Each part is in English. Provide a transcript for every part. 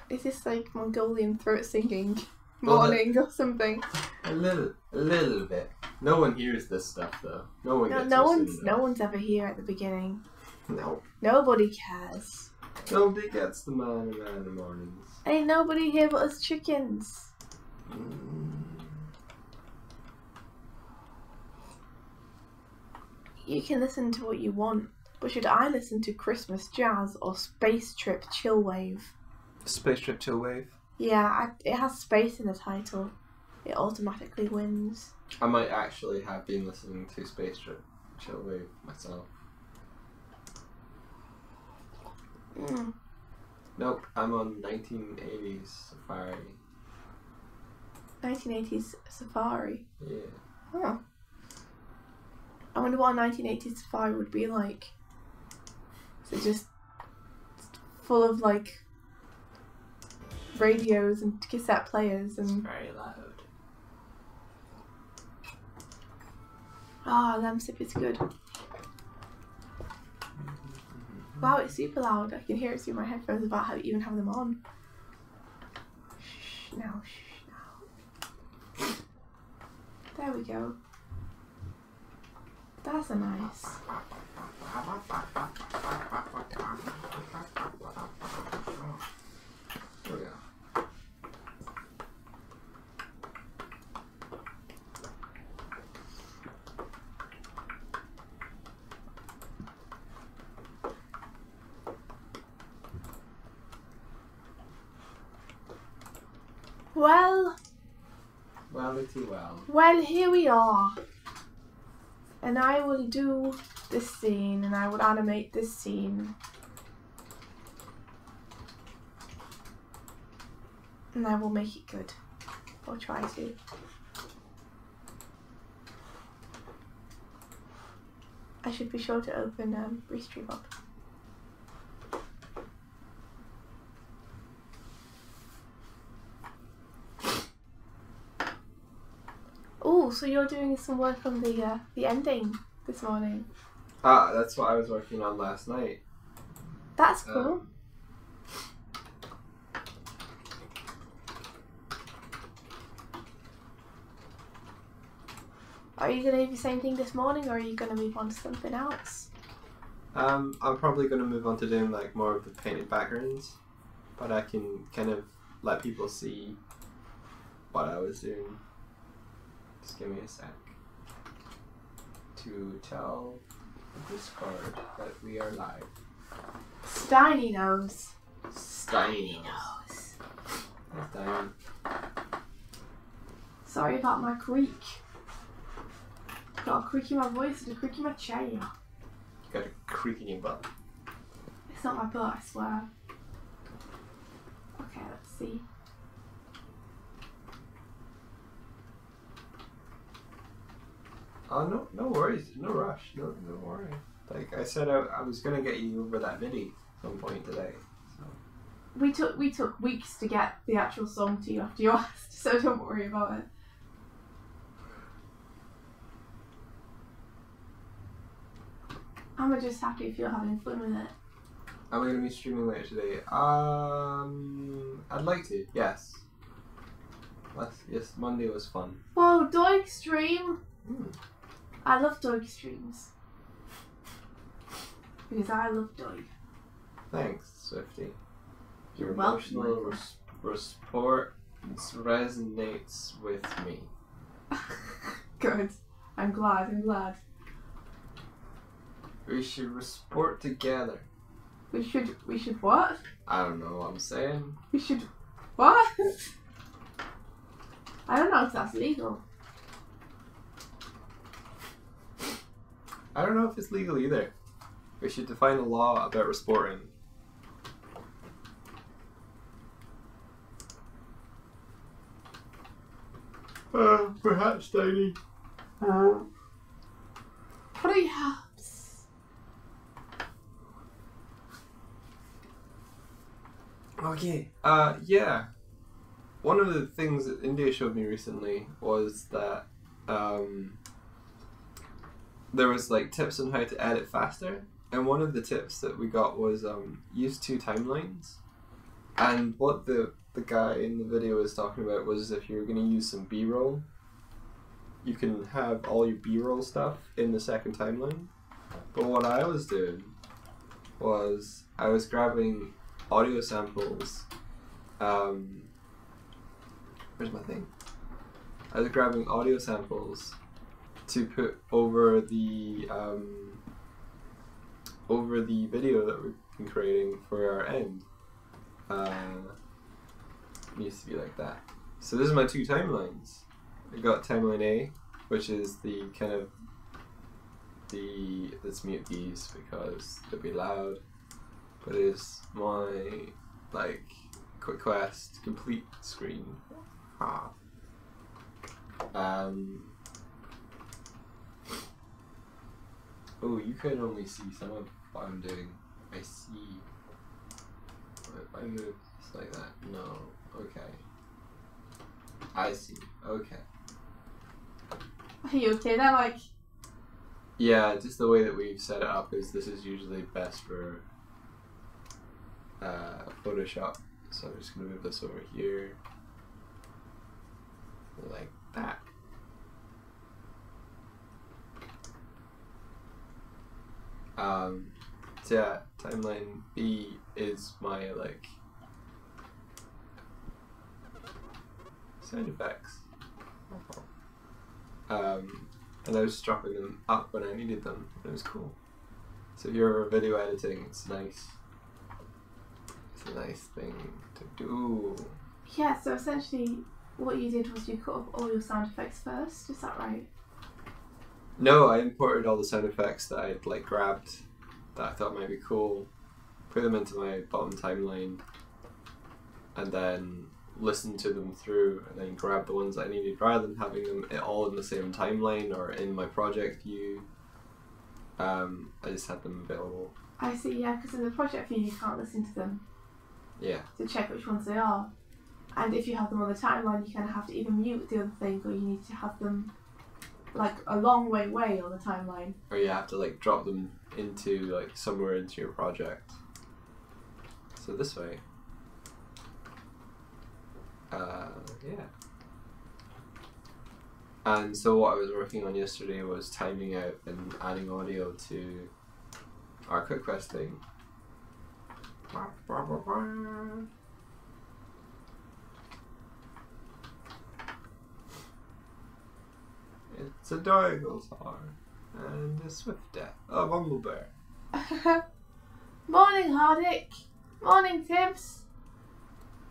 Is this like Mongolian throat singing morning or something? A little bit. No one hears this stuff though. No one's ever here at the beginning. No. Nobody cares. Nobody gets the man of Animornings. Ain't nobody here but us chickens. You can listen to what you want, but should I listen to Christmas jazz or Space Trip Chillwave? Space Trip Chillwave? Yeah, it has space in the title. It automatically wins. I might actually have been listening to Space Trip Chillwave myself. Nope, I'm on 1980s Safari. 1980s Safari? Yeah. Huh. I wonder what a 1980s Safari would be like. Is it just full of like radios and cassette players and... It's very loud. Ah, lamb sip is good. Wow, it's super loud. I can hear it through my headphones without even having them on. Shh, now, shh, now. There we go. That's a nice. There we go. Well, here we are. And I will do this scene, and I will animate this scene. And I will make it good. Or try to. I should be sure to open Restream up. Oh, so you're doing some work on the ending this morning. Ah, that's what I was working on last night. That's cool. Are you going to do the same thing this morning, or are you going to move on to something else? I'm probably going to move on to doing like more of the painted backgrounds, but I can kind of let people see what I was doing. Just give me a sec to tell Discord that we are live. Steiny knows. Steiny knows. Steiny. Sorry about my creak. Got a creak in my voice and a creak in my chair. You got a creak in your butt. It's not my butt, I swear. Okay, let's see. Oh, no worries, no rush, no worry. Like I said, I was gonna get you over that MIDI at some point today. So. We took weeks to get the actual song to you after you asked, so don't worry about it. I'm just happy if you're having fun with it. Am I gonna be streaming later today? I'd like to. Yes. Yes, Monday was fun. Whoa, Doig stream. I love Doig streams. Because I love Doig. Thanks, Swifty. You're emotional support resonates with me. Good. I'm glad. We should sport together. We should what? I don't know what I'm saying. We should what? I don't know if that's legal. I don't know if it's legal either. We should define a law about resporting. Perhaps, Tiny. Perhaps. Okay, yeah. One of the things that India showed me recently was that there was like tips on how to edit faster, and one of the tips that we got was use 2 timelines. And what the guy in the video was talking about was if you're going to use some B-roll, you can have all your B-roll stuff in the second timeline. But what I was doing was I was grabbing audio samples. Where's my thing? I was grabbing audio samples to put over the video that we've been creating for our end. It used to be like that. So this is my two timelines. I got timeline A, which is the kind of let's mute these because they'll be loud. But it is my like quick quest complete screen. Oh, you can only see some of what I'm doing. I see. If I move just like that, no. Okay. I see. Okay. Are you okay there, like? Yeah, just the way that we've set it up is this is usually best for Photoshop. So I'm just gonna move this over here. Like that. So yeah, timeline B is my like sound effects. And I was dropping them up when I needed them. It was cool. So if you're video editing, it's nice. It's a nice thing to do. Yeah, so essentially what you did was you cut up all your sound effects first, is that right? No, I imported all the sound effects that I'd like grabbed that I thought might be cool, put them into my bottom timeline, and then listened to them through, and then grab the ones I needed rather than having them all in the same timeline or in my project view. I just had them available. I see, yeah, because in the project view you can't listen to them. Yeah. To check which ones they are. And if you have them on the timeline, you kind of have to either mute the other thing or you need to have them like a long way on the timeline. Or you have to like drop them into like somewhere into your project. So this way. Yeah. And so what I was working on yesterday was timing out and adding audio to our quick quest thing. It's a Dioglesar and a Swift Death, a Bumblebear. Morning, Hardick. Morning, Tibbs.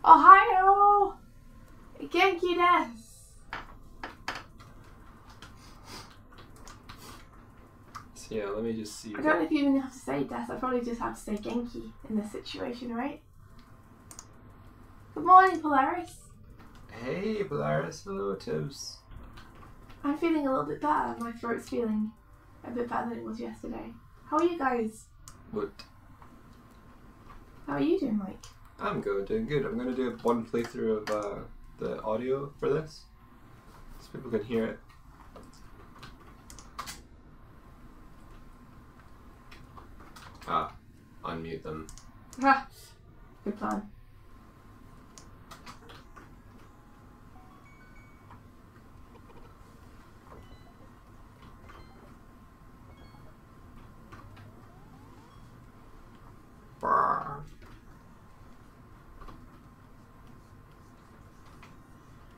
Ohio. Genki desu. So yeah, let me just see. I don't know if you even have to say death. I probably just have to say Genki in this situation, right? Good morning, Polaris. Hey, Polaris. Hello, Tibbs. I'm feeling a little bit better. My throat's feeling a bit better than it was yesterday. How are you guys? What? How are you doing, Mike? I'm good, doing good. I'm going to do one playthrough of the audio for this, so people can hear it. Unmute them. Ah, good plan.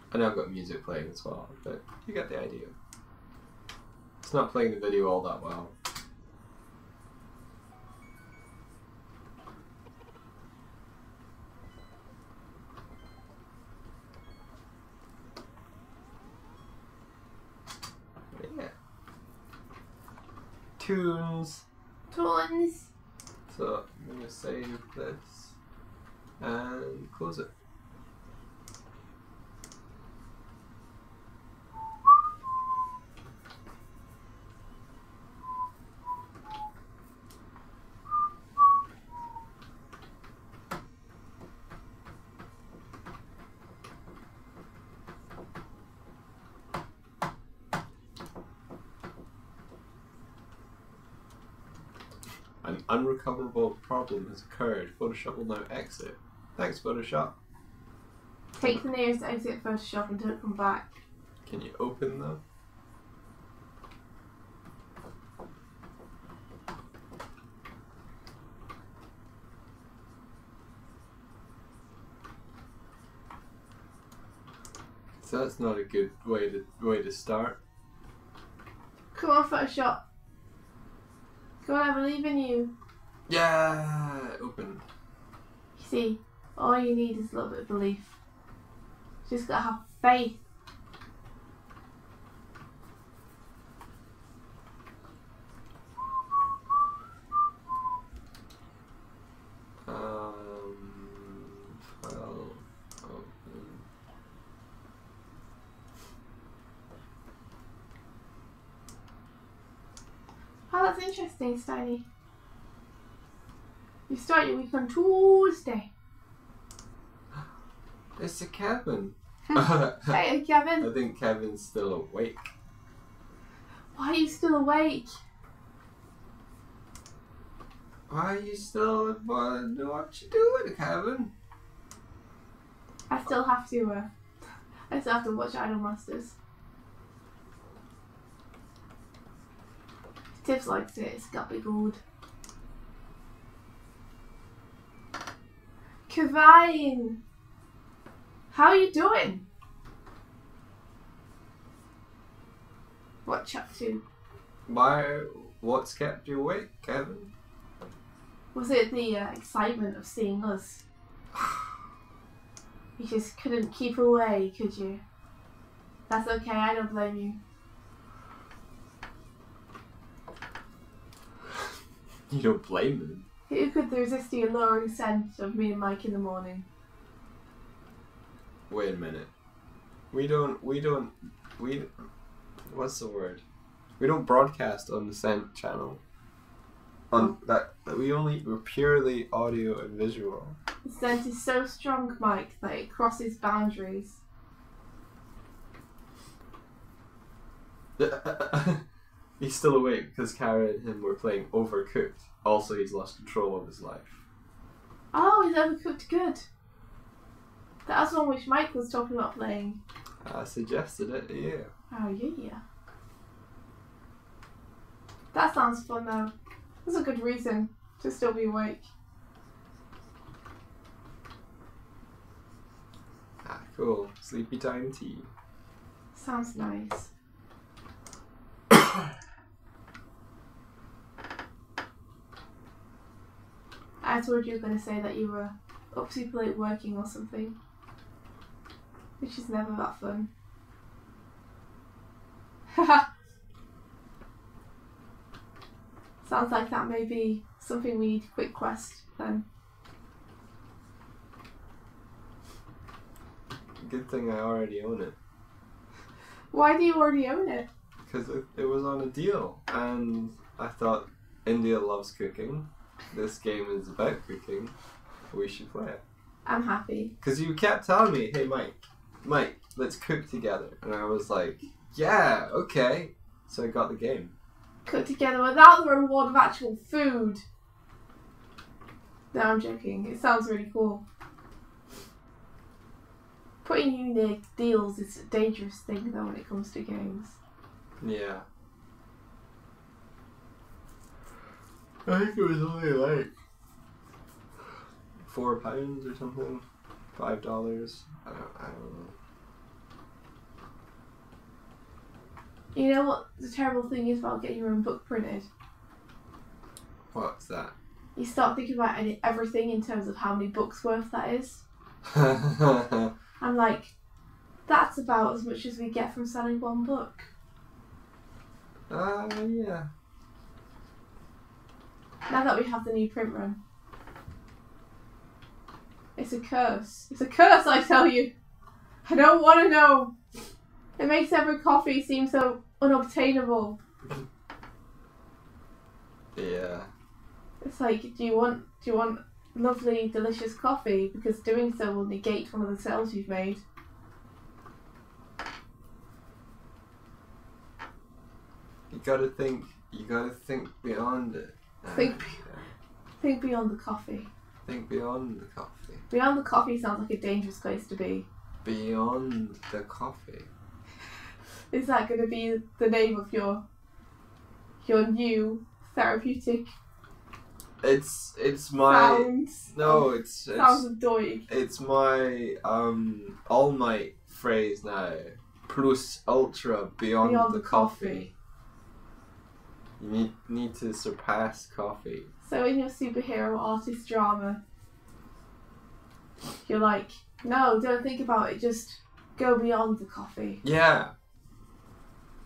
I know I've got music playing as well, but you get the idea. It's not playing the video all that well. Yeah. Tunes. Tunes. So I'm going to save this and close it. An unrecoverable problem has occurred. Photoshop will now exit. Thanks, Photoshop. Take the nearest exit Photoshop and don't come back. Can you open though? So that's not a good way to start. Come on, Photoshop. Come on, I believe in you. Yeah, open. You see, all you need is a little bit of belief. You just gotta have faith. File open. Oh, that's interesting, Steiny. You start your week on Tuesday. It's a Kevin. Hey, Kevin. I think Kevin's still awake. Why are you still awake? Why are you still? What you doing, Kevin? I still have to. I still have to watch Idolmasters. Tibbs likes it. It's got to be good. Kevin, how are you doing? What chat to? What's kept you awake, Kevin? Was it the excitement of seeing us? You just couldn't keep away, could you? That's okay, I don't blame you. You don't blame them. Who could resist the alluring scent of me and Mike in the morning? Wait a minute. What's the word? We don't broadcast on the Scent channel. We're purely audio and visual. The scent is so strong, Mike, that it crosses boundaries. He's still awake because Kara and him were playing Overcooked. Also, he's lost control of his life. Oh, he's overcooked good. That's one which Mike was talking about playing. I suggested it, yeah. Oh, yeah. That sounds fun, though. That's a good reason to still be awake. Ah, cool. Sleepy time tea. Sounds nice. I told you were going to say that you were up super late working or something. Which is never that fun. Sounds like that may be something we need to quick quest then. Good thing I already own it. Why do you already own it? Because it was on a deal, and I thought India loves cooking. This game is about cooking. We should play it. I'm happy. Because you kept telling me, hey Mike, let's cook together. And I was like, yeah, okay. So I got the game. Cook together without the reward of actual food. No, I'm joking. It sounds really cool. Putting you near deals is a dangerous thing though when it comes to games. Yeah. I think it was only like £4 or something. $5. I don't know. You know what the terrible thing is about getting your own book printed? What's that? You start thinking about everything in terms of how many books worth that is. I'm like, that's about as much as we get from selling one book. Yeah. Now that we have the new print run. It's a curse. It's a curse, I tell you. I don't want to know. It makes every coffee seem so unobtainable. Yeah. It's like, do you want lovely, delicious coffee? Because doing so will negate one of the sales you've made. You gotta think beyond it. Think beyond the coffee. Think beyond the coffee. Beyond the coffee sounds like a dangerous place to be. Beyond the coffee. Is that going to be the name of your new therapeutic? It's my sounds. No, it's sounds of doig. It's my all might phrase now. Plus ultra beyond the coffee. You need to surpass coffee. So in your superhero artist drama, you're like, no, don't think about it, just go beyond the coffee. Yeah.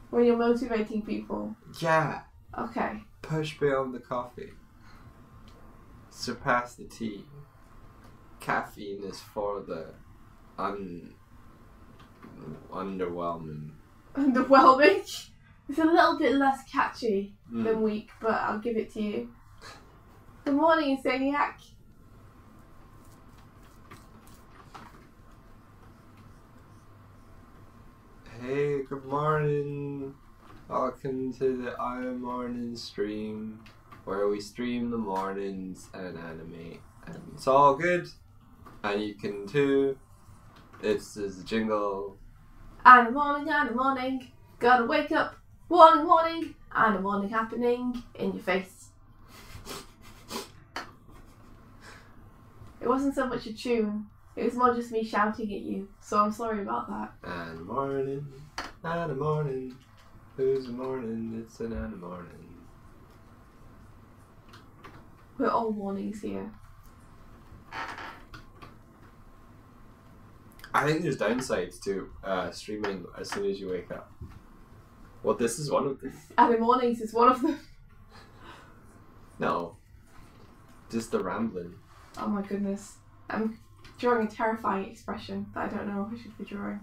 When you're motivating people. Yeah. Okay. Push beyond the coffee. Surpass the tea. Caffeine is for the underwhelming. Underwhelming? It's a little bit less catchy than weak, but I'll give it to you. Good morning, Insaniac. Hey, good morning. Welcome to the Animorning stream, where we stream the mornings and animate. And it's all good. And you can too. It's a jingle. Animorning. Gotta wake up. Warning. Animorning happening in your face. It wasn't so much a tune. It was more just me shouting at you. So I'm sorry about that. Animorning. Who's a morning? It's an Animorning. We're all mornings here. I think there's downsides to streaming as soon as you wake up. Well, this is one of them. Animornings is one of them. No. Just the rambling. Oh my goodness. I'm drawing a terrifying expression that I don't know if I should be drawing.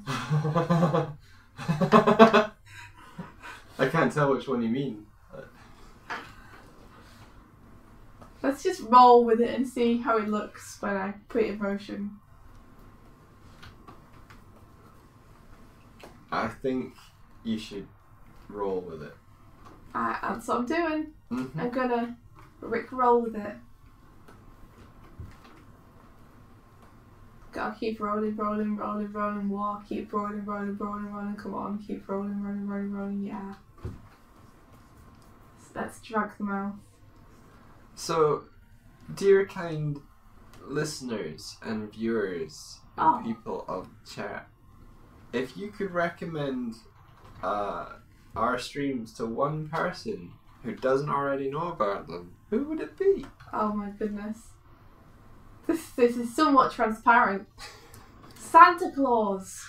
I can't tell which one you mean. Let's just roll with it and see how it looks when I put it in motion. I think you should roll with it. That's what I'm doing. Mm-hmm. I'm gonna roll with it. Gotta keep rolling, walk, keep rolling, come on, keep rolling, yeah. Let's drag them out. So, dear kind listeners and viewers and people of chat, if you could recommend our streams to one person who doesn't already know about them, who would it be? Oh my goodness. This is somewhat transparent. Santa Claus.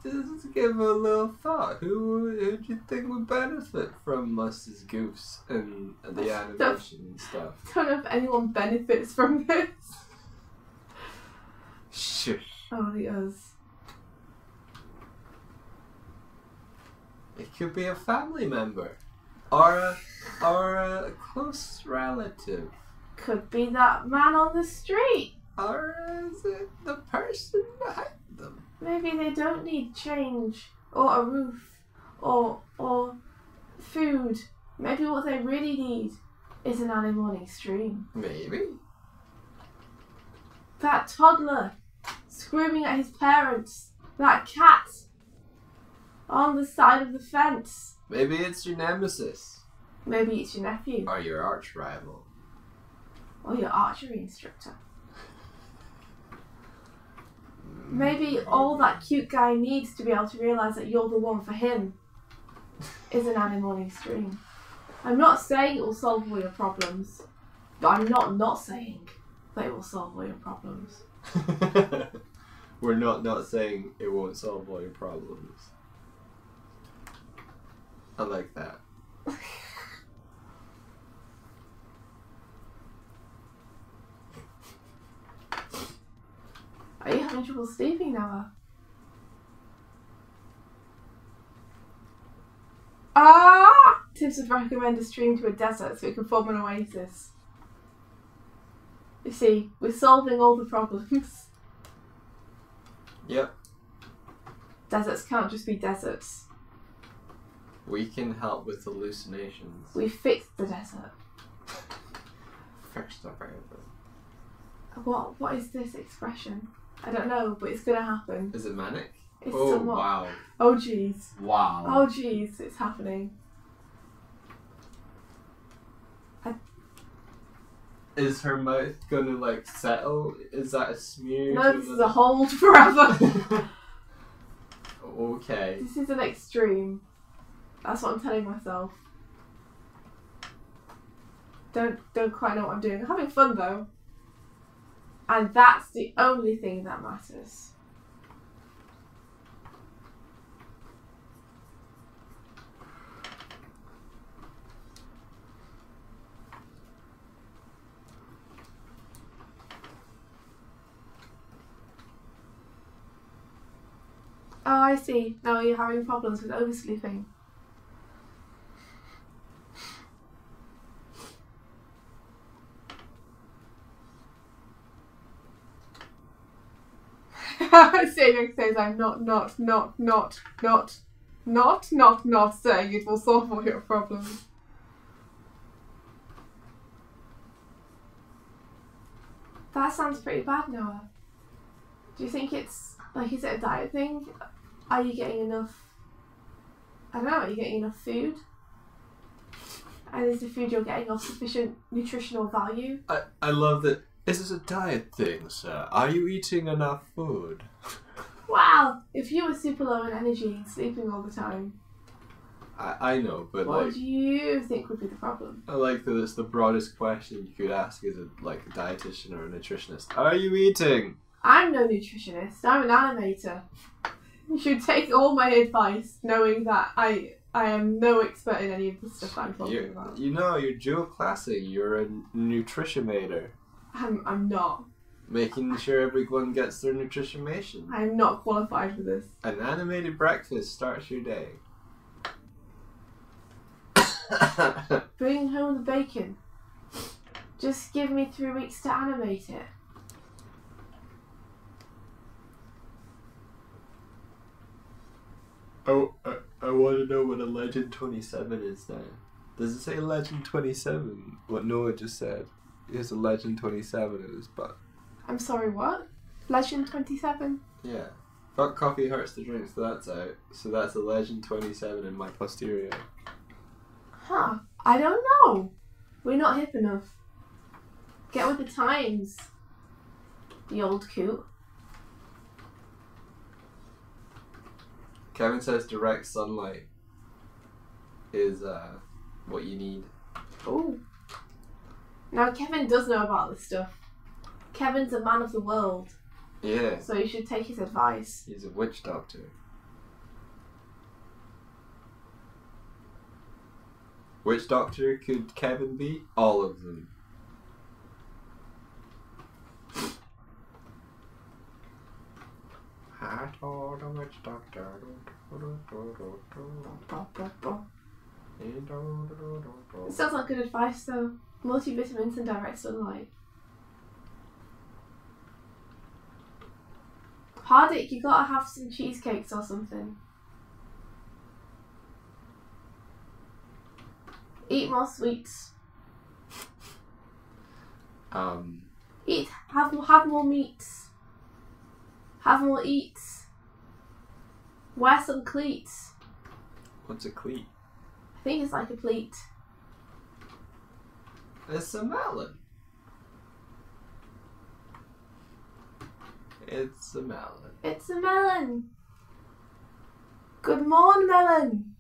Just give a little thought. Who do you think would benefit from us as goofs and the animation and stuff? I don't know if anyone benefits from this. Sure. Only us. It could be a family member or a close relative. Could be that man on the street. Or is it the person behind them? Maybe they don't need change or a roof or food. Maybe what they really need is an Animorning stream. Maybe. That toddler screaming at his parents. That cat on the side of the fence. Maybe it's your nemesis. Maybe it's your nephew. Or your arch rival. Or your archery instructor. Maybe all that cute guy needs to be able to realise that you're the one for him is an Animorning stream. I'm not saying it will solve all your problems, but I'm not saying that it will solve all your problems. We're not saying it won't solve all your problems. I like that. Are you having trouble sleeping, Noah? Tips would recommend a stream to a desert so it can form an oasis. You see, we're solving all the problems. Yep. Deserts can't just be deserts. We can help with hallucinations. We fixed the desert. First of all. What is this expression? I don't know, but it's gonna happen. Is it manic? It's Oh, somewhat... wow. Oh jeez. Wow. Oh jeez, it's happening. Is her mouth gonna like settle? Is that a smear? No, this is a hold forever. Okay. This is an extreme. That's what I'm telling myself. Don't quite know what I'm doing. I'm having fun though. And that's the only thing that matters. Oh, I see. No, you're having problems with oversleeping. Saving says I'm not saying it will solve all your problems. That sounds pretty bad, Noah. Do you think it's like, is it a diet thing? Are you getting enough? I don't know. Are you getting enough food? And is the food you're getting of sufficient nutritional value? I love that. Is this a diet thing, sir? Are you eating enough food? Wow! If you were super low in energy and sleeping all the time, I know, but what like, do you think would be the problem? I like that it's the broadest question you could ask as a dietitian or a nutritionist. Are you eating? I'm no nutritionist. I'm an animator. You should take all my advice, knowing that I am no expert in any of the stuff I'm talking about. You know, you're dual classing. You're a nutritionator. I'm not. Making sure everyone gets their nutritionation. I'm not qualified for this. An animated breakfast starts your day. Bring home the bacon. Just give me 3 weeks to animate it. Oh, I want to know what a Legend 27 is now. Does it say Legend 27? What Noah just said. He has a Legend 27 in his butt. I'm sorry, what? Legend 27? Yeah. Fuck coffee hurts the drink, so that's out. So that's a Legend 27 in my posterior. Huh. I don't know. We're not hip enough. Get with the times. The old coot. Kevin says direct sunlight is what you need. Ooh. Now Kevin does know about this stuff. Kevin's a man of the world. Yeah. So you should take his advice. He's a witch doctor. Which doctor could Kevin be? All of them. I told a witch doctor. It sounds like good advice though. Multivitamins and direct sunlight. Hardik, you gotta have some cheesecakes or something. Eat more sweets. Eat. Have more meats. Have more eats. Wear some cleats. What's a cleat? I think it's like a pleat. It's a melon. It's a melon. It's a melon. Good morning, melon.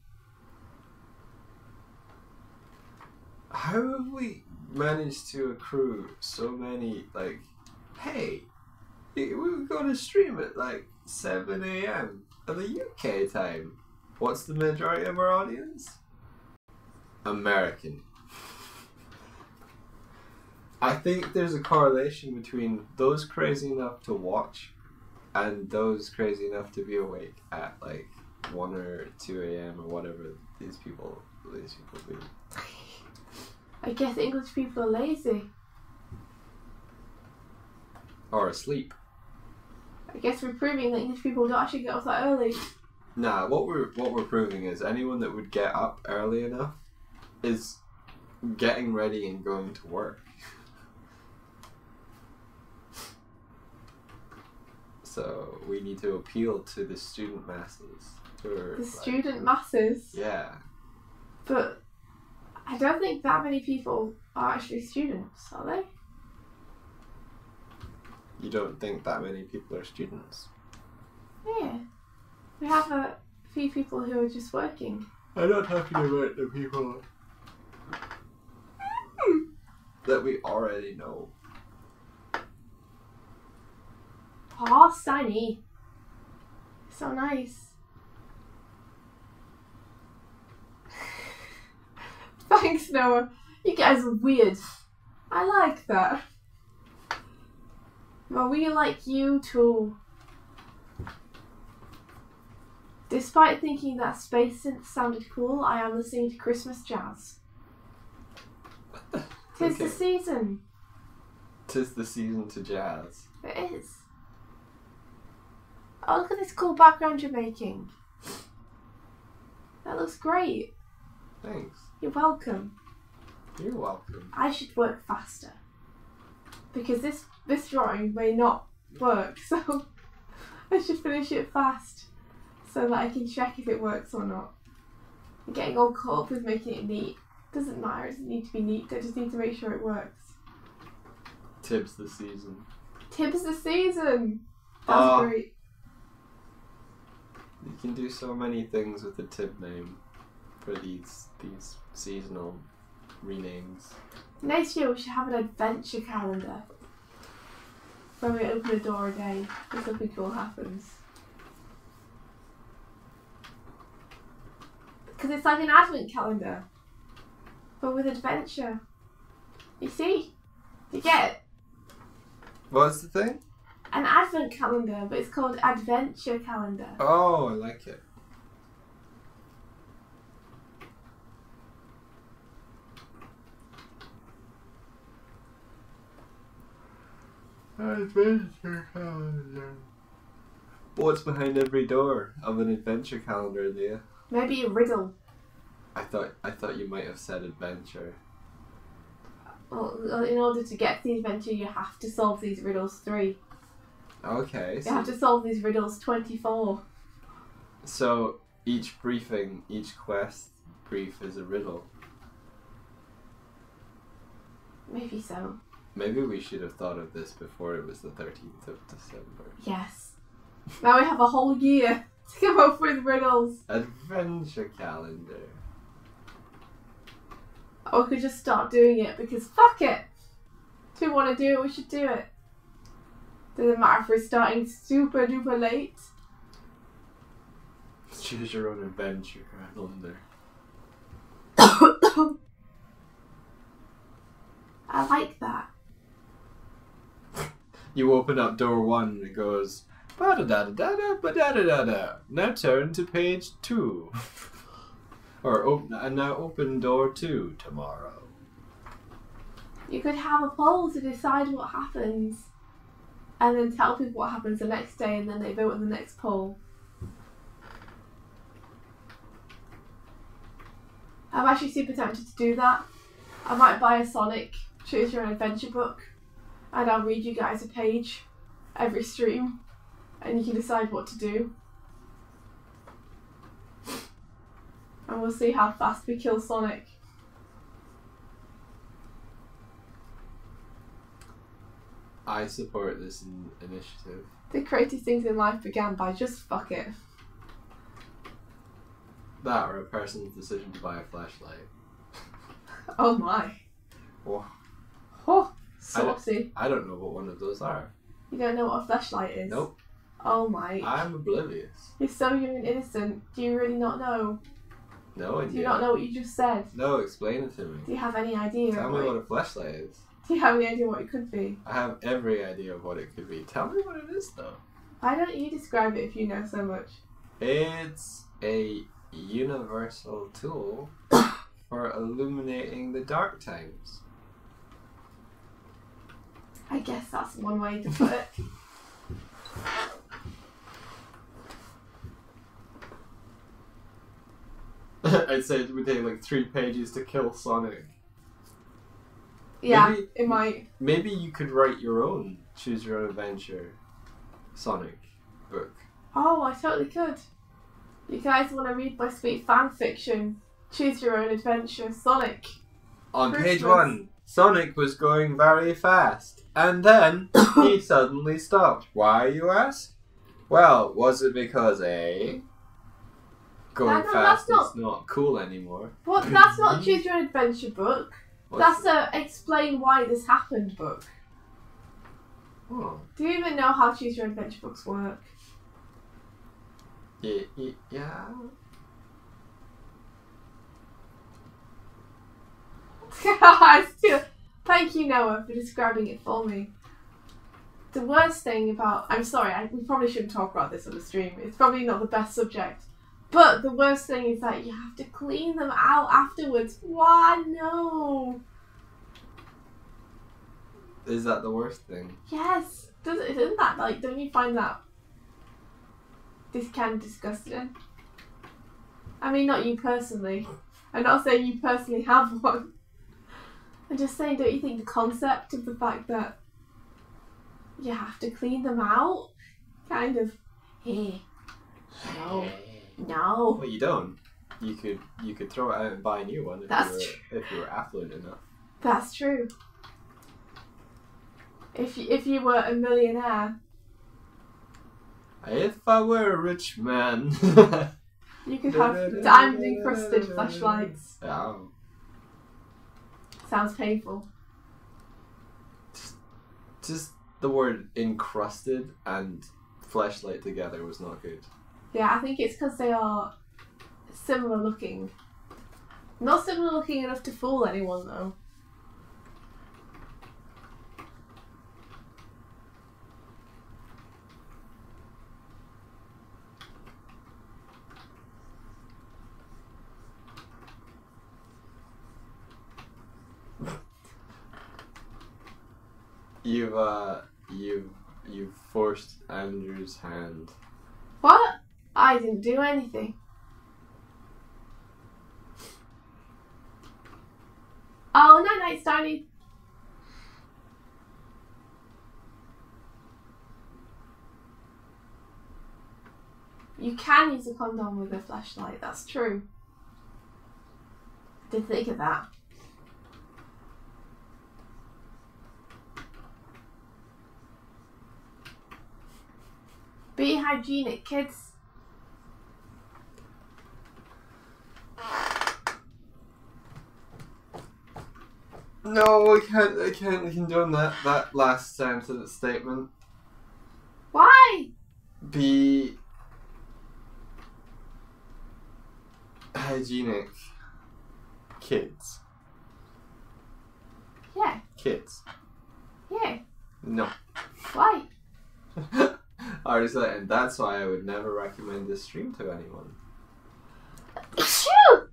How have we managed to accrue so many, like, hey, we're going to stream at like 7 AM at the UK time. What's the majority of our audience? American. I think there's a correlation between those crazy enough to watch and those crazy enough to be awake at like 1 or 2 AM or whatever these people do. I guess English people are lazy. Or asleep. I guess we're proving that English people don't actually get up that early. Nah, what we're proving is anyone that would get up early enough is getting ready and going to work. So we need to appeal to the student masses. The student masses? Yeah. But I don't think that many people are actually students, are they? You don't think that many people are students? Yeah. We have a few people who are just working. I'm not talking about the people that we already know. Aw, Steiny. So nice. Thanks, Noah. You guys are weird. I like that. Well, we like you too. Despite thinking that space synth sounded cool, I am listening to Christmas jazz. 'Tis the season. 'Tis the season to jazz. It is. Oh, look at this cool background you're making. That looks great. Thanks. You're welcome. You're welcome. I should work faster. Because this drawing may not work, so I should finish it fast so that I can check if it works or not. I'm getting all caught up with making it neat. Doesn't matter, it doesn't need to be neat, I just need to make sure it works. Tis the season. Tis the season! That's great. You can do so many things with the tib name for these seasonal renames. Next year we should have an adventure calendar where we open a door a day and something cool happens. Because it's like an advent calendar, but with adventure. You see? You get it? What's the thing? An advent calendar, but it's called adventure calendar. Oh, I like it. Adventure calendar. What's behind every door of an adventure calendar, Leah? Maybe a riddle. I thought you might have said adventure. Well, in order to get to the adventure, you have to solve these riddles 3. Okay. You have to solve these riddles 24. So each quest brief is a riddle. Maybe so. Maybe we should have thought of this before it was the 13th of December. Yes. Now we have a whole year to come up with riddles. Adventure calendar. Or we could just start doing it because fuck it! If we want to do it, we should do it. Doesn't matter if we're starting super duper late. Choose your own adventure calendar. I like that. You open up door 1 and it goes ba-da-da-da-da, ba-da-da-da-da. Now turn to page 2. Or now open door 2 tomorrow. You could have a poll to decide what happens and then tell people what happens the next day and then they vote in the next poll. I'm actually super tempted to do that. I might buy a Sonic Choose Your Own Adventure book and I'll read you guys a page every stream and you can decide what to do. And we'll see how fast we kill Sonic. I support this initiative. The greatest things in life began by just fuck it. That or a person's decision to buy a flashlight. Oh my. Oh. Oh, saucy. I don't know what one of those are. You don't know what a flashlight is? Nope. Oh my. I'm oblivious. You're so young and innocent. Do you really not know? No idea. Do you not know what you just said? No, explain it to me. Do you have any idea? Tell me what a flashlight is. Do you have any idea what it could be? I have every idea of what it could be. Tell me what it is, though. Why don't you describe it if you know so much? It's a universal tool for illuminating the dark times. I guess that's one way to put it. I'd say it would take like 3 pages to kill Sonic. Yeah, it might. Maybe you could write your own Choose Your Own Adventure Sonic book. Oh, I totally could. You guys want to read my sweet fan fiction? Choose your own adventure, Sonic. On Christmas. page 1, Sonic was going very fast, and then he suddenly stopped. Why, you ask? Well, was it because A, going No, fast that's is not cool anymore? What? That's not a Choose Your Own Adventure book. What's That's a explain why this happened book. Oh. Do you even know how Choose Your Own Adventure books work? Yeah. Thank you, Noah, for describing it for me. The worst thing about... I'm sorry, we probably shouldn't talk about this on the stream. It's probably not the best subject. But the worst thing is that you have to clean them out afterwards. Why? No. Is that the worst thing? Yes. Isn't that, like, don't you find that this kind of disgusting? I mean, not you personally. I'm not saying you personally have one. I'm just saying, don't you think the concept of the fact that you have to clean them out? Kind of, hey, no. Well, you don't. You could throw it out and buy a new one if you were affluent enough. That's true. If you were a millionaire. If I were a rich man. You could have diamond encrusted flashlights. Oh. Sounds painful. Just the word encrusted and flashlight together was not good. Yeah, I think it's because they are similar looking. Not similar looking enough to fool anyone though. You've forced Andrew's hand. What? I didn't do anything. Oh, night, Starny. You can use a condom with a flashlight, that's true. I didn't think of that. Be hygienic, kids. No, I can't condone that last sentence of the statement. Why? Be hygienic, kids. Yeah. Kids. Yeah. No. Why? I already said it, and that's why I would never recommend this stream to anyone. Achoo!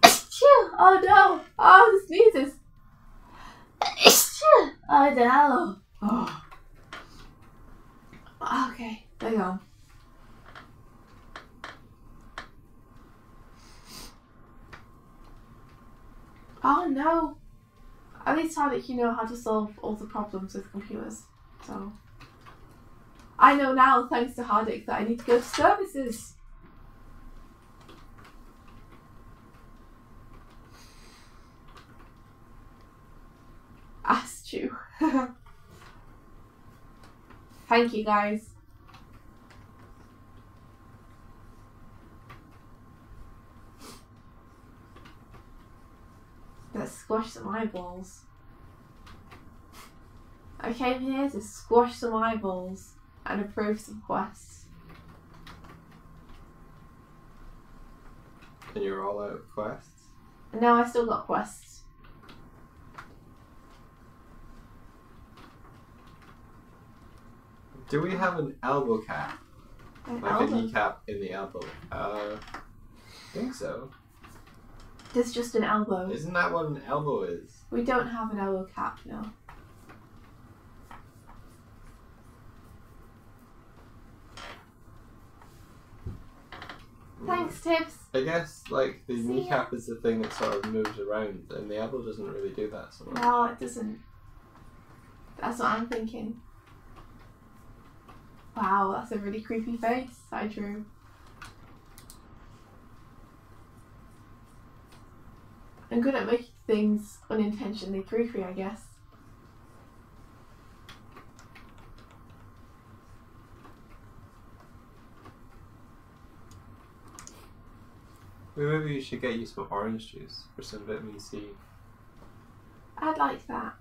Achoo! Oh no! Oh, the sneezes! Achoo! Oh no! Oh. Okay, hang on. Oh no! At least how did you know how to solve all the problems with computers? So I know now, thanks to Hardik, that I need to go to services. Asked you. Thank you, guys. Let's squash some eyeballs. I came here to squash some eyeballs and approve some quests. And you're all out of quests? No, I still got quests. Do we have an elbow cap? Like a kneecap in the elbow? I think so. There's just an elbow. Isn't that what an elbow is? We don't have an elbow cap, no. Thanks, Tips. I guess, like, the See kneecap ya. is the thing that sort of moves around, and the elbow doesn't really do that so much. No, it doesn't. That's what I'm thinking. Wow, that's a really creepy face I drew. I'm good at making things unintentionally creepy, I guess. Maybe we should get you some orange juice for some vitamin C. I'd like that.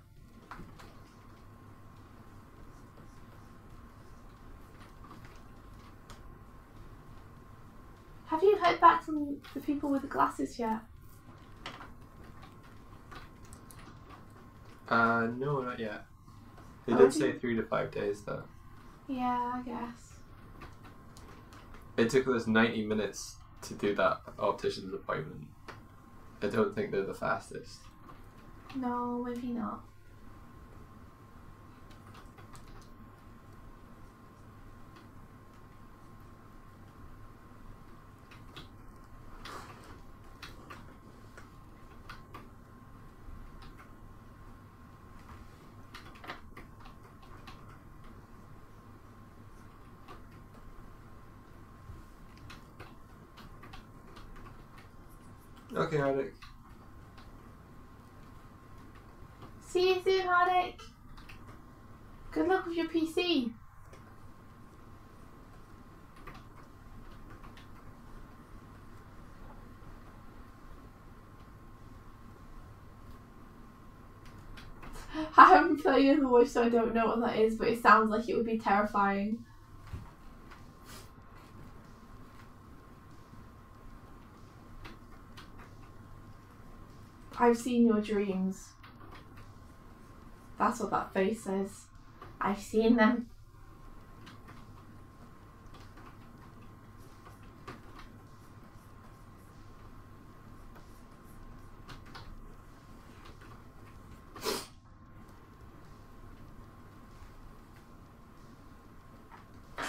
Have you heard back from the people with the glasses yet? No, not yet. They Oh, did say 3 to 5 days though. Yeah, I guess. It took us 90 minutes to do that optician's appointment. I don't think they're the fastest. No, maybe not. Okay, Hardik. See you soon, Hardik. Good luck with your PC. I haven't played in the voice, so I don't know what that is, but it sounds like it would be terrifying. I've seen your dreams. That's what that face says. I've seen them.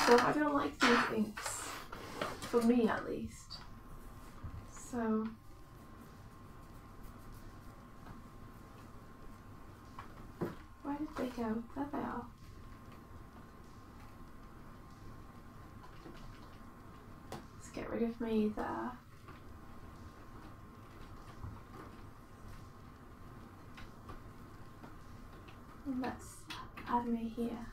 So I don't like these inks. For me at least. So where did they go? There they are. Let's get rid of me there. And let's add me here.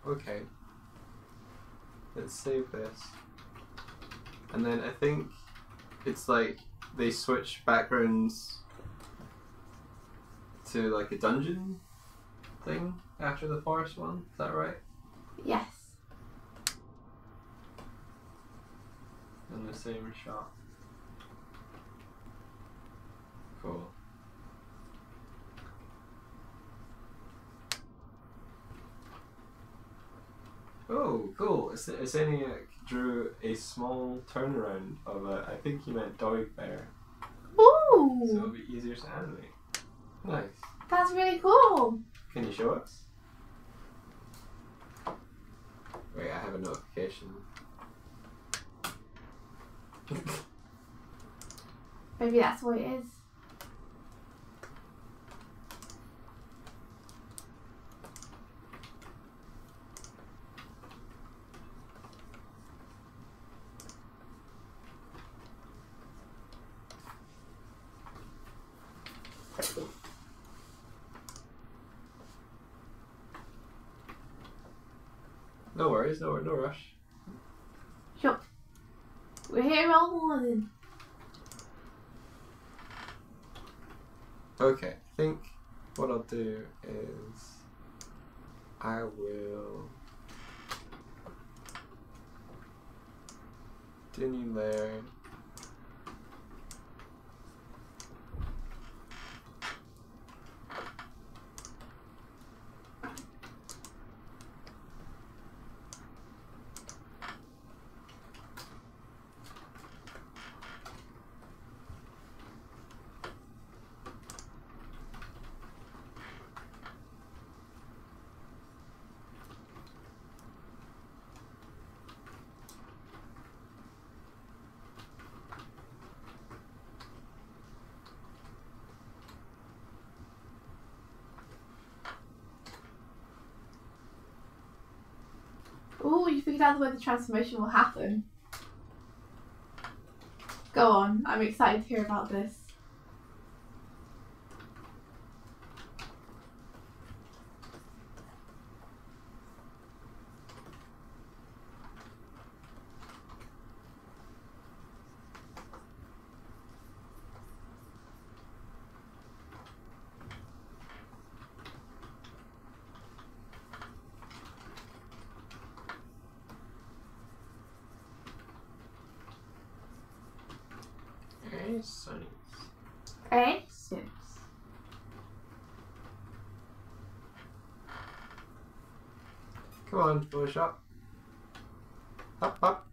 Okay. Let's save this. And then I think it's like they switch backgrounds to like a dungeon thing after the forest one. Is that right? Yes. In the same shot. Cool. Oh, cool. Iseniak drew a small turnaround of a, I think he meant dog bear. Ooh! So it'll be easier to animate. Nice. That's really cool! Can you show us? Wait, I have a notification. Maybe that's what it is. No worries, no rush. Yup. We're here all morning. Okay, I think what I'll do is I will do a new layer. cool, you figured out the way the transformation will happen. Go on, I'm excited to hear about this. Yes. Come on, push up. Up, up.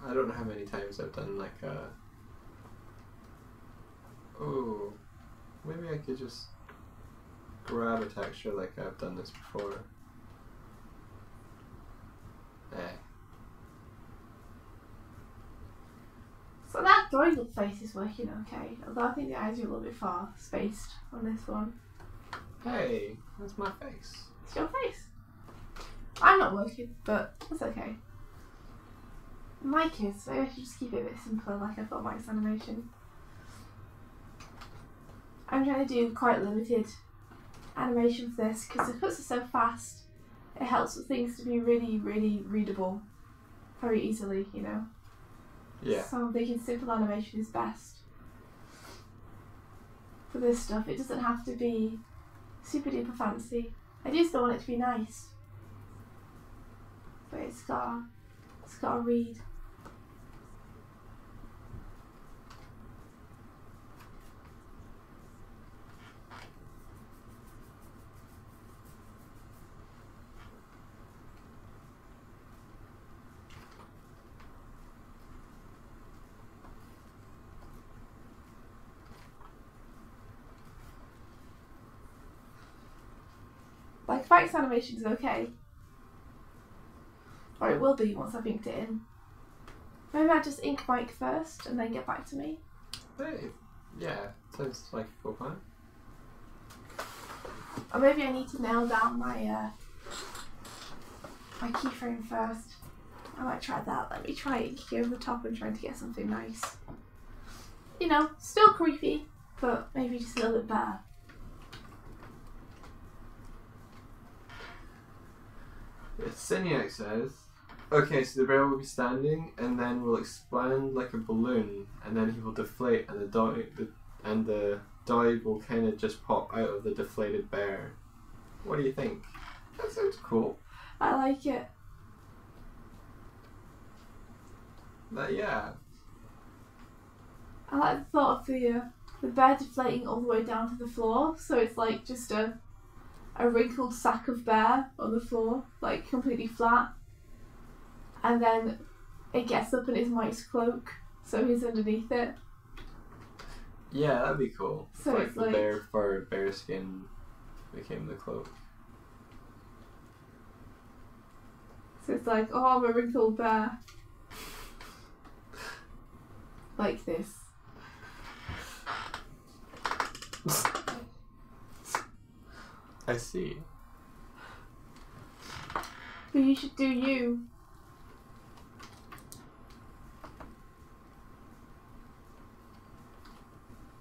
I don't know how many times I've done like a... Oh, maybe I could just grab a texture like I've done this before. So that drawing face is working okay, although I think the eyes are a little bit far spaced on this one. Hey, that's my face. It's your face. I'm not working, but it's okay. My kids, maybe I should just keep it a bit simpler like I've got Mike's animation. I'm trying to do quite limited animation for this because the cuts are so fast, it helps for things to be really, really readable very easily, you know? Yeah. So I'm thinking simple animation is best. For this stuff, it doesn't have to be super duper fancy. I do still want it to be nice. But it's got to read. Like, Mike's animation is okay. Or it will be once I've inked it in. Maybe I'll just ink Mike first and then get back to me. Hey, yeah, sounds like a cool plan. Or maybe I need to nail down my my keyframe first. I might try that. Let me try inking over the top and trying to get something nice. You know, still creepy, but maybe just a little bit better. Seniac says, okay, so the bear will be standing and then will expand like a balloon and then he will deflate and the dye will kind of just pop out of the deflated bear. What do you think? That sounds cool. I like it. Yeah. I like the thought of the bear deflating all the way down to the floor, so it's like just a wrinkled sack of bear on the floor, like completely flat, and then it gets up and it's Mike's cloak, so he's underneath it. Yeah, that'd be cool. So like it's the like bear fur, bear skin became the cloak. So it's like, oh, I'm a wrinkled bear. Like this. I see. But you should do you.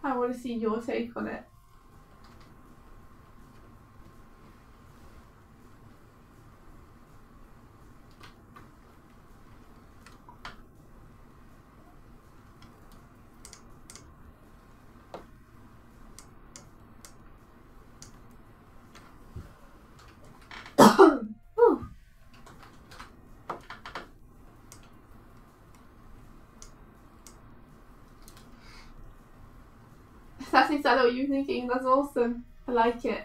I want to see your take on it. That's exactly what you were thinking. That's awesome. I like it.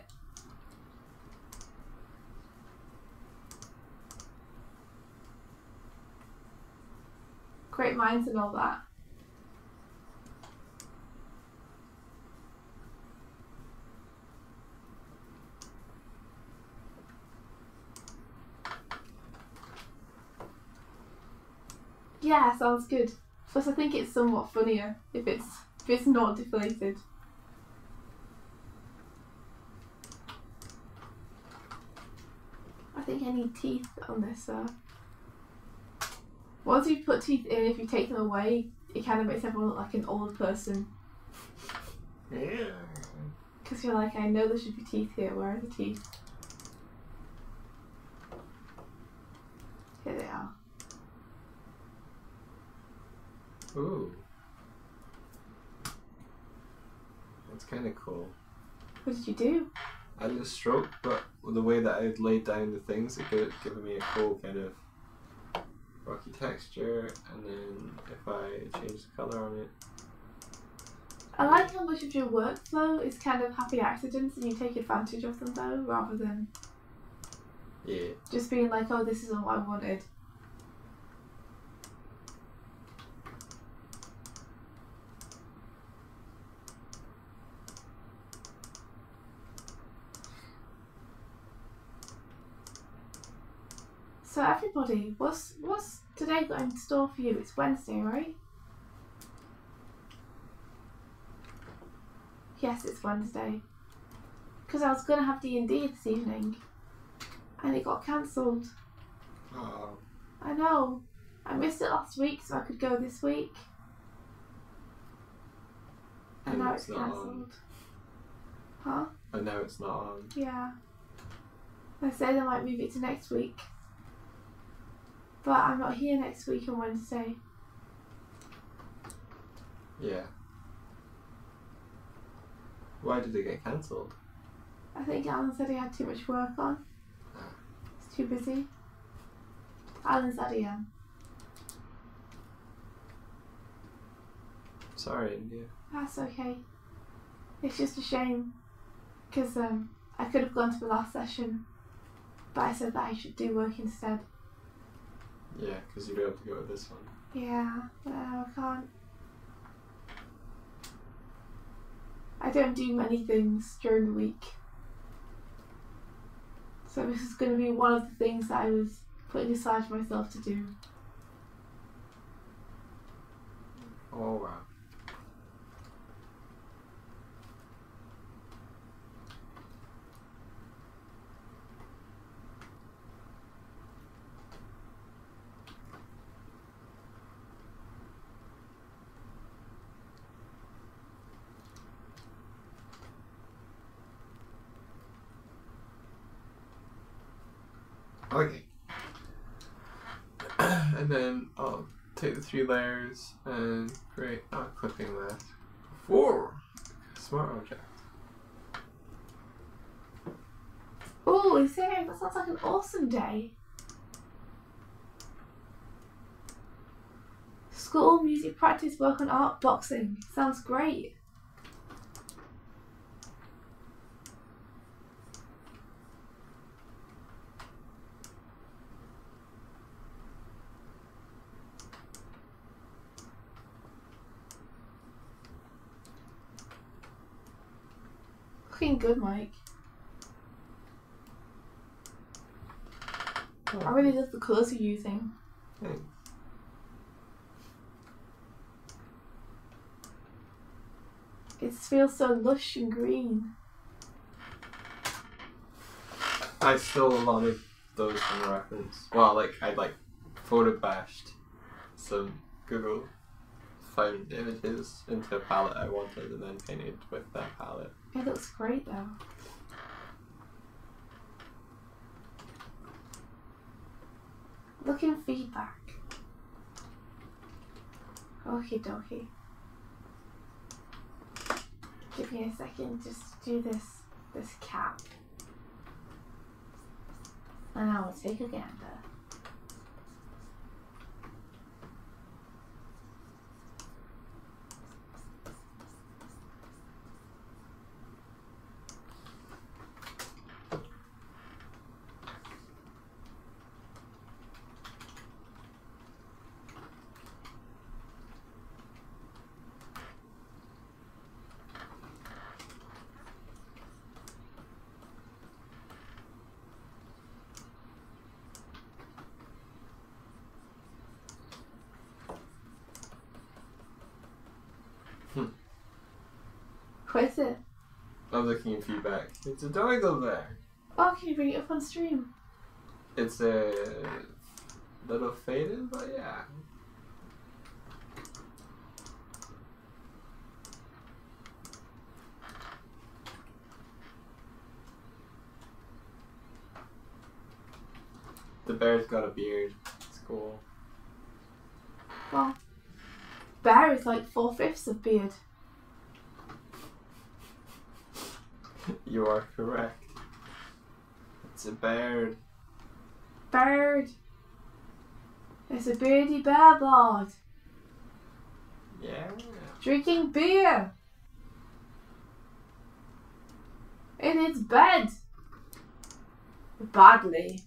Great minds and all that. Yeah, sounds good. Plus, I think it's somewhat funnier if it's not deflated. I think I need teeth on this. Once you put teeth in, if you take them away, it kind of makes everyone look like an old person. Yeah. Because you're like, I know there should be teeth here. Where are the teeth? Here they are. Ooh. That's kind of cool. What did you do? I did a stroke, but the way that I'd laid down the things, it could have given me a cool kind of rocky texture, and then if I change the colour on it. I like how much of your workflow is kind of happy accidents and you take advantage of them though, rather than just being like, oh, this isn't what I wanted. So everybody, what's today got in store for you? It's Wednesday, right? Yes, it's Wednesday. Because I was going to have D&D this evening. And it got cancelled. Oh. I know. I missed it last week so I could go this week. And now it's cancelled. Huh? And now it's not on. Yeah. They say they might move it to next week. But I'm not here next week on Wednesday. Yeah. Why did it get cancelled? I think Alan said he had too much work on. He's too busy. Alan said he Sorry, India. That's okay. It's just a shame. Because I could have gone to the last session. But I said that I should do work instead. Yeah, because you'd be able to go with this one. Yeah, but I can't. I don't do many things during the week. So this is going to be one of the things that I was putting aside for myself to do. Oh wow. Okay. And then I'll take the 3 layers and create a clipping mask for smart object. Oh, serious? That sounds like an awesome day. School, music practice, work on art, boxing. Sounds great. Looking good, Mike. Oh. I really love the colours you're using. Thanks. It feels so lush and green. I stole a lot of those from reference. Well, I photo bashed some Google found images into a palette I wanted and then painted with that palette. It looks great though. Looking feedback. Okie dokie. Give me a second, just do this cap. And I will take a gander. What is it? I'm looking at feedback. It's a doggle bear. Oh, can you bring it up on stream? It's a little faded, but yeah. The bear's got a beard. It's cool. Well, bear is like 4/5 of beard. You are correct. It's a bird. Bird. It's a beardy bear bod. Yeah. Drinking beer. In its bed. Badly.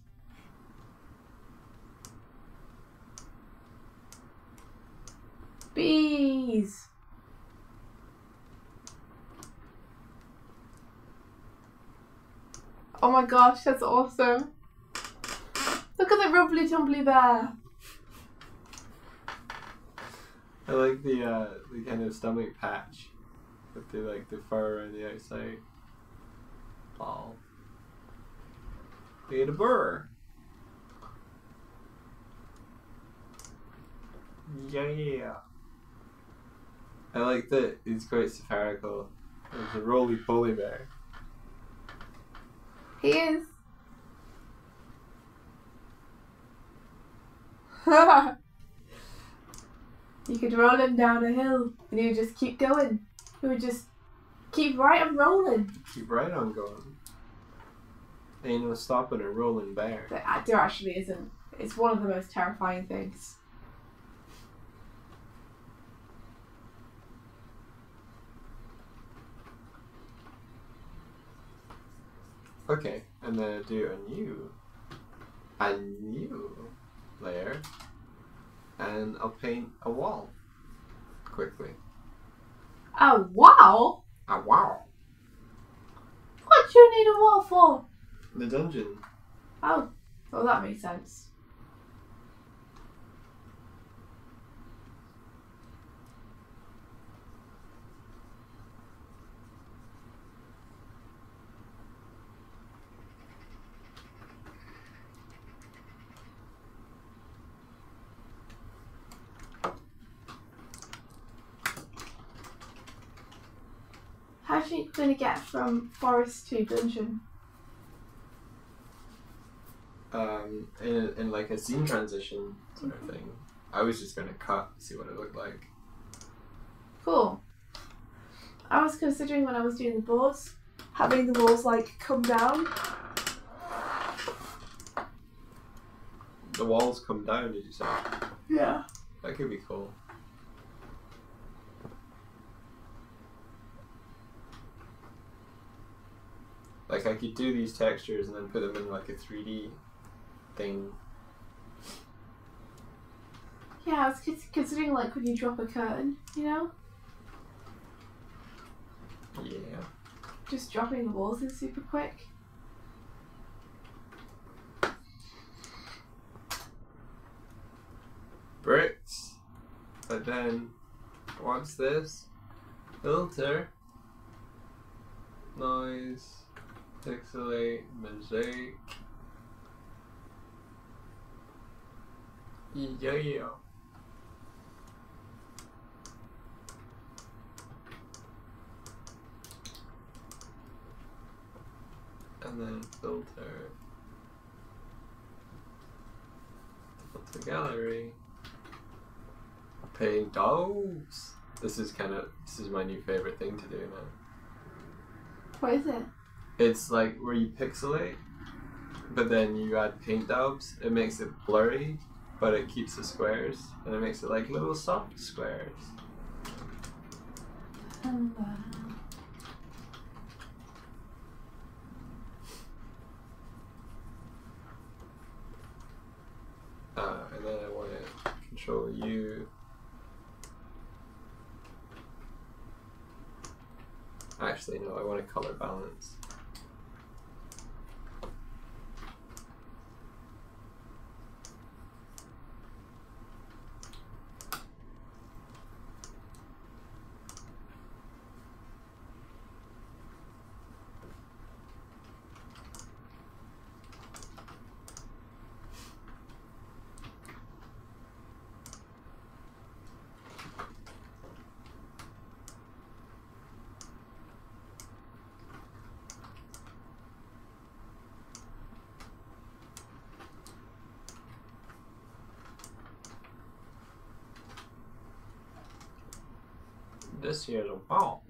Bees. Oh my gosh, that's awesome. Look at the rumbly tumbly bear. I like the kind of stomach patch with the fur around the outside. Oh. Look at a burr. Yeah. I like that it's quite spherical. It's a roly-poly bear. He is. You could roll him down a hill and he would just keep going. He would just keep right on rolling. Keep right on going. Ain't no stopping a rolling bear. There actually isn't. It's one of the most terrifying things. Okay, and then I do a new layer, and I'll paint a wall quickly. Oh wow! A wall. What do you need a wall for? The dungeon. Oh, well that makes sense. How's she gonna get from forest to dungeon? In like a scene transition sort of thing. I was just gonna cut, see what it looked like. Cool. I was considering when I was doing the boards, having the walls like come down. The walls come down, did you say? Yeah. That could be cool. Like I could do these textures and then put them in like a 3D thing. Yeah, I was considering like when you drop a curtain, you know? Yeah. Just dropping the walls in super quick. Bricks. But then, what's this? Filter. Noise. Pixelate. Mosaic. Yeah. And then filter. Filter gallery. Paint dogs. This is my new favorite thing to do now. What is it? It's like where you pixelate, but then you add paint daubs. It makes it blurry, but it keeps the squares, and it makes it like little soft squares. And then I want to control U. Actually, no, I want to color balance. This here's a ball.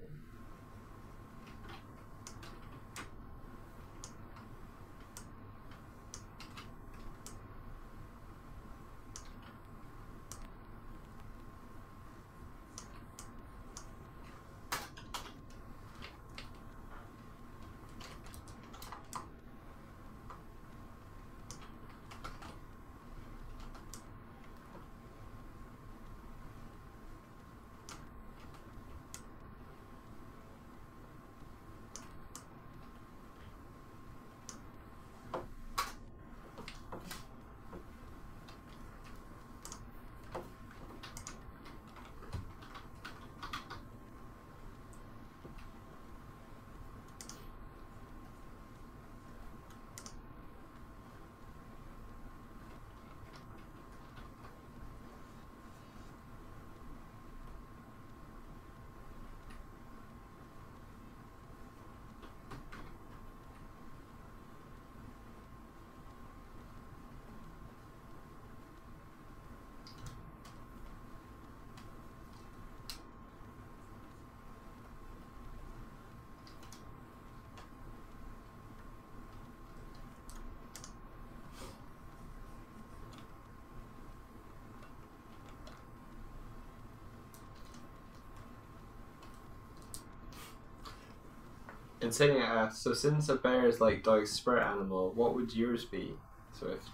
Insane asks, so since a bear is like dog's spirit animal, what would yours be, Swift?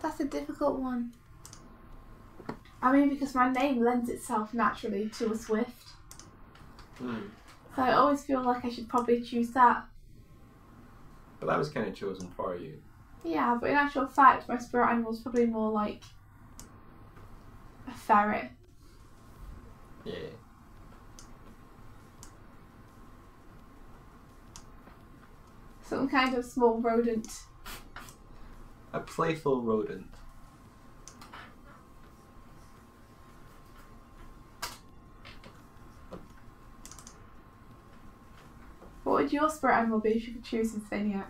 That's a difficult one. I mean, because my name lends itself naturally to a Swift. So I always feel like I should probably choose that. But that was kind of chosen for you. Yeah, but in actual fact, my spirit animal is probably more like a ferret. Yeah. Some kind of small rodent. A playful rodent. What would your spirit animal be if you could choose Insaniac?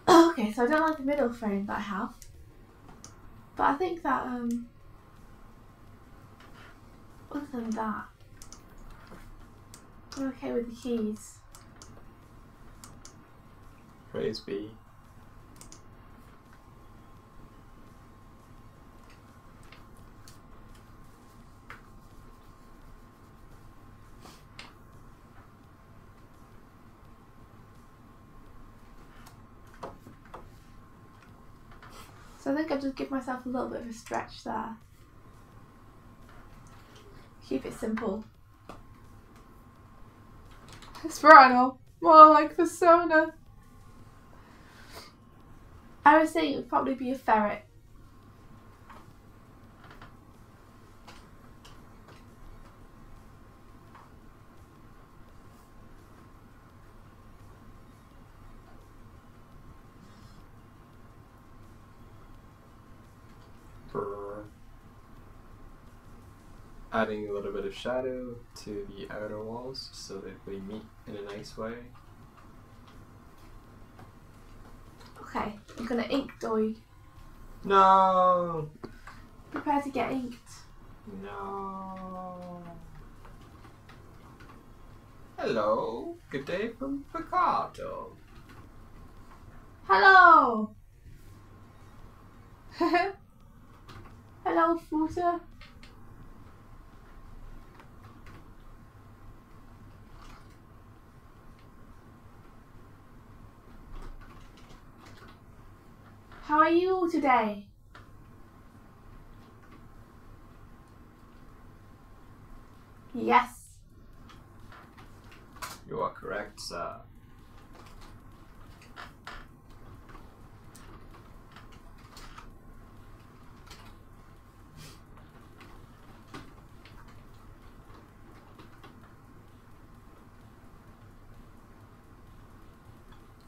Okay, so I don't like the middle frame that I have. But I think that, other than that, I'm okay with the keys. Praise be. So I think I'll just give myself a little bit of a stretch there. Keep it simple. Spiral, more like persona. I was saying it would probably be a ferret. Adding a little bit of shadow to the outer walls so that they meet in a nice way. Okay, I'm gonna ink Doig. No! Prepare to get inked. No! Hello, good day from Picato. Hello! Hello, Footer. How are you today? Yes. You are correct, sir.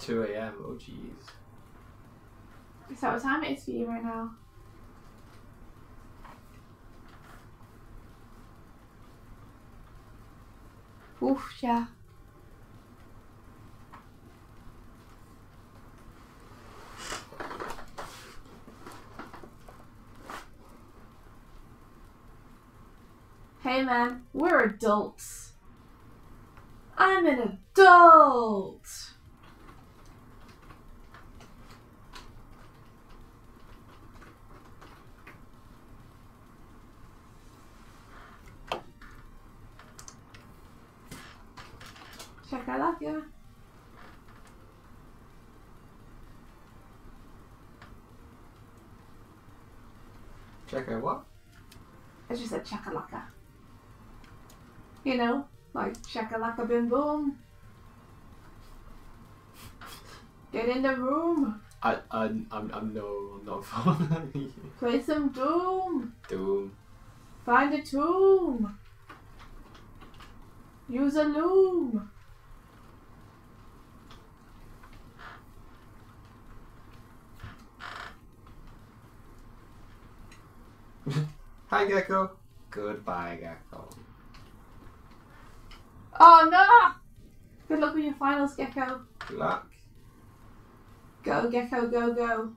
2 a.m. Oh jeez. Is that what time it is for you right now? Oof, yeah. Hey man, we're adults. I'm an adult. Shakalaka. Check out what? I just said chakalaka. You know, like shakalaka bim boom. Get in the room. I'm not following you. Play some Doom. Doom. Find a tomb. Use a loom. Hi Gecko. Goodbye Gecko. Oh no! Good luck with your finals, Gecko. Good luck. Go, Gecko, go, go.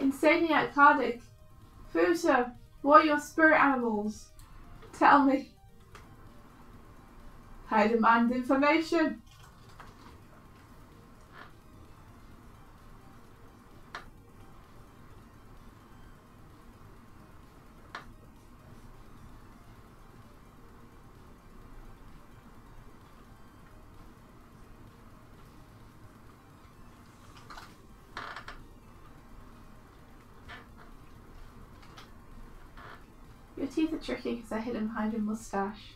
Insaniac Cardic. Fusa, what are your spirit animals? Tell me. I demand information. Your teeth are tricky because they're hidden behind your moustache.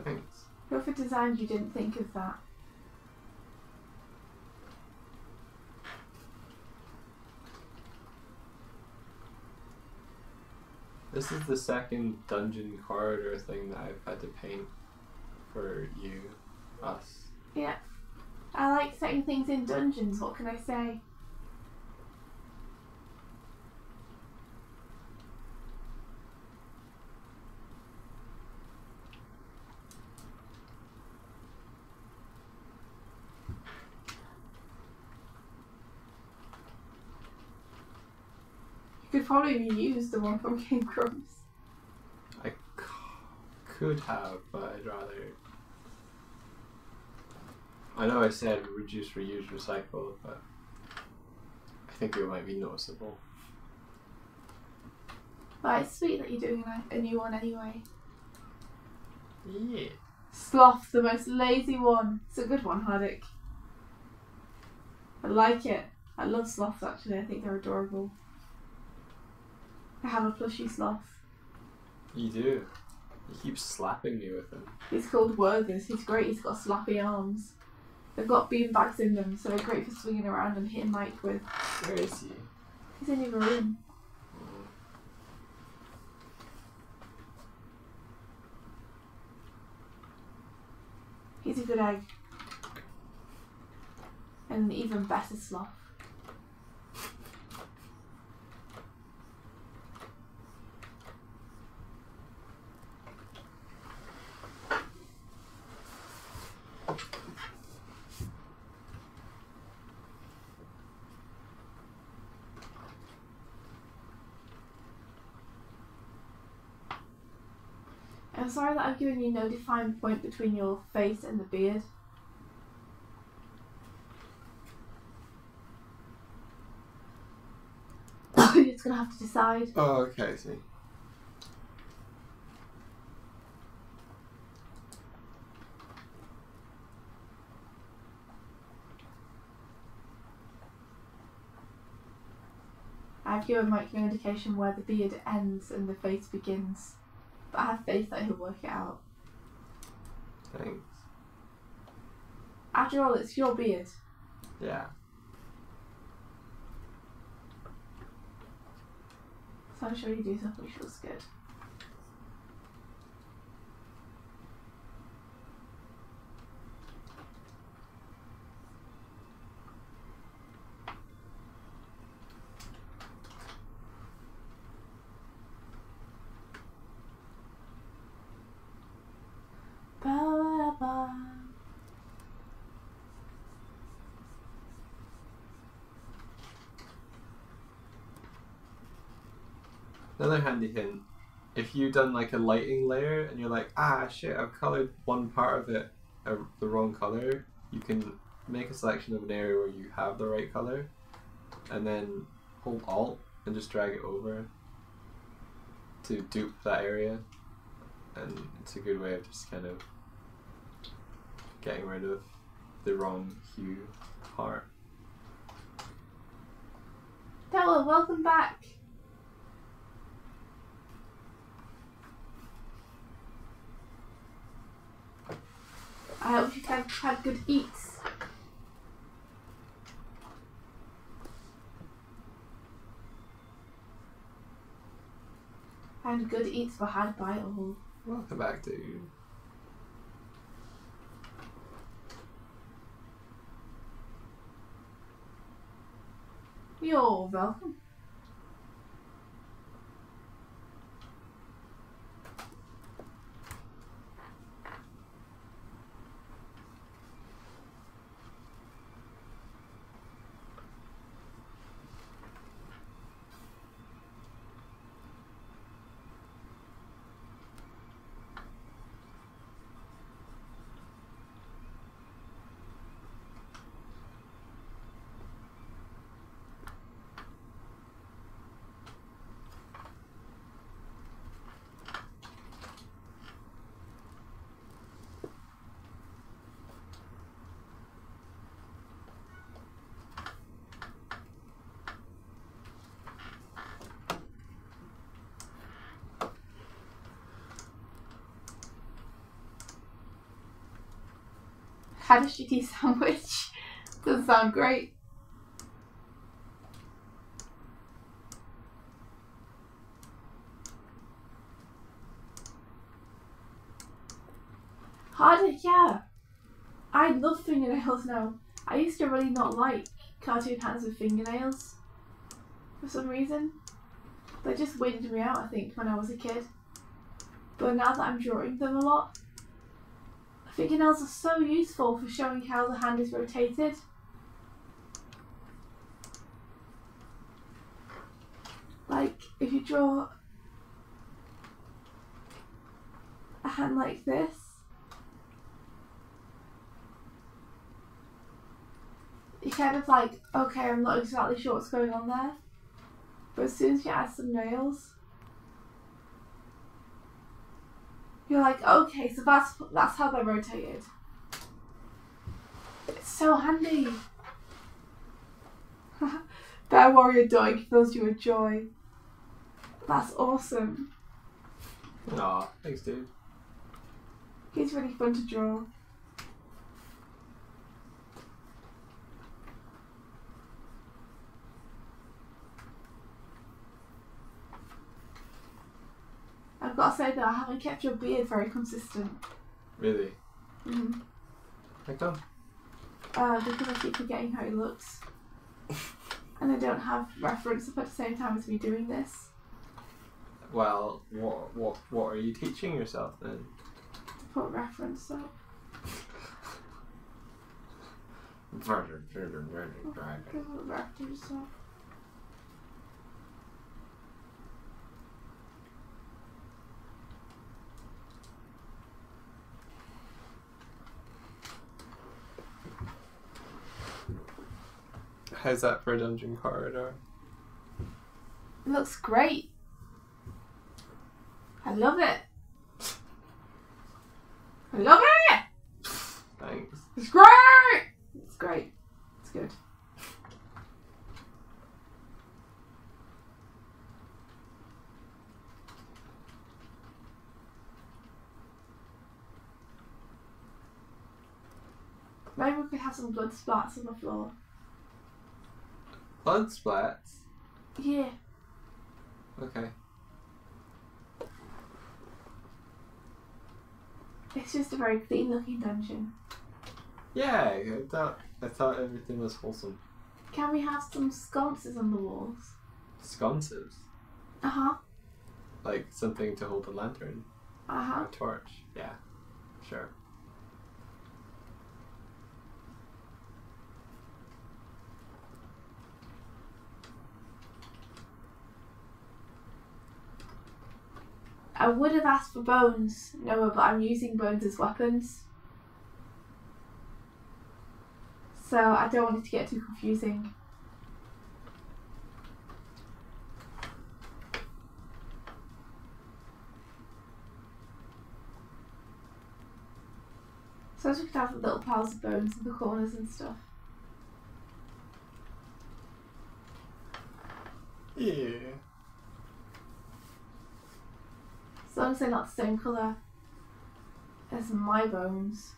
Thanks. Whoever designed you didn't think of that. This is the second dungeon corridor thing that I've had to paint for you, us. Yeah. I like setting things in dungeons, what can I say? You could probably reuse the one from Game Grumps. I could have, but I'd rather... I know I said reduce, reuse, recycle, but I think it might be noticeable. But it's sweet that you're doing a new one anyway. Yeah. Sloth, the most lazy one. It's a good one, Hardic. I like it. I love sloths actually, I think they're adorable. I have a plushie sloth. You do. You keep slapping me with him. He's called Wergers. He's great. He's got slappy arms. They've got beanbags in them, so they're great for swinging around and hitting Mike with. Where is he? He's in your room. He's a good egg. And an even better sloth. I'm sorry that I've given you no defined point between your face and the beard. You're just gonna have to decide. Oh, okay, I see. I've given Mike no indication where the beard ends and the face begins. But I have faith that he'll work it out. Thanks. After all, it's your beard. Yeah. So I'm sure you do something which feels good. Ba-ba-ba. Another handy hint, if you've done like a lighting layer and you're like, ah shit, I've coloured one part of it the wrong colour, you can make a selection of an area where you have the right colour and then hold Alt and just drag it over to dupe that area, and it's a good way of just kind of getting rid of the wrong hue part. Hello, welcome back. I hope you guys had good eats. And good eats were had by all. Welcome back, dude. You're welcome. Had a shitty sandwich. Doesn't sound great. Harder, yeah. I love fingernails now. I used to really not like cartoon hands with fingernails for some reason. They just weirded me out, I think, when I was a kid. But now that I'm drawing them a lot, fingernails are so useful for showing how the hand is rotated. Like, if you draw a hand like this, you're kind of like, okay, I'm not exactly sure what's going on there. But as soon as you add some nails, you're like, okay, so that's how they're rotated. It's so handy. Bear Warrior Doink fills you with joy. That's awesome. Aw, thanks, dude. He's really fun to draw. I've got to say though, I haven't kept your beard very consistent. Really? Mm-hmm. How come? Because I keep forgetting how he looks. And I don't have reference up at the same time as me doing this. Well, what are you teaching yourself then? Put reference up. Put reference up. How's that for a dungeon corridor? It looks great. I love it. I love it! Thanks. It's great! It's great. It's good. Maybe we could have some blood splats on the floor. Blood splats? Yeah. Okay. It's just a very clean looking dungeon. Yeah, I thought everything was wholesome. Can we have some sconces on the walls? Sconces? Uh-huh. Like something to hold a lantern? Uh-huh. Or a torch? Yeah, sure. I would have asked for bones, Noah, but I'm using bones as weapons. So I don't want it to get too confusing. So we could have little piles of bones in the corners and stuff. Yeah. As long as they're not the same colour as my bones.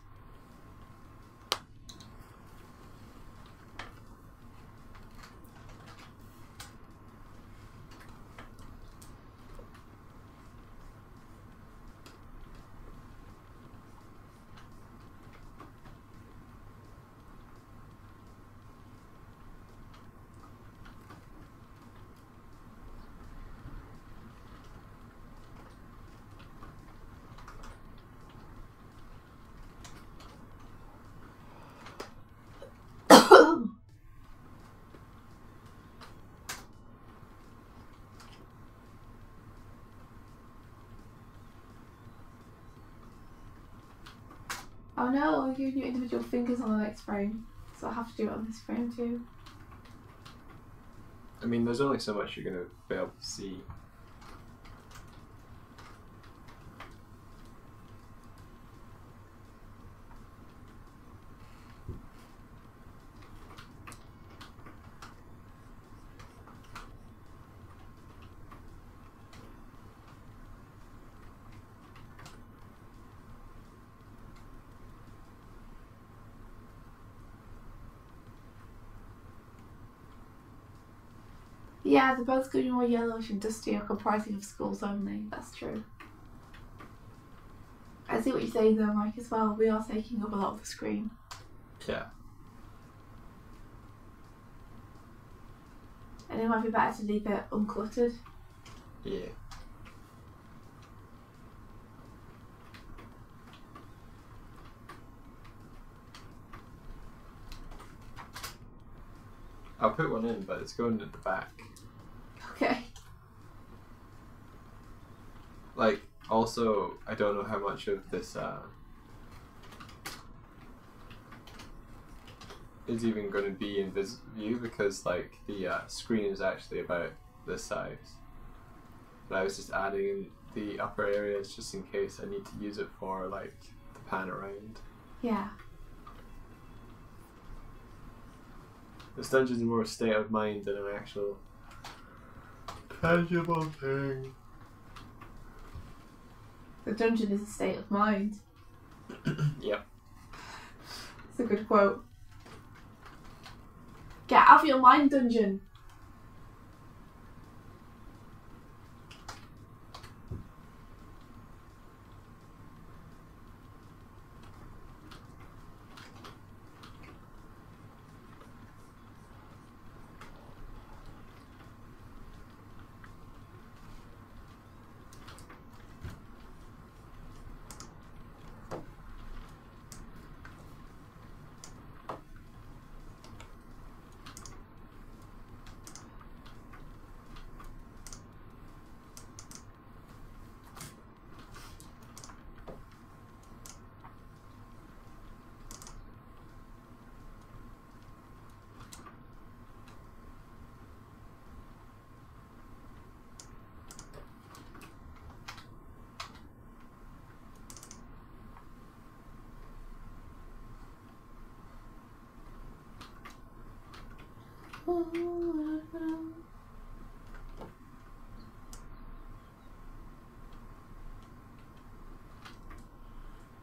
Oh no, I'm giving you individual fingers on the next frame, so I have to do it on this frame too. I mean, there's only so much you're going to be able to see. Yeah, they're both going more yellowish and dusty, are comprising of skulls only. That's true. I see what you're saying though, Mike, as well. We are taking up a lot of the screen. Yeah. And it might be better to leave it uncluttered. Yeah. I'll put one in, but it's going at the back. Okay. Like, also, I don't know how much of this is even going to be in this view, because like the screen is actually about this size. But I was just adding in the upper areas just in case I need to use it for like the pan around. Yeah. This dungeon is more a state of mind than an actual tangible thing. The dungeon is a state of mind. Yep. It's a good quote. Get out of your mind, dungeon.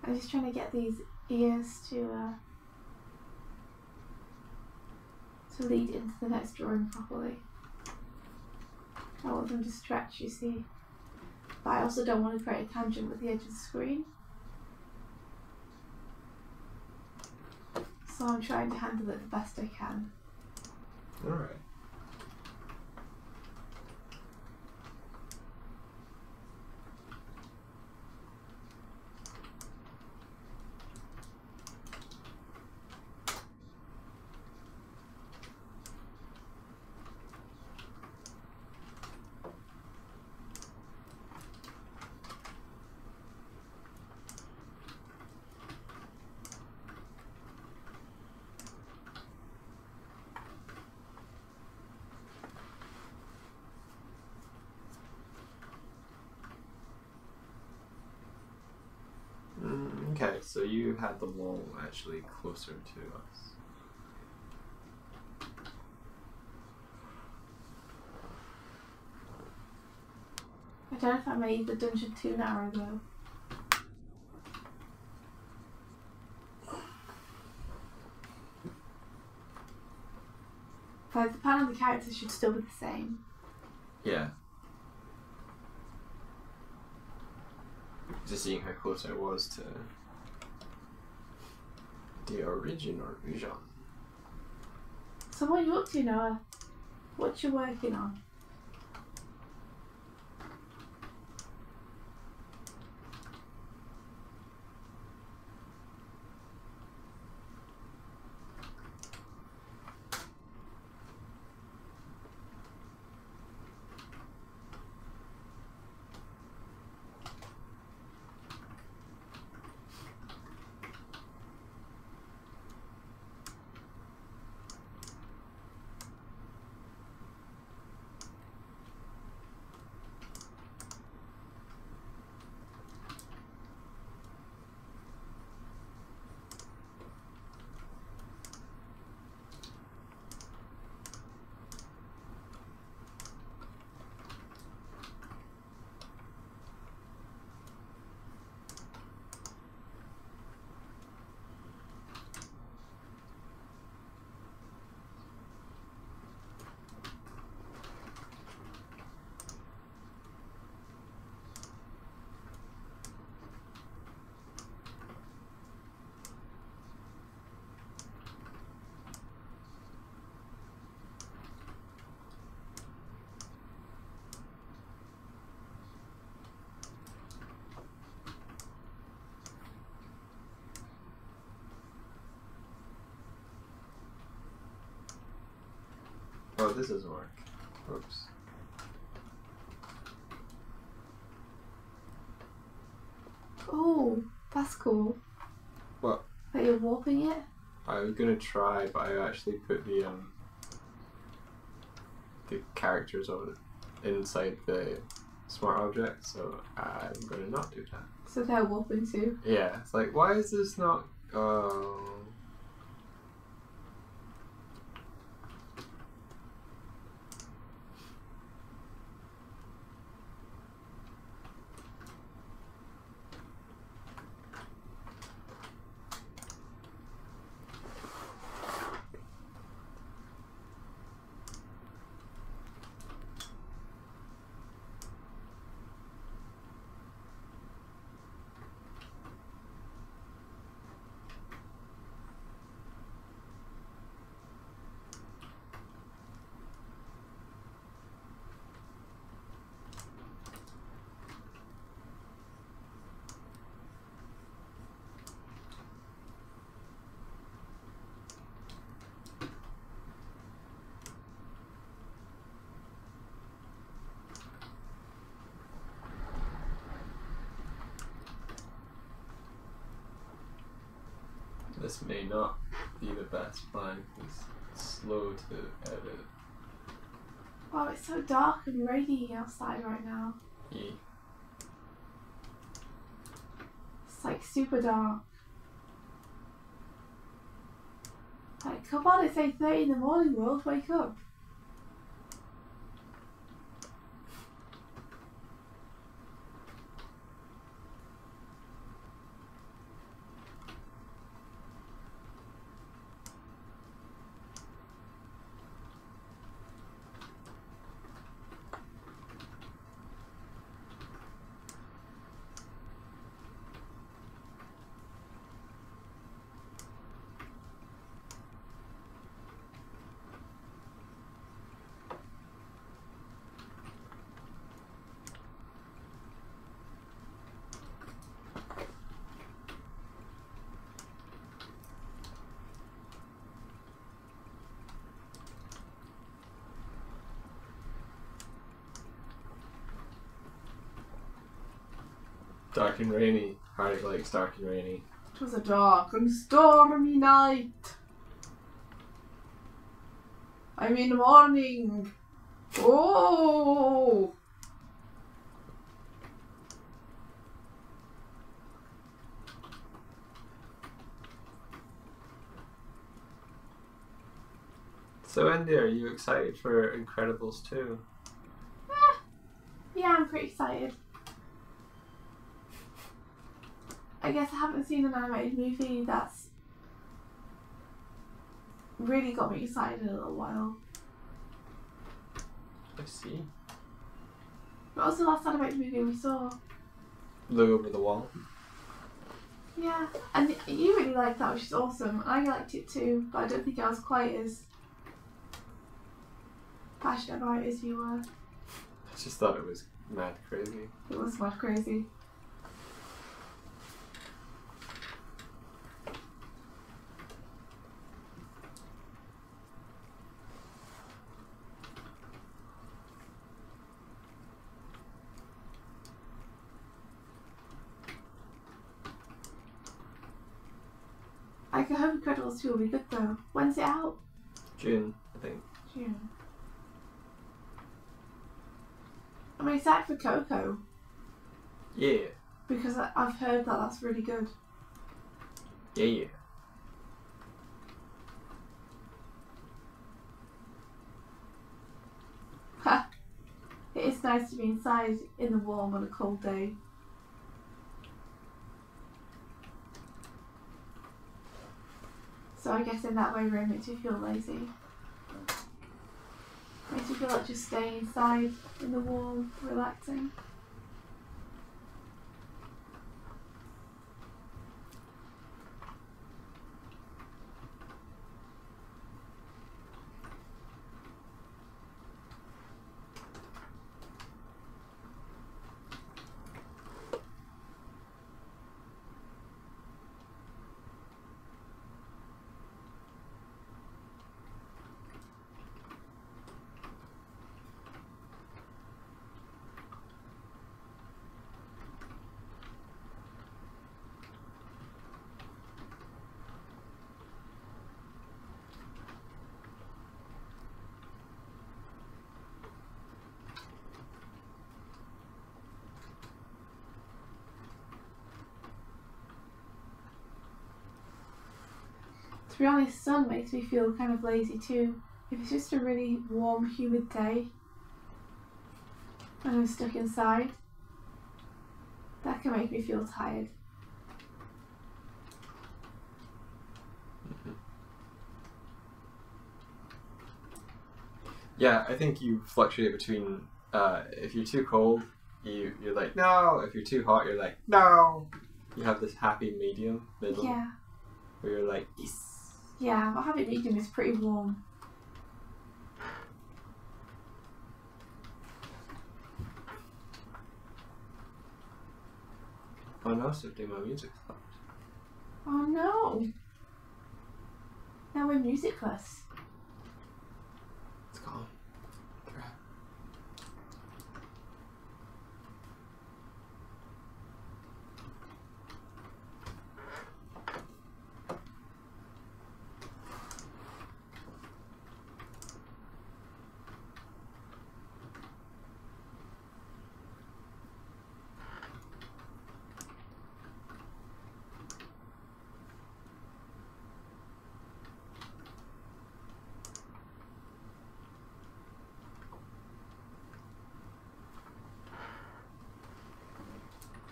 I'm just trying to get these ears to lead into the next drawing properly. I want them to stretch, you see. But I also don't want to create a tangent with the edge of the screen. So I'm trying to handle it the best I can. Alright. Okay, so you had the wall actually closer to us. I don't know if I made the dungeon too narrow though. But the pan of the characters should still be the same. Yeah. Just seeing how close I was to the original vision. So what are you up to, Noah? What you working on? Oh, this doesn't work. Oops. Oh, that's cool. What? That you're warping it? I was gonna try, but I actually put the characters on inside the smart object, so I'm gonna not do that. So they're warping too? Yeah, it's like, why is this not... Oh... This may not be the best plan, because it's slow to edit. Oh, it's so dark and rainy outside right now. Yeah. It's like super dark. Like, come on, it's 8:30 in the morning, world, wake up. Dark and rainy. Hardy likes dark and rainy. It was a dark and stormy night. I'm in the morning. Oh! So Andy, are you excited for Incredibles 2? Yeah, I'm pretty excited. I guess I haven't seen an animated movie that's really got me excited in a little while. I see. What was the last animated movie we saw? Look Over the Wall. Yeah, and you really liked that, which is awesome. I liked it too, but I don't think I was quite as passionate about it as you were. I just thought it was mad crazy. It was mad crazy. I hope Incredibles 2 will be good though. When's it out? June, I think. June. I'm excited for Coco. Yeah. Because I've heard that that's really good. Yeah. Ha! It is nice to be inside in the warm on a cold day. So I guess in that way rain makes me feel lazy. Makes me feel like just staying inside in the warm, relaxing. To be honest, sun makes me feel kind of lazy too. If it's just a really warm, humid day and I'm stuck inside, that can make me feel tired. Yeah, I think you fluctuate between if you're too cold, you're like no. If you're too hot, you're like no. You have this happy medium middle. Yeah. Where you're like yes. Yeah, my happy medium is pretty warm. Oh no, suddenly my music stopped. Oh no! Now we're musicless. It's gone. Crap.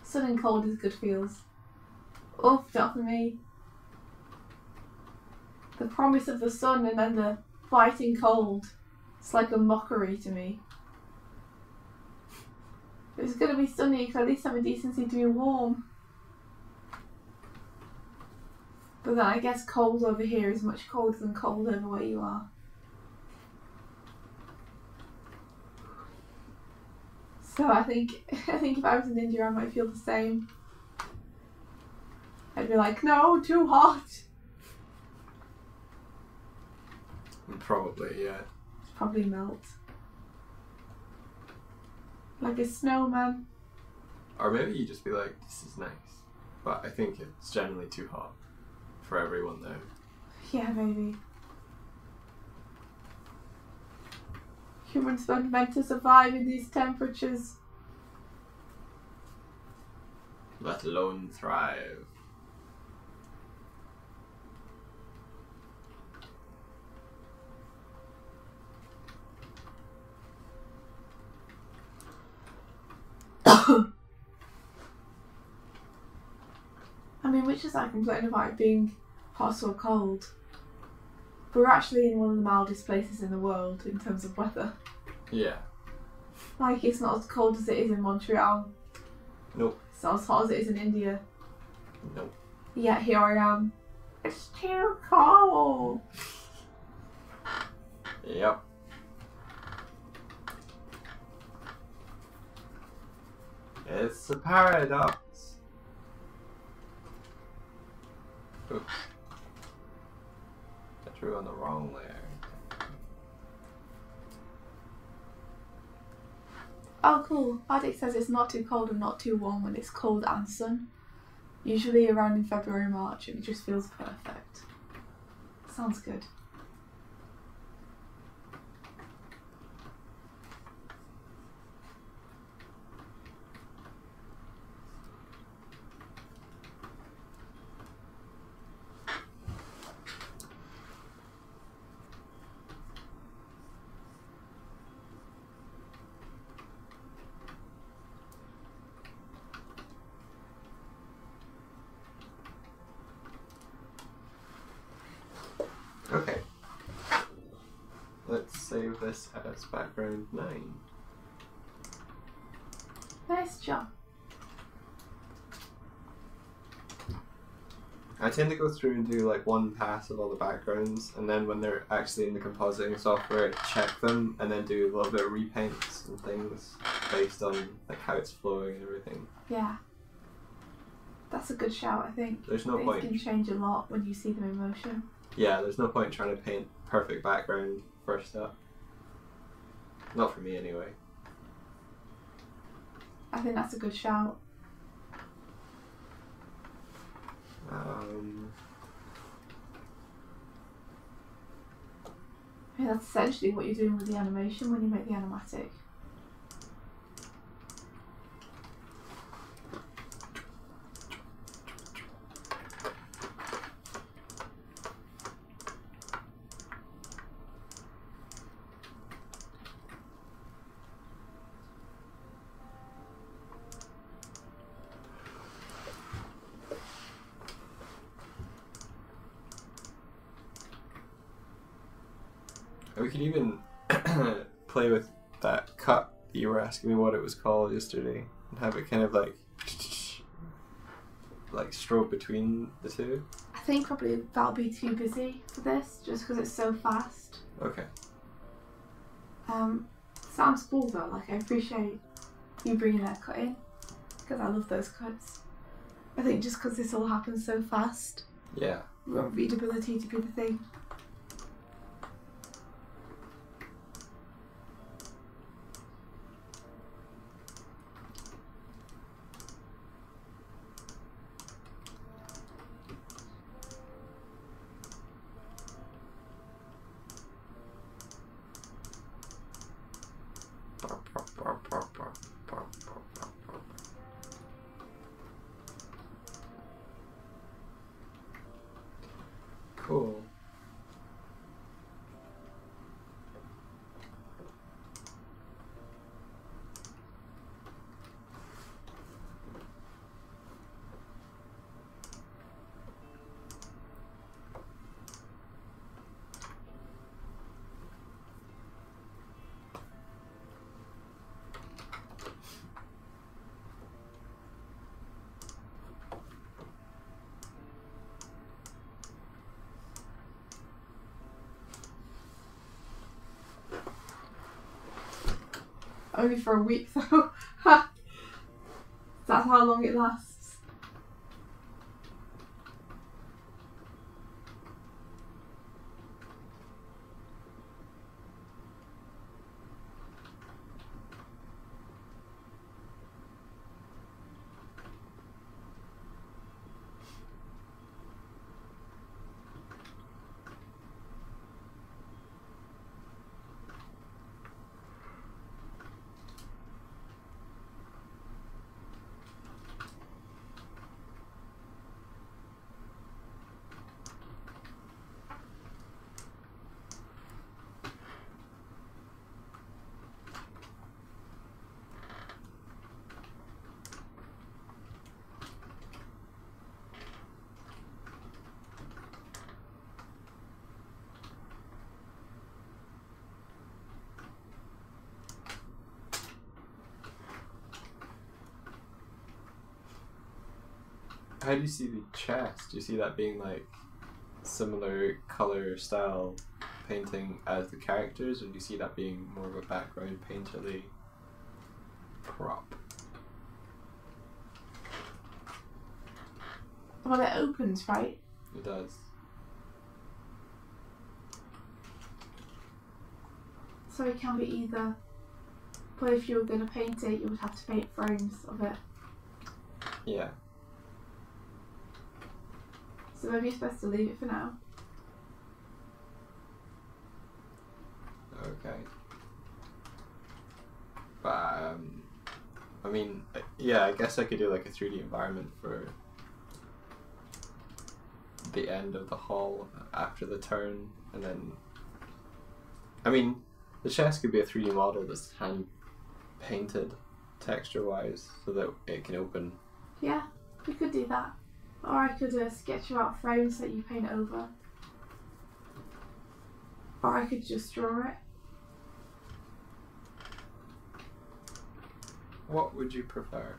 Sun and cold is good feels. Oh, not for me. The promise of the sun and then the biting cold. It's like a mockery to me. If it's going to be sunny, you can at least have a decency to be warm. But then I guess cold over here is much colder than cold over where you are. So I think if I was in India, I might feel the same. I'd be like, no, too hot. Probably, yeah. It'd probably melt. Like a snowman. Or maybe you just be like, this is nice. But I think it's generally too hot for everyone there. Yeah, maybe. Humans weren't meant to survive in these temperatures. Let alone thrive. I mean, which is I complain about it being hot or cold. But we're actually in one of the mildest places in the world in terms of weather. Yeah. Like, it's not as cold as it is in Montreal. Nope. It's not as hot as it is in India. Nope. Yet here I am. It's too cold. Yep. It's a paradox. Oops. I drew on the wrong layer. Oh, cool. Addict says it's not too cold and not too warm when it's cold and sun. Usually around in February, March, and it just feels perfect. Sounds good. Okay. Let's save this as background 9. Nice job. I tend to go through and do like one pass of all the backgrounds, and then when they're actually in the compositing software, I check them and then do a little bit of repaints and things based on like how it's flowing and everything. Yeah. That's a good shout, I think. There's no Things point. can change a lot when you see them in motion. Yeah, there's no point trying to paint perfect background first up. Not for me anyway. I think that's a good shout. I mean, that's essentially what you're doing with the animation when you make the animatic. We could even play with that cut that you were asking me what it was called yesterday and have it kind of like stroke between the two. I think probably that'll be too busy for this, just because it's so fast. Okay. Sounds cool though. Like, I appreciate you bringing that cut in, because I love those cuts. I think just because this all happens so fast, Yeah. we want readability to be the thing. Cool. Only for a week though. That's how long it lasts. How do you see the chest? Do you see that being like similar color style painting as the characters, or do you see that being more of a background painterly prop? Well, it opens, right? It does. So it can be either. But if you were going to paint it, you would have to paint frames of it. Yeah. So maybe you're supposed to leave it for now. Okay. But I mean, yeah, I guess I could do like a 3D environment for the end of the hall after the turn, and then I mean, the chest could be a 3D model that's hand painted texture wise so that it can open. Yeah, we could do that. Or I could sketch you out frames that you paint over. Or I could just draw it. What would you prefer?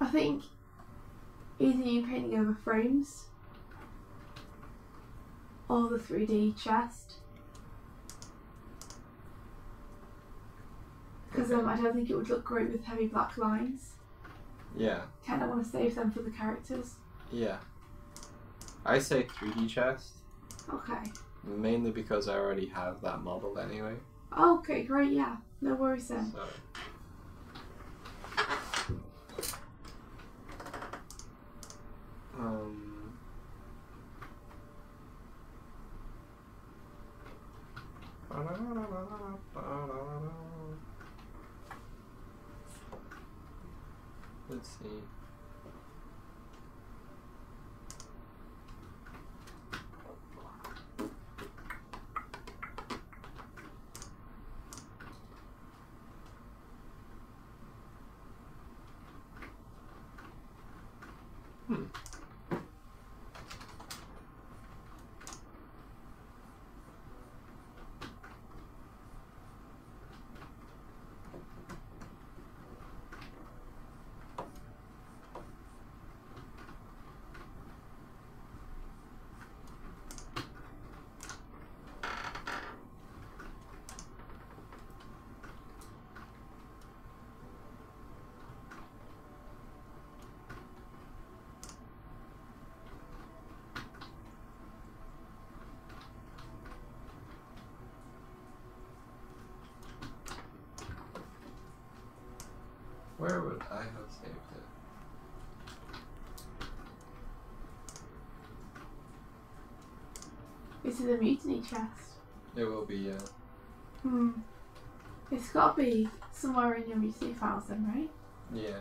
I think either you painting over frames or the 3D chest. Because I don't think it would look great with heavy black lines. Yeah. Kind of want to save them for the characters. Yeah. I say 3D chest. Okay. Mainly because I already have that model anyway. Okay, great, yeah. No worries then. So. Let's see. Where would I have saved it? This is a mutiny chest. It will be, yeah. It's got to be somewhere in your mutiny files then, right? Yeah.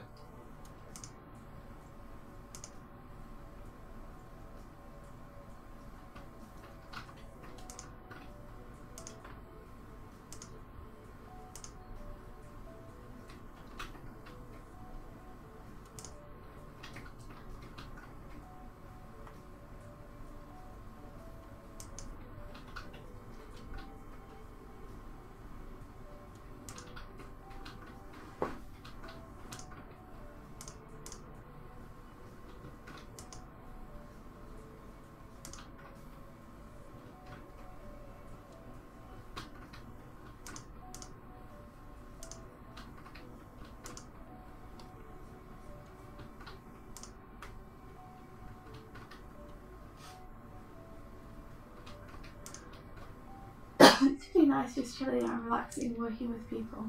It's really nice just chilling out, relaxing, working with people.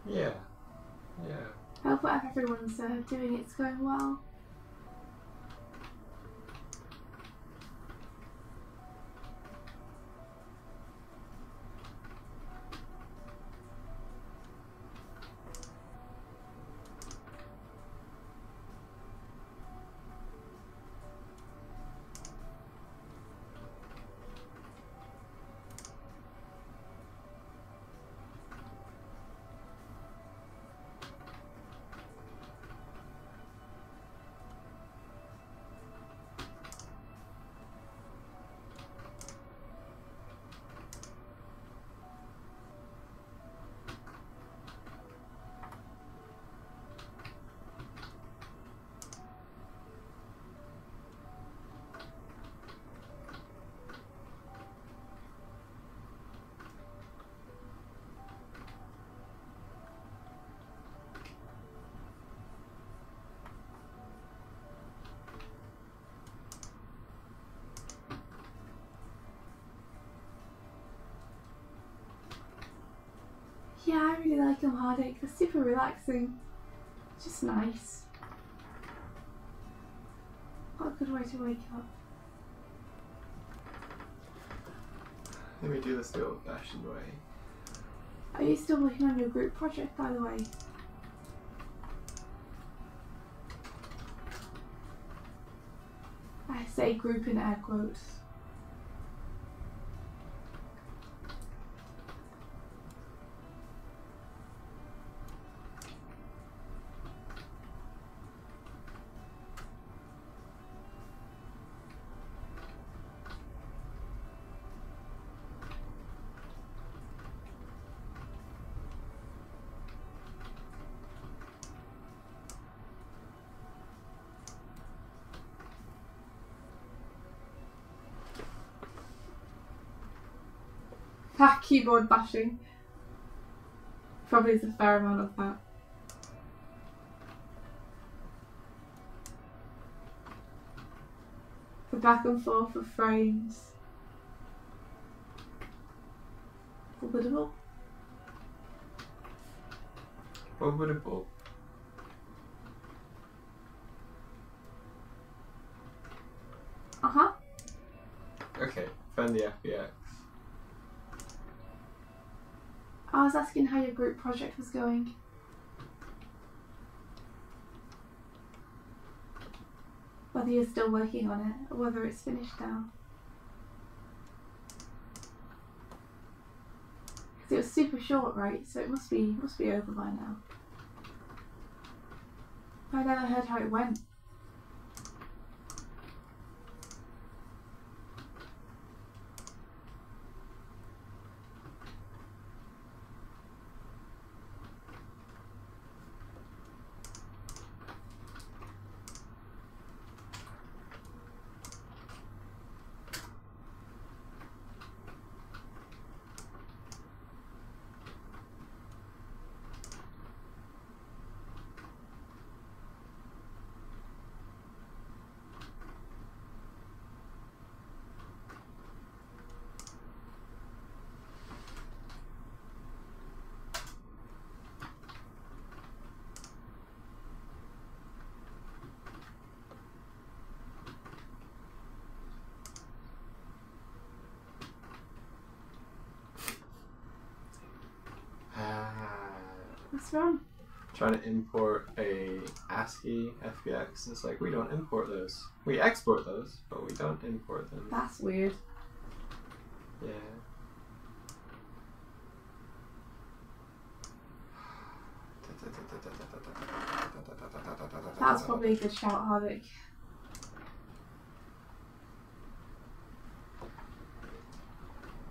Yeah. Yeah. I hope whatever everyone's doing, it's going well. Yeah, I really like them, Hardik. They're super relaxing. Just nice. What a good way to wake up. Let me do this the old-fashioned way. Are you still working on your group project, by the way? I say group in air quotes. Ah, keyboard bashing. Probably is a fair amount of that. The back and forth of frames. Formidable. Formidable. Uh-huh. Okay, found the FBX. I was asking how your group project was going. Whether you're still working on it, or whether it's finished now. Because it was super short, right? So it must be over by now. I never heard how it went. What's wrong? Trying to import a ASCII FBX. It's like, we don't import those. We export those, but we don't import them. That's weird. Yeah. That's probably a good shout, Hardik.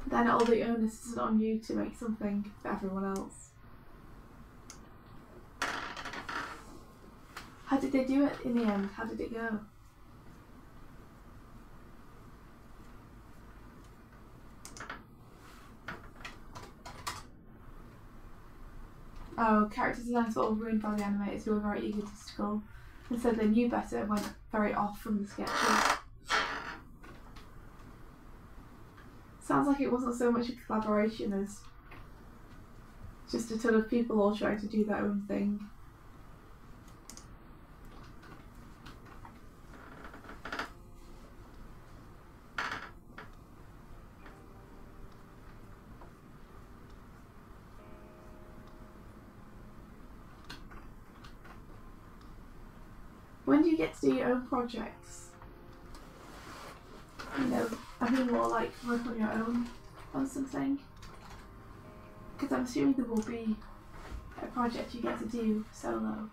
Then all the onus is on you to make something for everyone else. How did they do it in the end? How did it go? Oh, character designs were all ruined by the animators who were very egotistical and said they knew better and went very off from the sketches. Sounds like it wasn't so much a collaboration as just a ton of people all trying to do their own thing. When do you get to do your own projects? You know, I mean more like work on your own on something. Because I'm assuming there will be a project you get to do solo.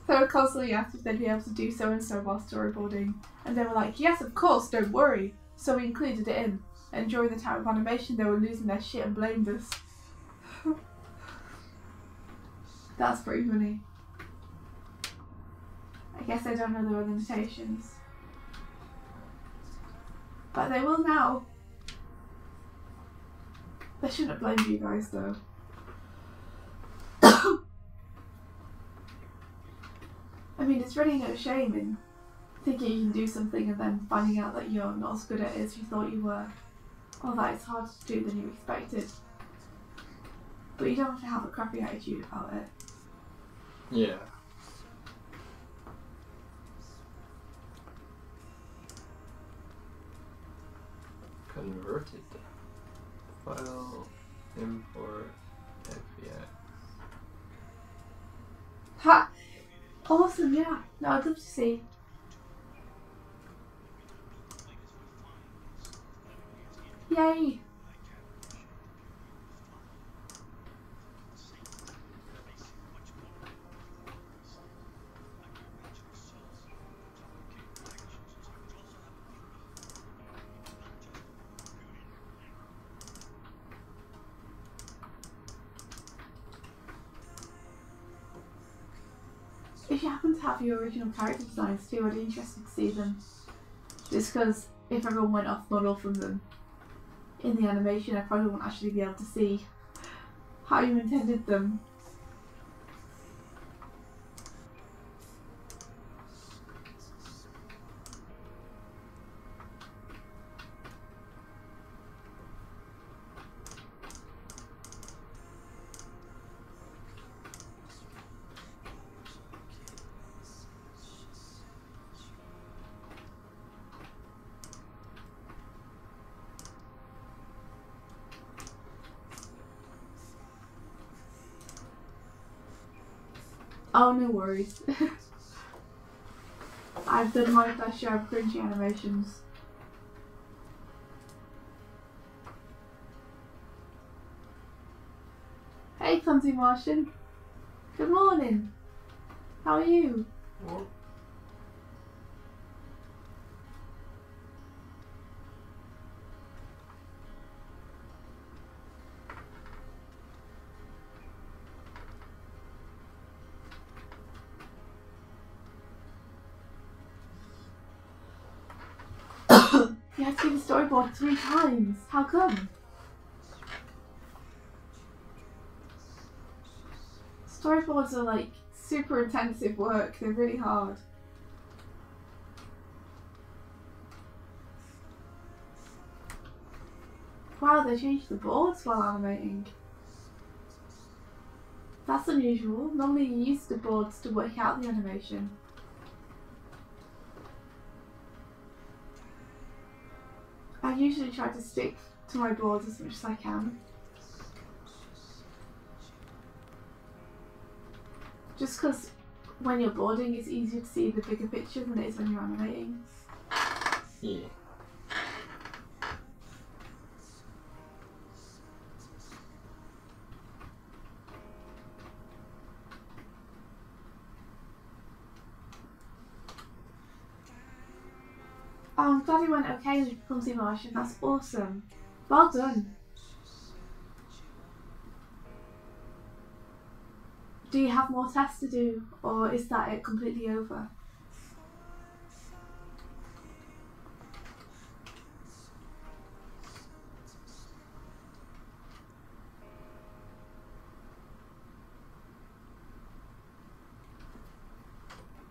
They were constantly asked if they'd be able to do so and so while storyboarding, and they were like, yes, of course, don't worry. So we included it in. And during the time of animation, they were losing their shit and blamed us. That's pretty funny. I guess they don't know their limitations. But they will now. They shouldn't blame you guys though. mean, there's really no shame in thinking you can do something and then finding out that you're not as good at it as you thought you were, or that it's harder to do than you expected. But you don't have to have a crappy attitude about it. Yeah. Converted. File. Import. FBX. Ha! Awesome, yeah. No, I'd love to see. Yay! If you happen to have your original character designs too, I'd be interested to see them. Just because if everyone went off model from them in the animation, I probably won't actually be able to see how you intended them. Oh, no worries. I've done my fair share of cringy animations. Hey, Clumsy Martian. Good morning. How are you? What? You had to do the storyboard 3 times. How come? Storyboards are like super intensive work. They're really hard. Wow, they changed the boards while animating. That's unusual. Normally you use the boards to work out the animation. I usually try to stick to my boards as much as I can. Just because when you're boarding it's easier to see the bigger picture than it is when you're animating. Yeah. Oh, I'm glad it went okay with Clumsy Martian. That's awesome. Well done. Do you have more tests to do, or is that it completely over?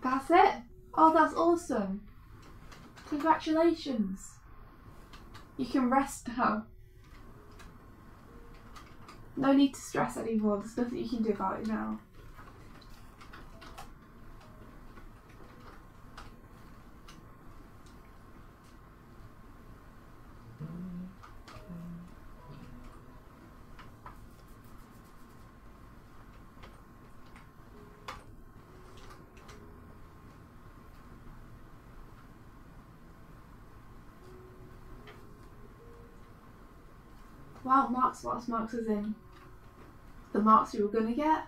That's it? Oh, that's awesome. Congratulations. You can rest now. No need to stress anymore. There's nothing you can do about it now. Wow, marks, marks as in the marks you were going to get.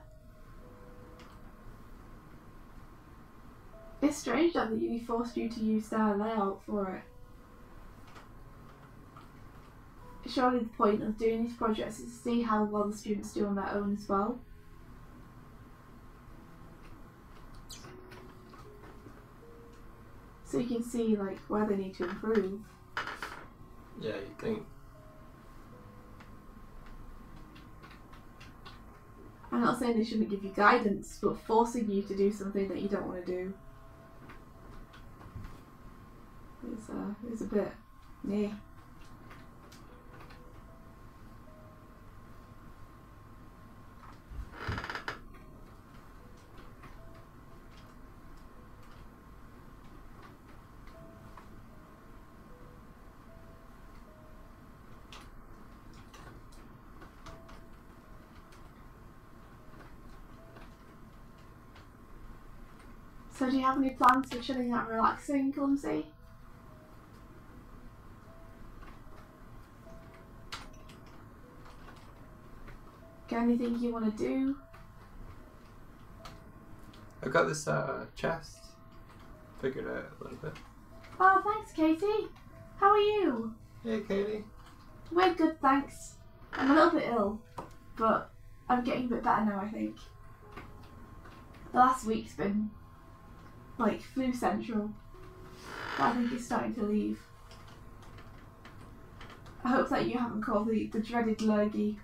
It's strange that the uni forced you to use their layout for it. Surely the point of doing these projects is to see how well the students do on their own as well. So you can see like where they need to improve. Yeah, you think. I'm not saying they shouldn't give you guidance, but forcing you to do something that you don't want to do is a bit, yeah. So do you have any plans for chilling out and relaxing, Clumsy? Got anything you want to do? I've got this chest figured out a little bit. Oh, thanks, Katie. How are you? Hey, Katie. We're good, thanks. I'm a little bit ill, but I'm getting a bit better now, I think. The last week's been like flu central, but I think it's starting to leave. I hope that you haven't caught the dreaded lurgy.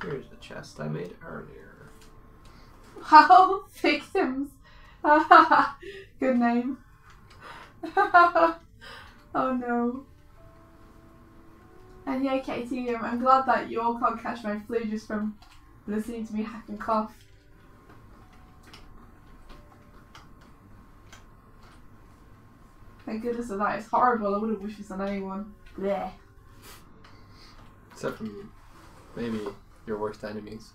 Here's the chest I made earlier. Wow, victims. Good name. Oh no. And yeah, Katie, I'm glad that you all can't catch my flu just from listening to me hack and cough. Thank goodness for that. It's horrible. I wouldn't wish this on anyone. Blech. Except from maybe your worst enemies.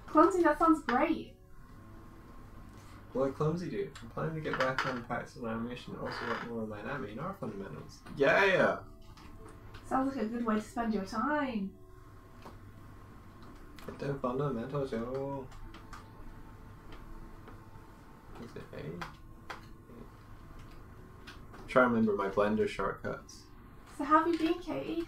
Clumsy, that sounds great. What Clumsy do? I'm planning to get back on practical animation and also work more on my anatomy and art fundamentals. Yeah! Sounds like a good way to spend your time. Get the fundamentals, yo. Is it A? Try to remember my Blender shortcuts. So how have you been, Katie?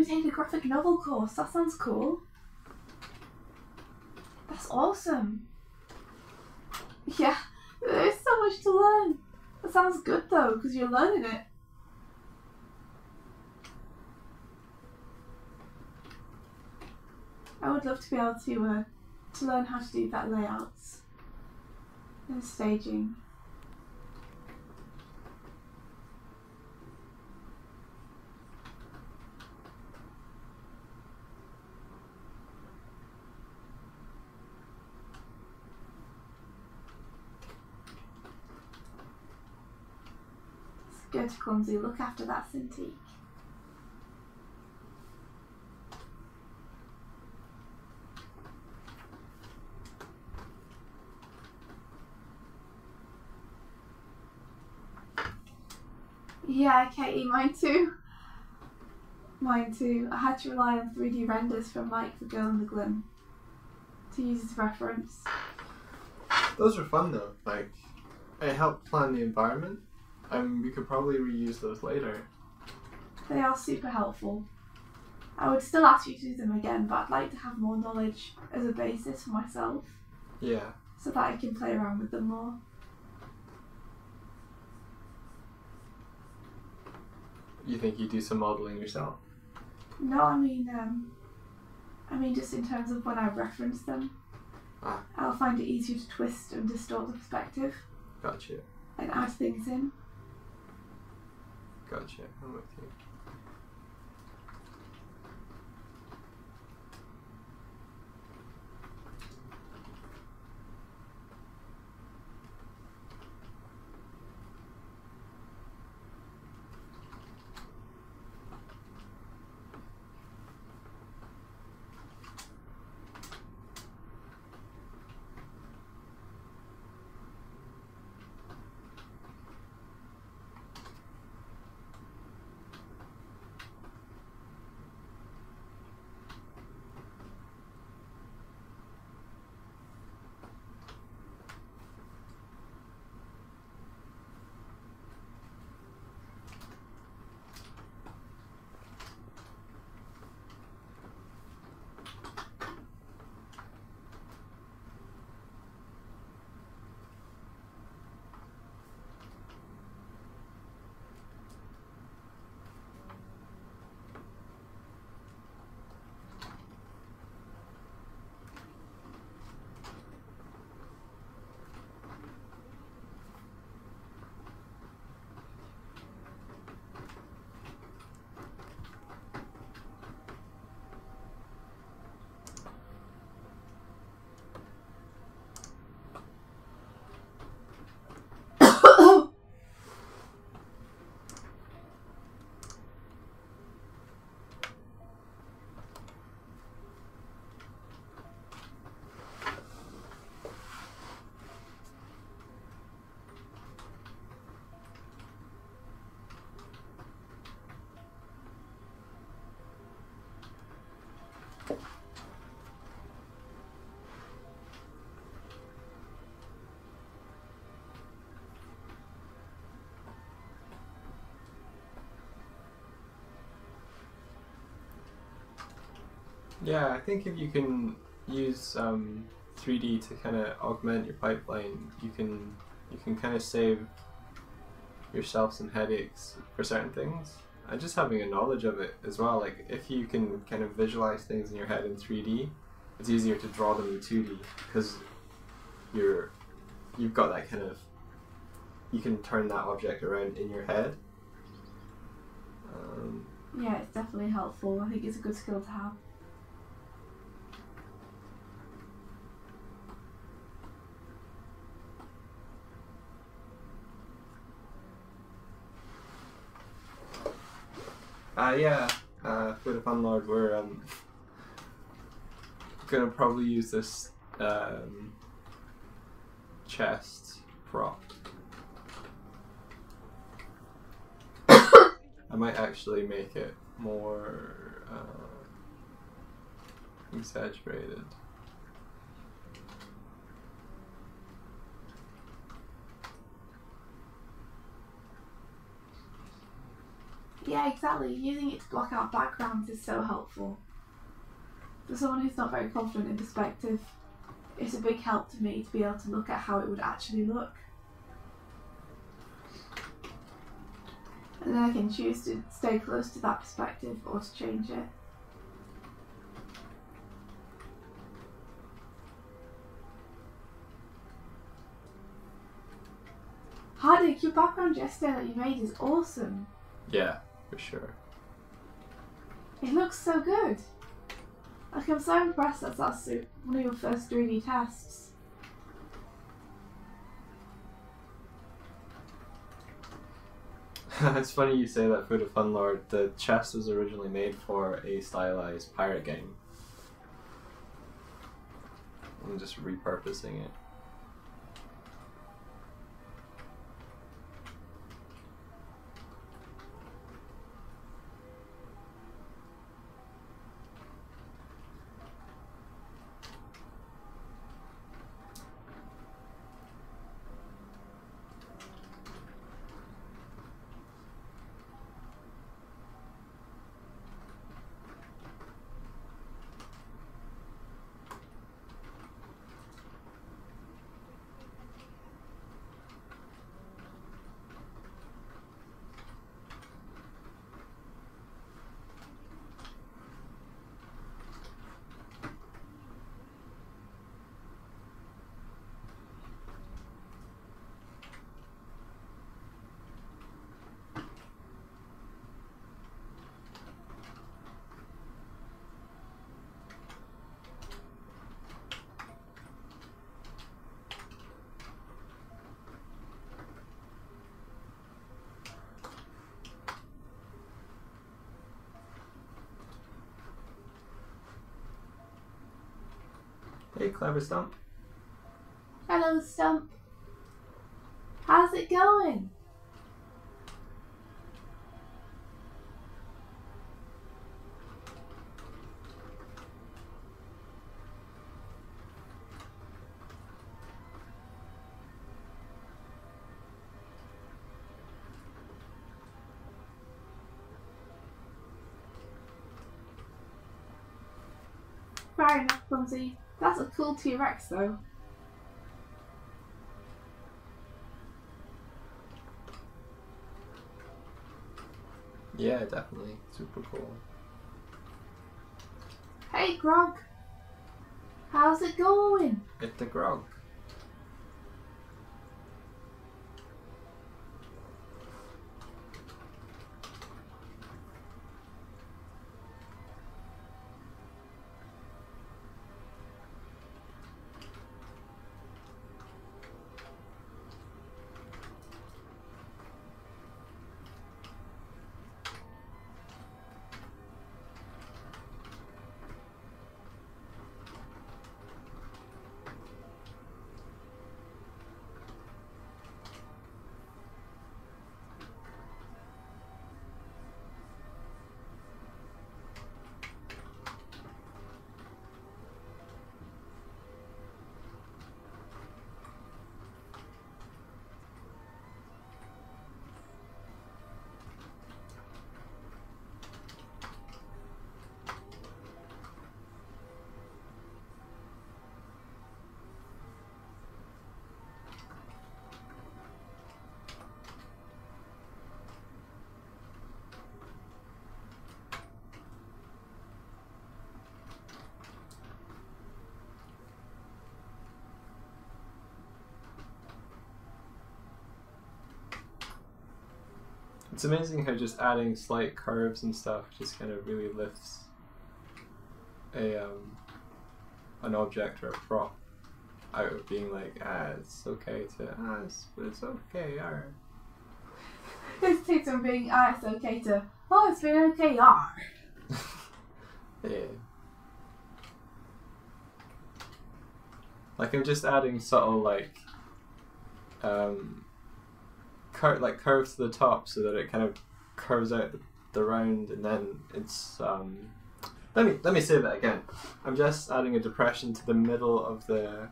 take a graphic novel course. That sounds cool. That's awesome. Yeah, there's so much to learn. That sounds good though, because you're learning it. I would love to be able to learn how to do that layouts and staging. Go to Clumsy, look after that Cintiq. Yeah, Katie, mine too. Mine too. I had to rely on 3D renders from Mike for Girl in the Glim to use as reference. Those are fun though. Like, it helped plan the environment. We could probably reuse those later. They are super helpful. I would still ask you to do them again, but I'd like to have more knowledge as a basis for myself. Yeah. So that I can play around with them more. You think you do some modelling yourself? No, I mean just in terms of when I reference them. I'll find it easier to twist and distort the perspective. Gotcha. And add things in. Gotcha. I'm with you. Yeah, I think if you can use 3D to kind of augment your pipeline, you can kind of save yourself some headaches for certain things. And just having a knowledge of it as well, like if you can kind of visualize things in your head in 3D, it's easier to draw them in 2D because you've got that kind of, you can turn that object around in your head. Yeah, it's definitely helpful. I think it's a good skill to have. With a Fun Lord, we're gonna probably use this chest prop. I might actually make it more exaggerated. Yeah, exactly. Using it to block out backgrounds is so helpful. For someone who's not very confident in perspective, it's a big help to me to be able to look at how it would actually look. And then I can choose to stay close to that perspective or to change it. Hardik, your background gesture that you made is awesome. Yeah, for sure. It looks so good. Like, I'm so impressed that that's one of your first 3D tests. It's funny you say that, Food of Fun Lord. The chest was originally made for a stylized pirate game. I'm just repurposing it. Hey, Clever Stump. Hello, Stump. How's it going? Fair enough, Clumsy. That's a cool T-Rex, though. Yeah, definitely. Super cool. Hey, Grog. How's it going? It's the grog. It's amazing how just adding slight curves and stuff just kind of really lifts a an object or a prop out of being like, it's okay to, it's okay, alright. This takes from being, it's okay to, it's been okay, Yeah. Like, I'm just adding subtle, like curves to the top so that it kind of curves out the round, and then it's let me say that again. I'm just adding a depression to the middle of the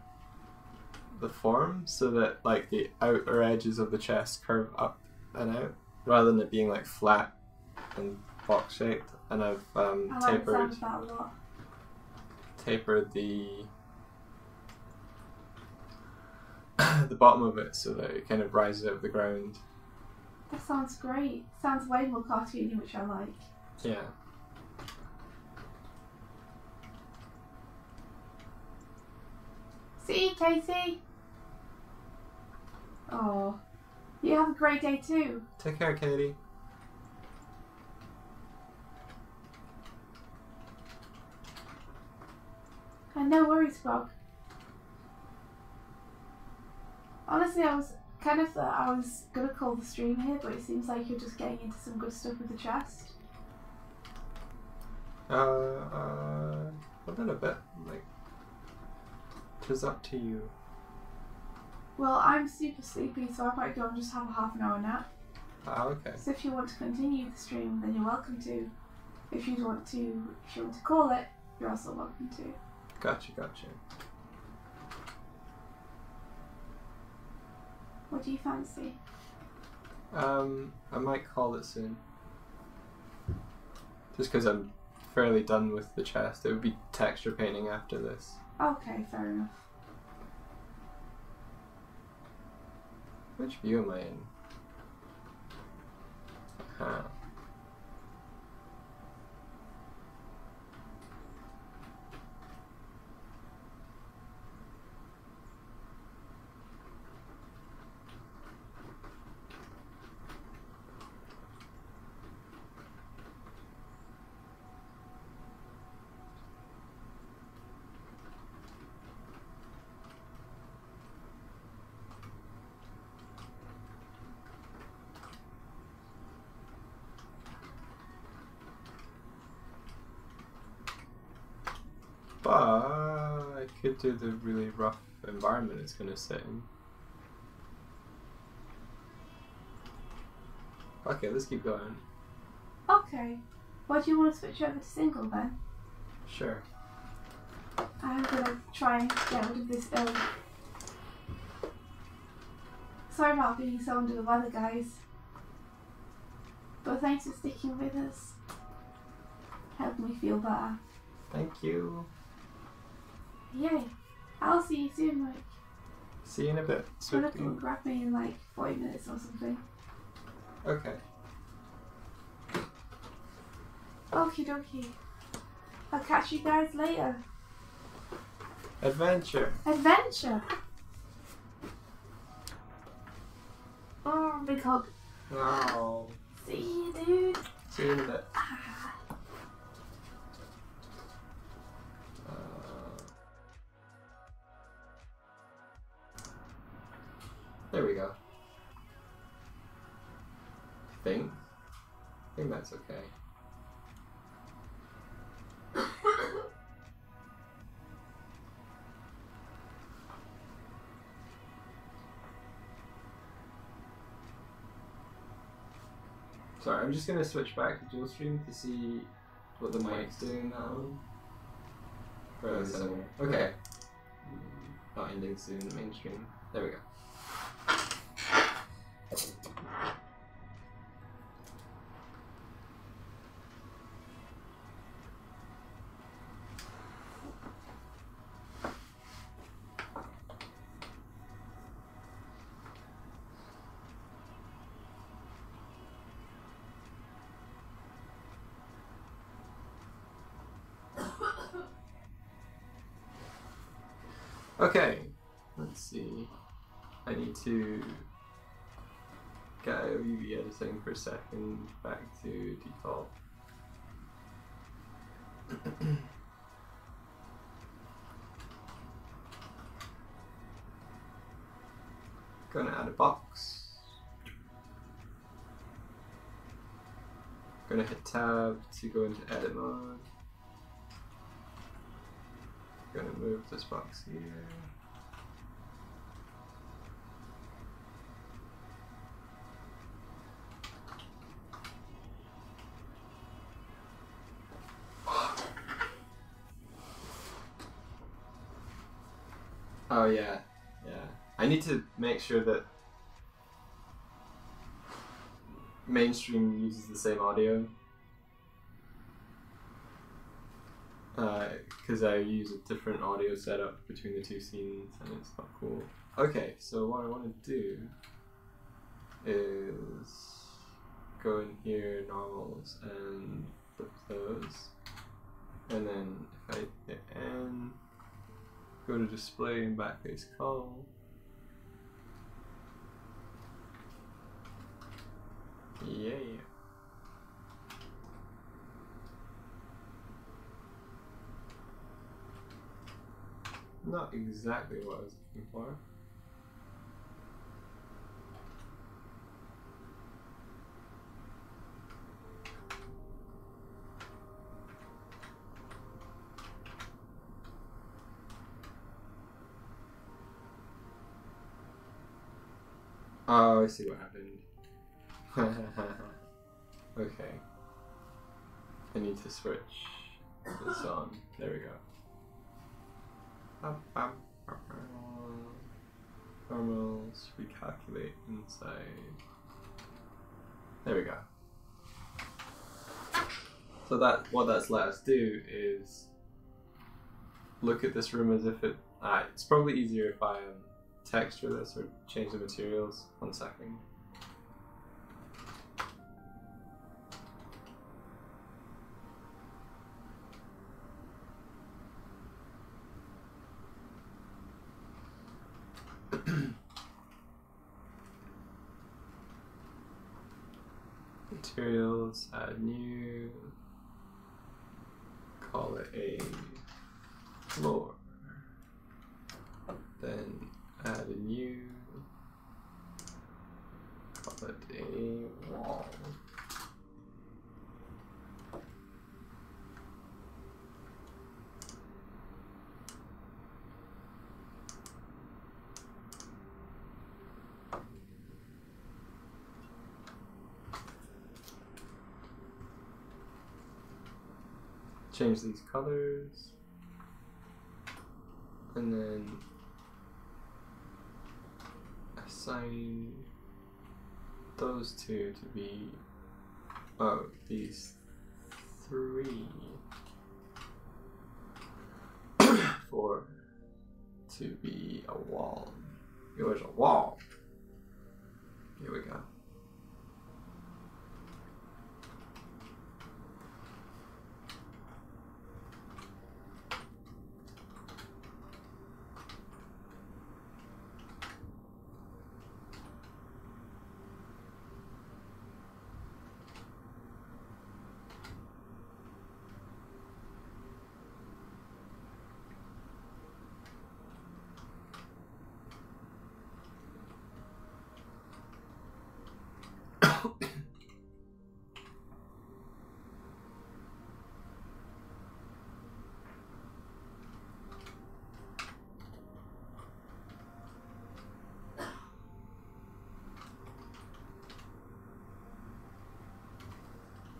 form so that like the outer edges of the chest curve up and out rather than it being like flat and box shaped, and I've I like the sound of that a lot. tapered the the bottom of it so that it kind of rises out of the ground. That sounds great. Sounds way more cartoony, which I like. Yeah. See you, Katie. Oh, you have a great day too. Take care, Katie. And no worries, Bob. Honestly, I was kind of thought I was gonna call the stream here, but it seems like you're just getting into some good stuff with the chest. A little bit. Like, 'tis up to you. Well, I'm super sleepy, so I might go and just have a half an hour nap. Ah, okay. So if you want to continue the stream, then you're welcome to. If you want to call it, you're also welcome to. Gotcha. What do you fancy? I might call it soon. Just because I'm fairly done with the chest. It would be texture painting after this. Okay, fair enough. Which view am I in? Huh. But I could do the really rough environment it's going to sit in. Okay, let's keep going. Okay. Why do you want to switch over to single then? Sure. I'm gonna try and get rid of this ill. Sorry about being so under the weather, guys. But thanks for sticking with us. Helped me feel better. Thank you. Yay. I'll see you soon, Mike. See you in a bit. Come up and grab me in like 40 minutes or something. Okay. Okie dokie. I'll catch you guys later. Adventure. Adventure! Oh, big hug. Oh. See you, dude. See you in a bit. There we go. I think that's okay. Sorry, I'm just gonna switch back to dual stream to see what the mic's doing now. For a second. Okay. Not ending soon, mainstream. There we go. Okay, let's see. I need to get out of UV editing for a second, back to default. Gonna add a box. Gonna hit tab to go into edit mode. Gonna move this box here. Oh yeah. I need to make sure that mainstream uses the same audio because I use a different audio setup between the two scenes and it's not cool. Okay, so what I want to do is go in here, normals, and flip those. And then if I hit N, go to display and backface call. Yeah. Not exactly what I was looking for. Oh, I see what happened. Okay. I need to switch this on. There we go. Normals, recalculate inside. There we go. So that what that's let us do is look at this room as if it. It's probably easier if I texture this or change the materials. 1 second. Materials, add new, call it a floor, then add a new, call it a wall. Change these colors, and then assign those two to be, these 3 4 to be a wall. Here's a wall. Here we go.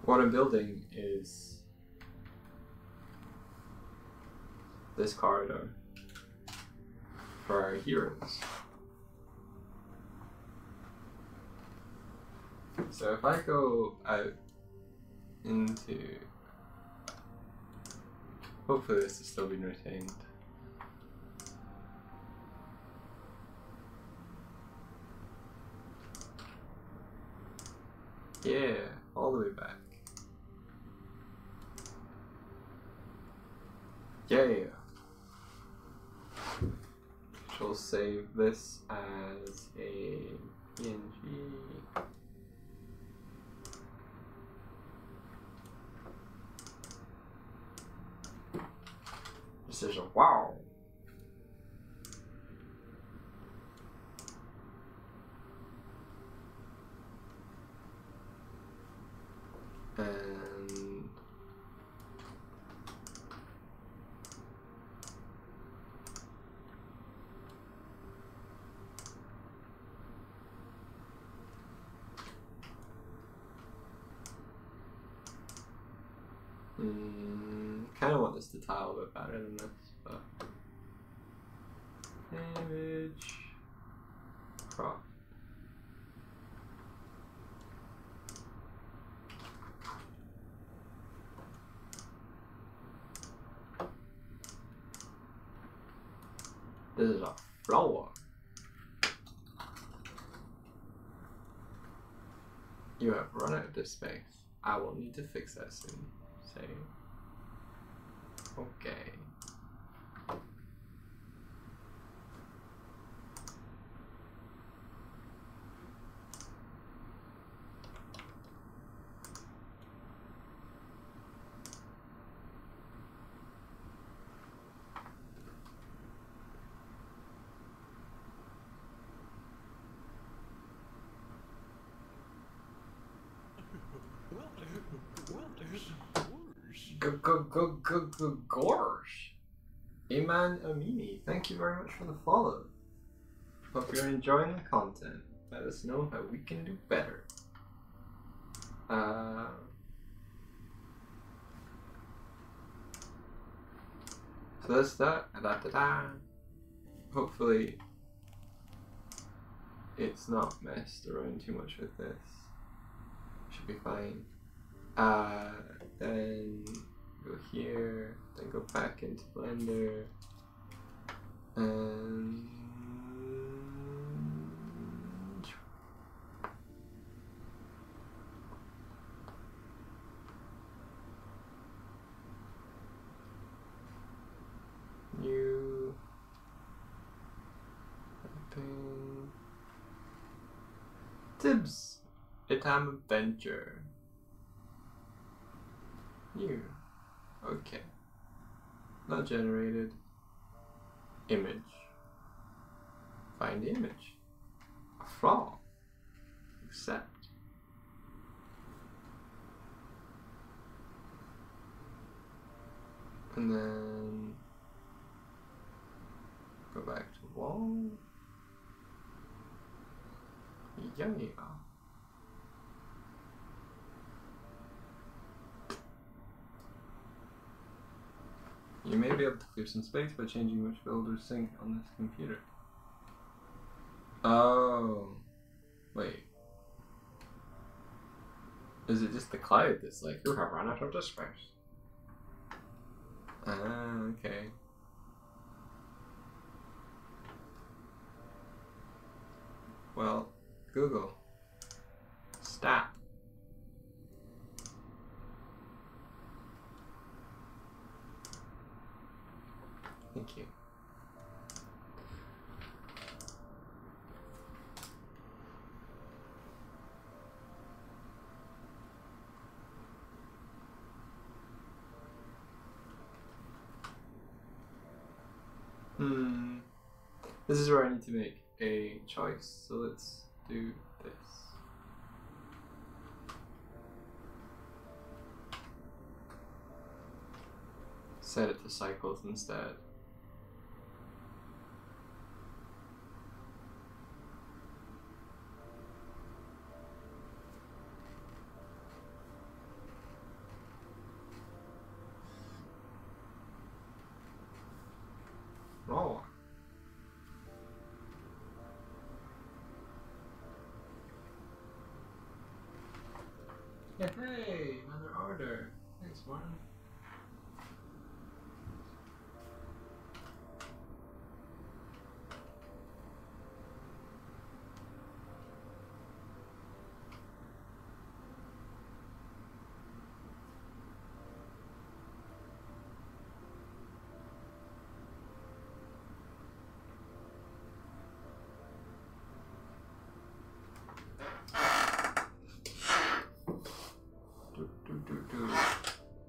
What I'm building is this corridor for our heroes. So if I go out into, hopefully this is still being retained. Yeah, all the way back. Yeah. We'll save this as a PNG. Decision. Wow. And kind of want this to tile a bit better than this, but image crop. This is a flower. You have run out of space. I will need to fix that soon. Say. Okay. Gorsh. Iman Amini, thank you very much for the follow. Hope you're enjoying the content. Let us know how we can do better. So that's that. Hopefully it's not messed around too much with this. Should be fine. Then go here, then go back into Blender, and new open Tibbs. A time adventure. New. Okay. Not generated. Image. Find the image. A flaw. Accept. And then go back to wall. Yeah. You may be able to clear some space by changing which builders sync on this computer. Oh, wait. Is it just the cloud that's like, you have run out of disk space? Ah, okay. Well, Google. Stop. Thank you. This is where I need to make a choice, so let's do this. Set it to cycles instead. Oh. Yeah, hey, another order. Thanks, Martin.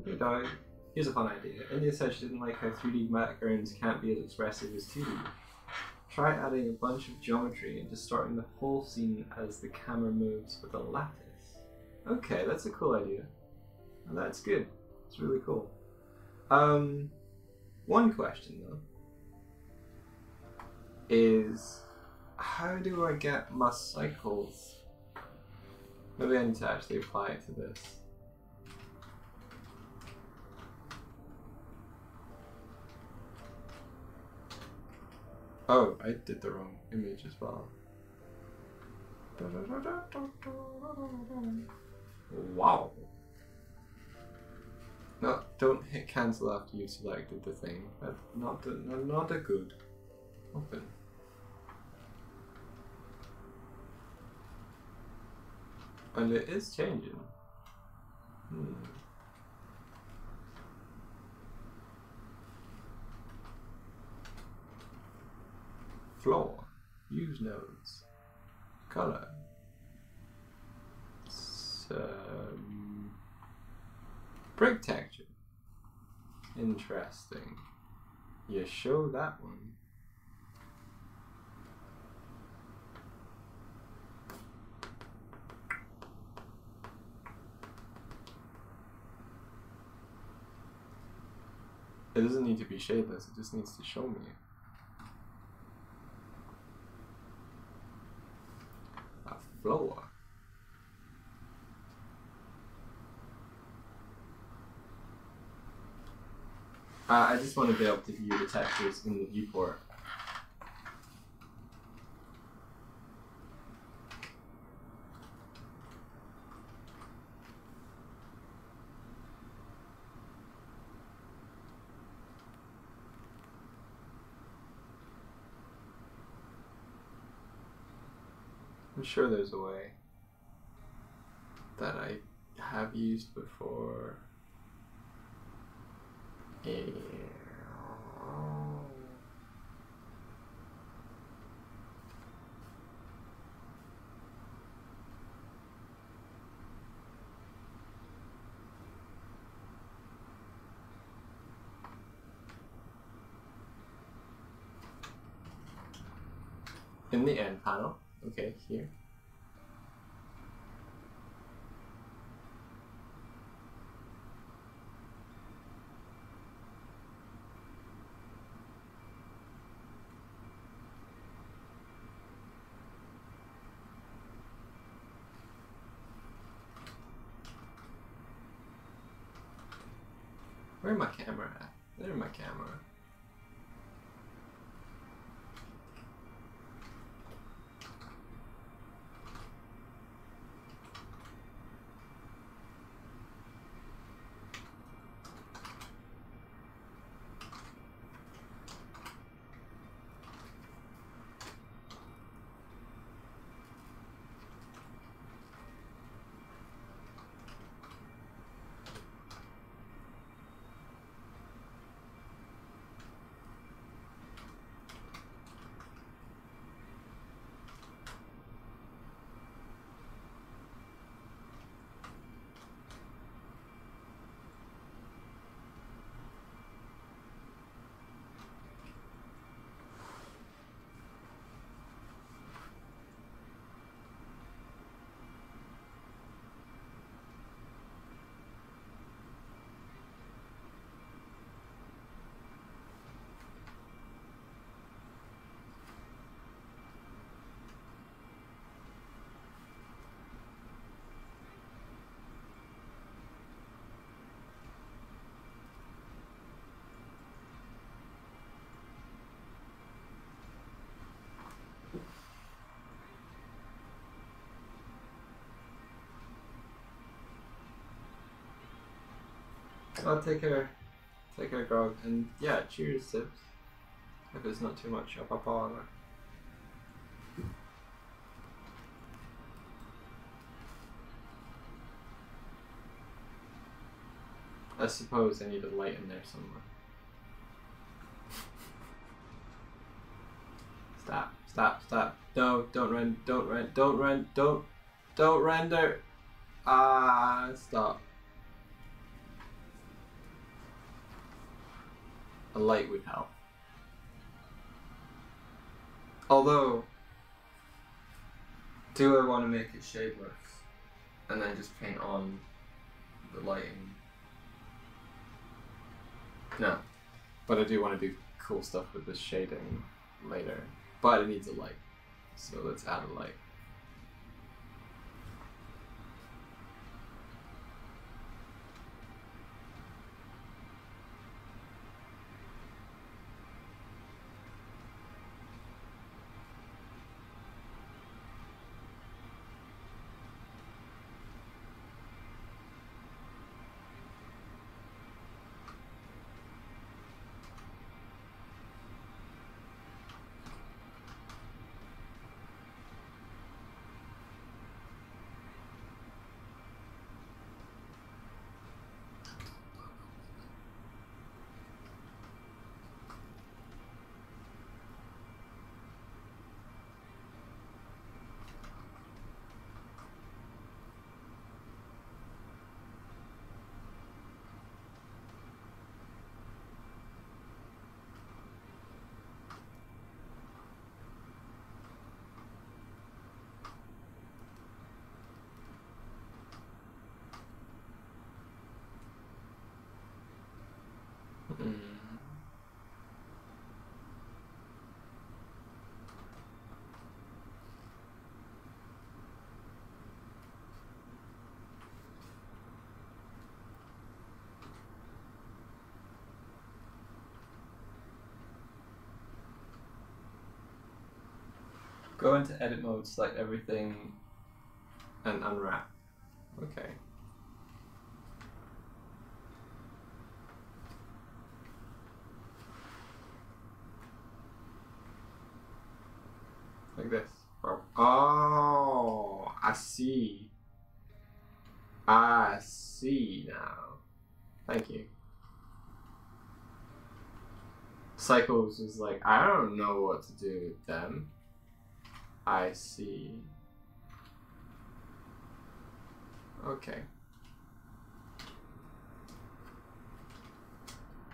Hey dog, here's a fun idea. India said she didn't like how 3D backgrounds can't be as expressive as 2D. Try adding a bunch of geometry and distorting the whole scene as the camera moves with a lattice. Okay, that's a cool idea. And that's good. It's really cool. One question though is, how do I get my cycles? Maybe I need to actually apply it to this. Oh, I did the wrong image as well. Wow. No, don't hit cancel after you've selected the thing. That's not a good. Open. And it is changing. Floor. Use nodes. Color. Brick texture. Interesting. You show that one. It doesn't need to be shadeless, it just needs to show me it. A floor. I just want to be able to view the textures in the viewport. I'm sure there's a way that I have used before. In the end panel, okay, here. Where's my camera at? There's my camera. I'll take her grog, and yeah, cheers, Sips. If it's not too much up on her. I suppose I need a light in there somewhere. Stop, stop, stop. No, don't run, don't run, don't run, don't render. Ah, stop. A light would help. Although, do I want to make it shadeless and then just paint on the lighting? No. But I do want to do cool stuff with the shading later. But it needs a light. So let's add a light. Go into edit mode, select everything, and unwrap. Okay. Like this. Oh, I see. I see now. Thank you. Cycles is like, I don't know what to do with them. I see. Okay.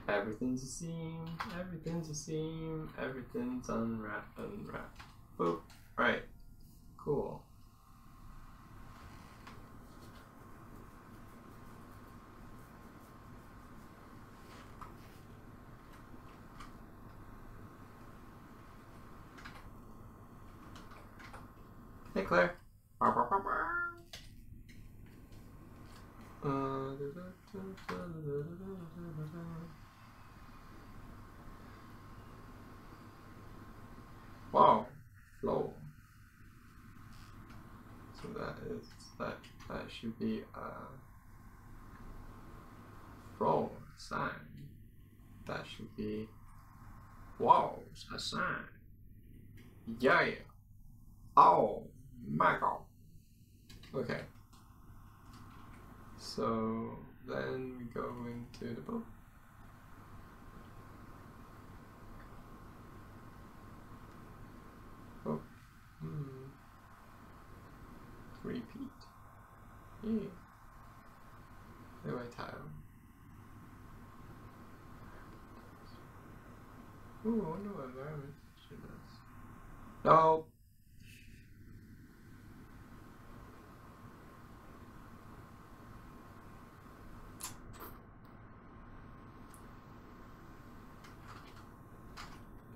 Everything's a seam, everything's a seam, everything's unwrap, unwrap. Boop. Right. Cool. Hey Claire. Wow, flow. So that should be a flow sign. That should be walls a sign. Yeah. Oh my god. Okay. So then we go into the book. Oh. Repeat. Yeah. Anyway, title. Ooh, I wonder what environment she does. No.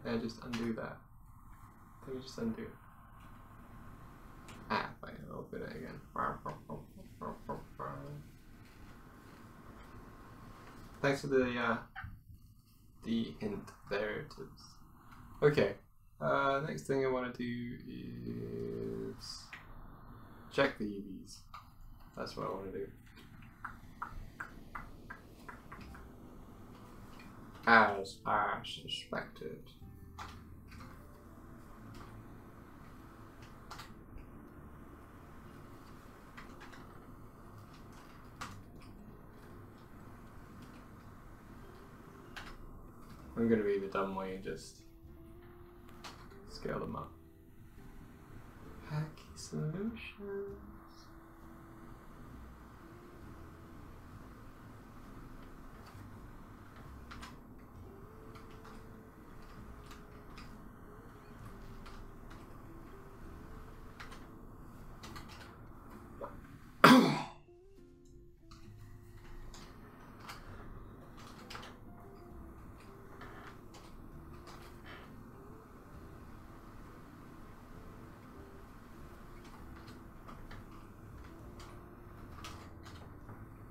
Can I just undo that? Let me just undo it. Ah, fine, I'll open it again. Thanks for the hint. There it is. Okay. Next thing I want to do is check the UVs. That's what I want to do. As I suspected. I'm gonna be the dumb way and just scale them up. Hacky solutions.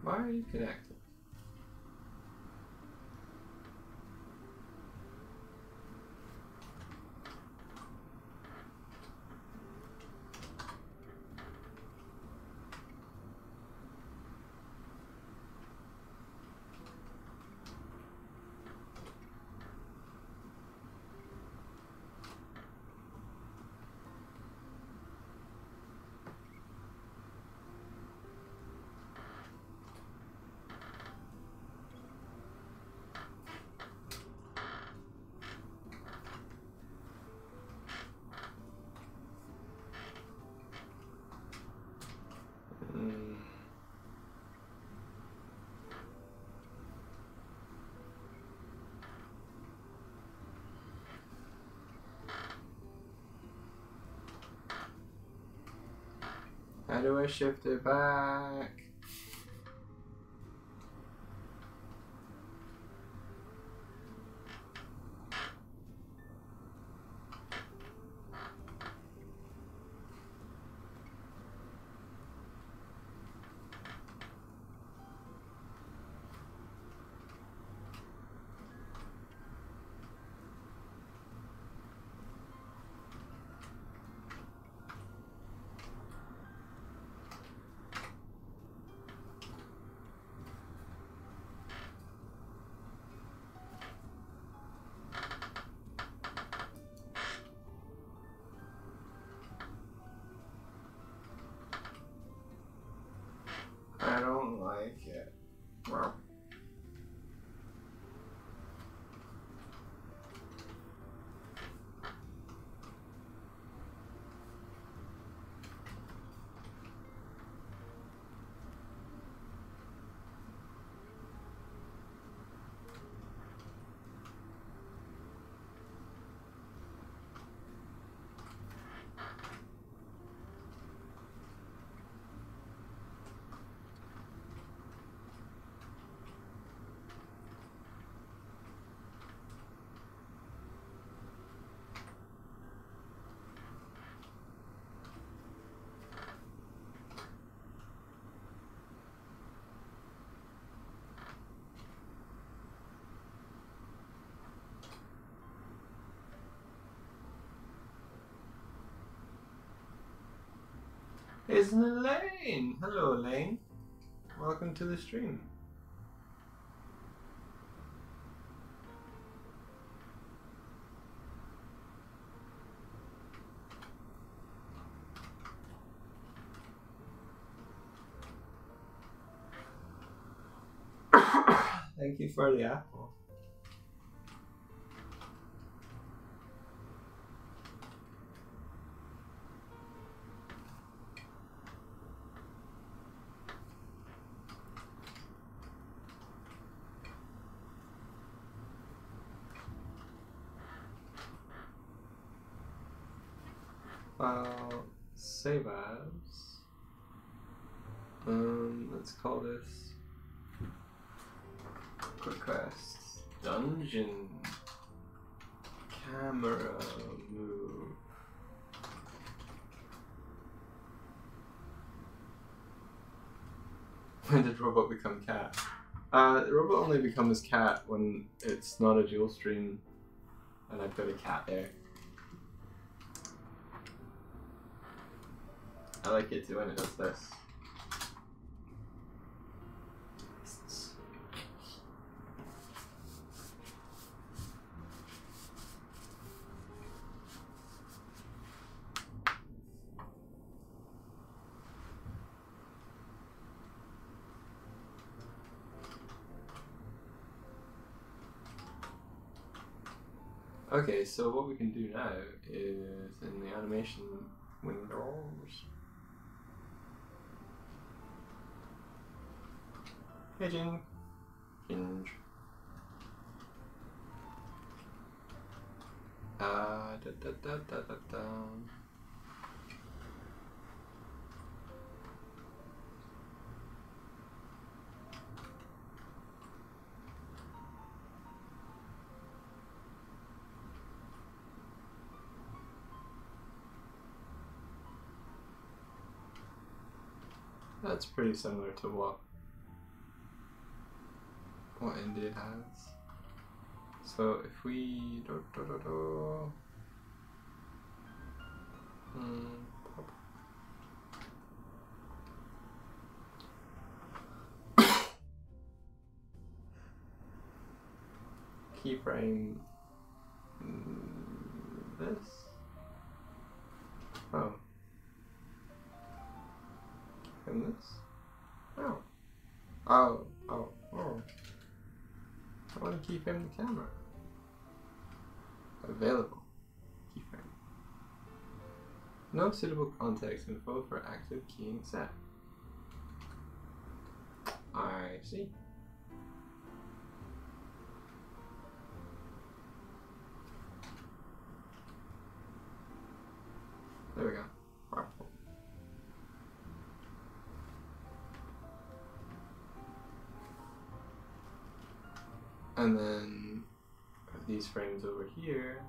Why are you connected? How do I shift it back? It's Elaine! Hello, Elaine. Welcome to the stream. Thank you for the apple. Save as. Let's call this request dungeon camera move. When did robot become cat? The robot only becomes cat when it's not a dual stream and I put a cat there. I like it too when it does this. Okay, so what we can do now is in the animation windows. Hey, Ginge. Da da da da da da. That's pretty similar to what India has. So if we keyframe this. Oh. And this? Oh. Oh. Oh. Oh. I want to keyframe the camera. Available. Keyframe. No suitable context info for active keying set. I see. There we go. Powerful. And then these frames over here,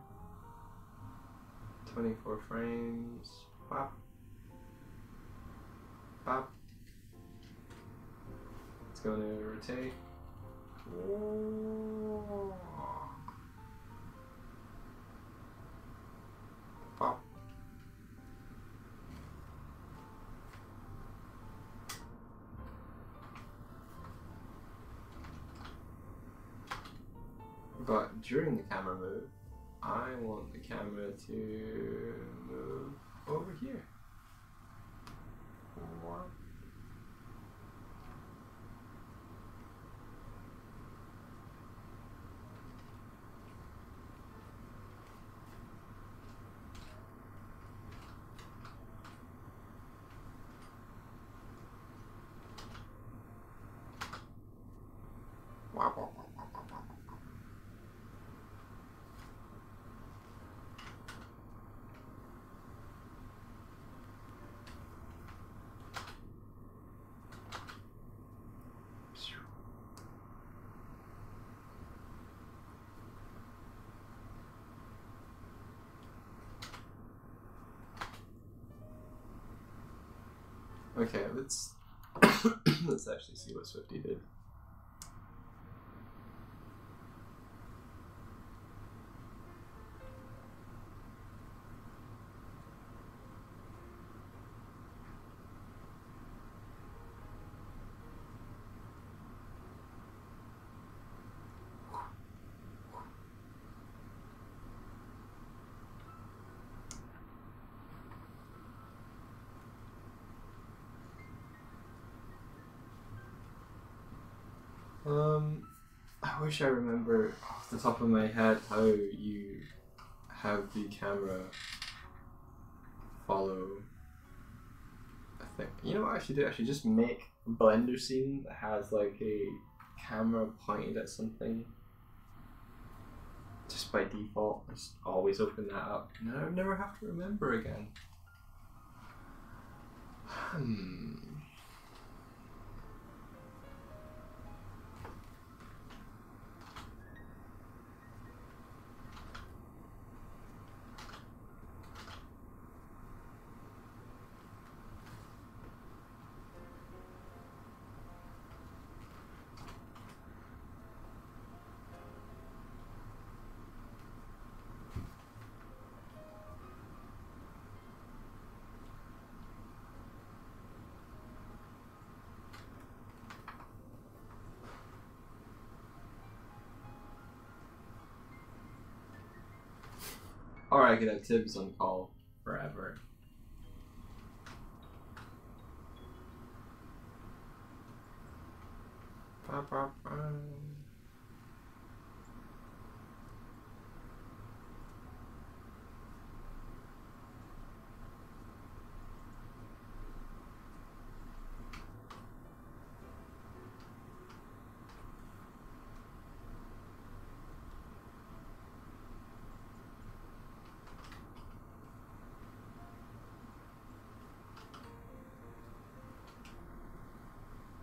24 frames, pop, pop. It's going to rotate. Whoa. Pop. But during the camera move, I want the camera to move over here. Okay, let's let's actually see what Swifty did. I wish I remember off the top of my head how you have the camera follow a thing. You know what I should do? I should just make a Blender scene that has like a camera pointed at something. Just by default, just always open that up. And I never have to remember again. Or I could have Tibbs on call forever.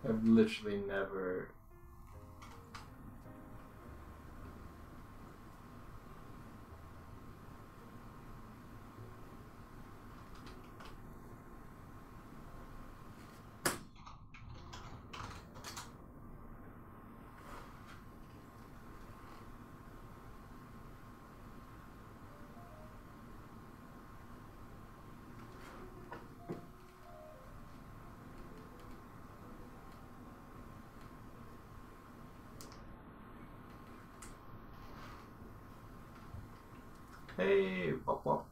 I've literally never. Hey, wop wop.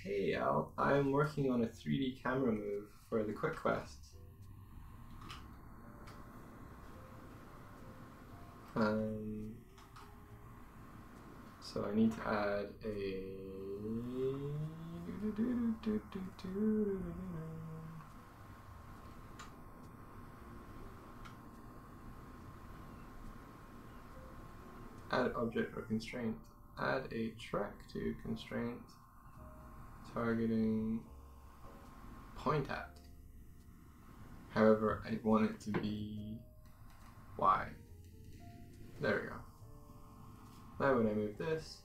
Hey Al, I'm working on a 3D camera move for the Quick Quest. So I need to add a... Add object or constraint. Add a track to constraint. Targeting point at. However, I want it to be Y. There we go. Now when I move this,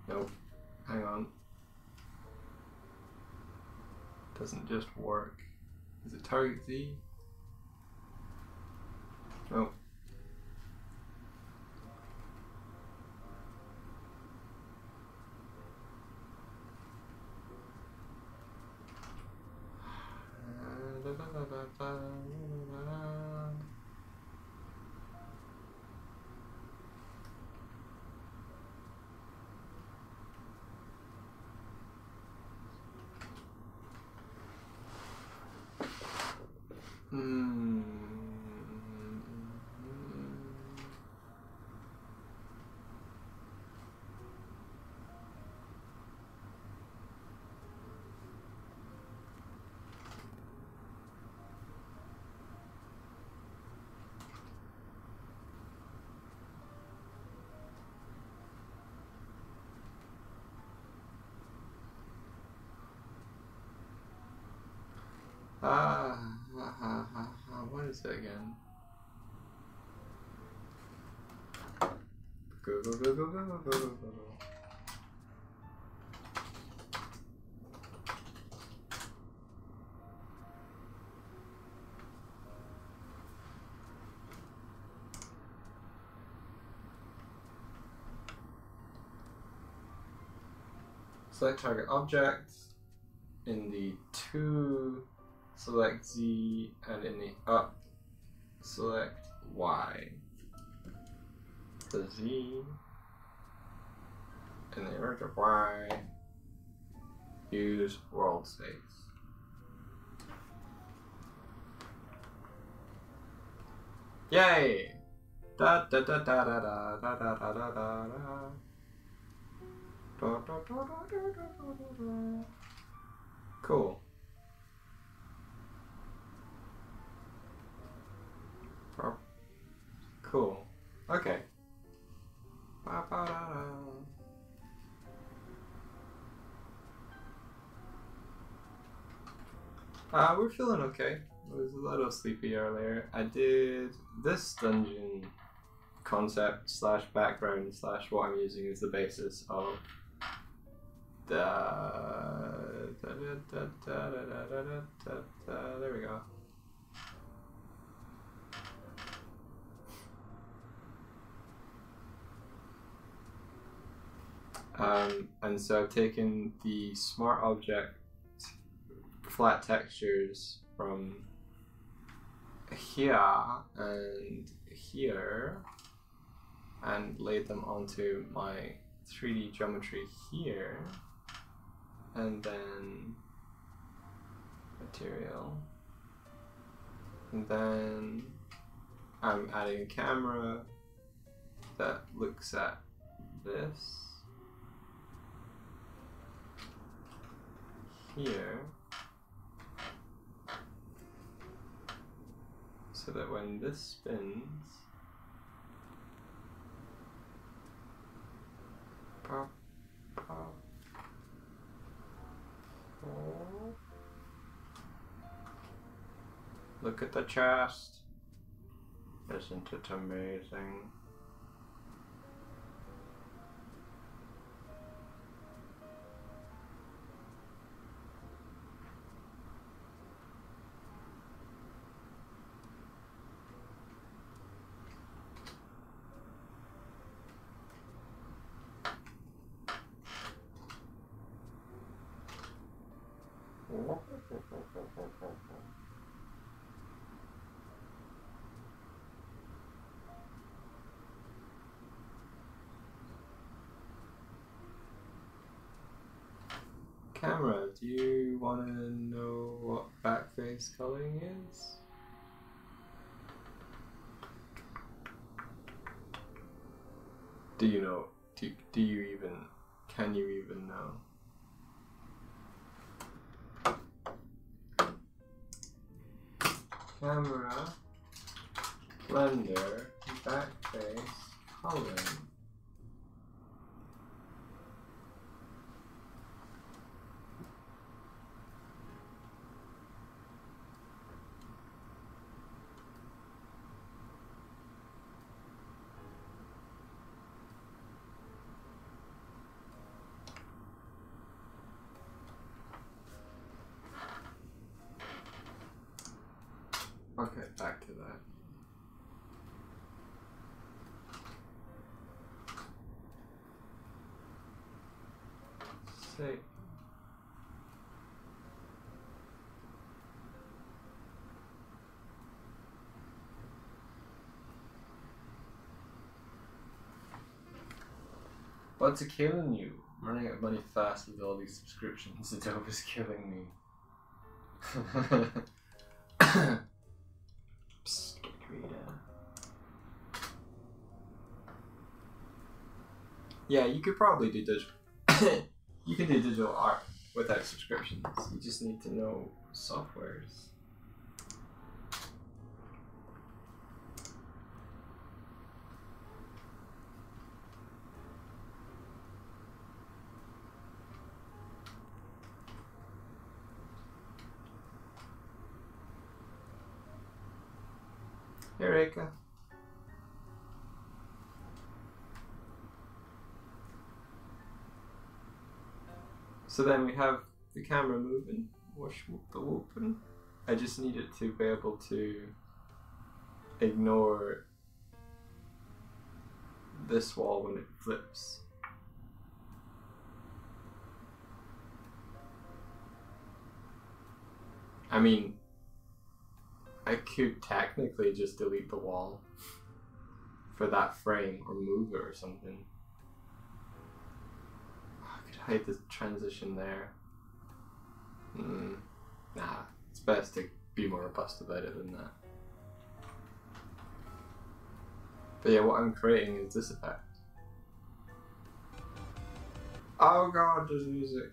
nope, hang on. Doesn't just work. Is it target Z? Nope. What is it again? Go, go, go, go, go, go, go, go, go. select target object. In the to, select Z, and in the up, select Y. The Z, in the image of Y, use world space. Yay! Da da da da da da da da da da da da. Cool. Cool. Okay. We're feeling okay. I was a little sleepy earlier. I did this dungeon concept slash background slash what I'm using as the basis of the there we go. And so I've taken the smart object flat textures from here and here and laid them onto my 3D geometry here, and then material, and then I'm adding a camera that looks at this here, so that when this spins, pop, pop, oh. Look at the chest. Isn't it amazing? Camera, do you want to know what backface coloring is? Do you know? Do you even? Can you even know? Camera, blender, backface, coloring. Okay, back to that. Say. What's killing you? I'm running out of money fast with all these subscriptions. Adobe is killing me. Yeah, you could probably do digital. You can do digital art without subscriptions. You just need to know softwares. Eureka. So then we have the camera moving, wash the open. I just need it to be able to ignore this wall when it flips. I mean, I could technically just delete the wall for that frame or move it or something. I could hide the transition there. Nah, it's best to be more robust about it than that. But yeah, what I'm creating is this effect. Oh god, there's music.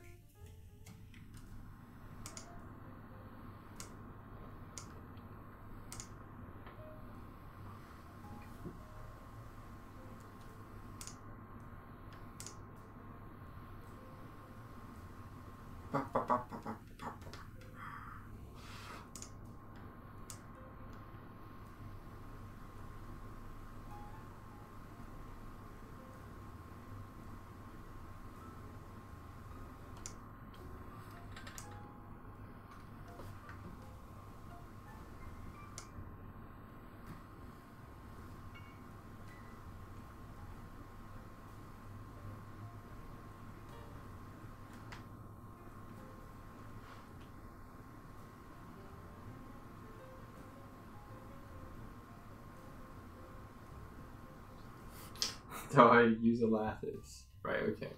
So I use a lattice. Right, okay.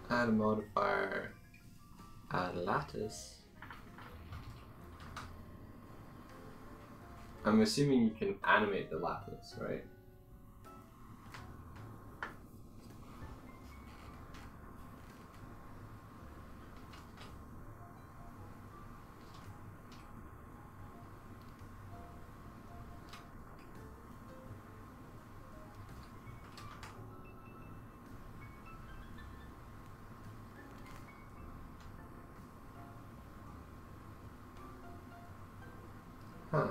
Add a modifier, add a lattice. I'm assuming you can animate the lattice, right? Huh.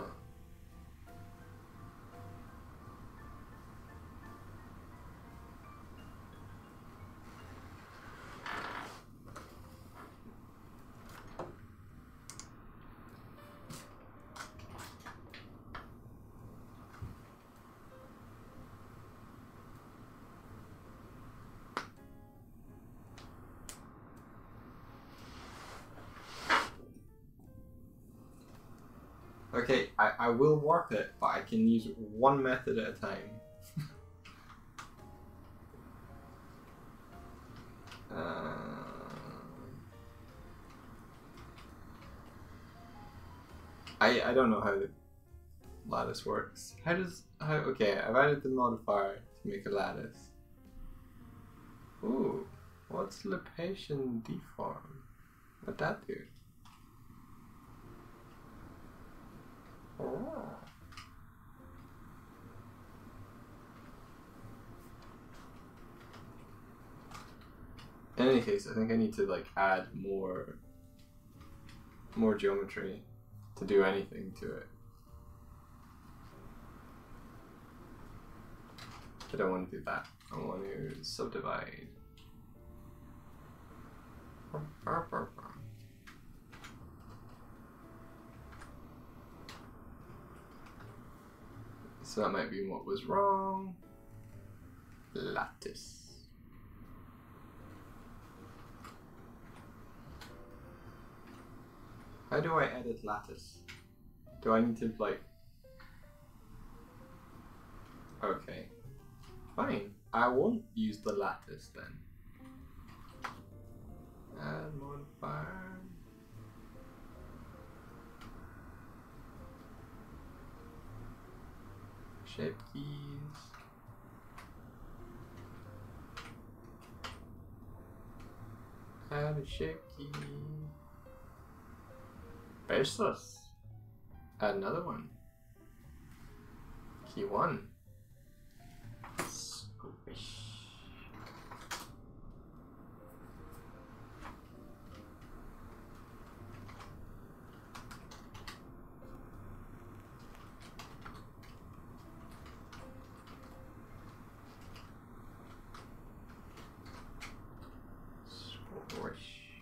Okay, I will warp it, but I can use one method at a time. I don't know how the lattice works. Okay, I've added the modifier to make a lattice. Ooh, what's location deform? What'd that do? Oh. In any case, I think I need to like add more geometry to do anything to it. I don't want to do that. I want to subdivide. So that might be what was wrong. Lattice. How do I edit lattice? Do I need to like... Okay. Fine. I won't use the lattice then. Add modifier. Shape keys. Add a shape key. Baseless. Add another one. Key 1. Squish. Squish.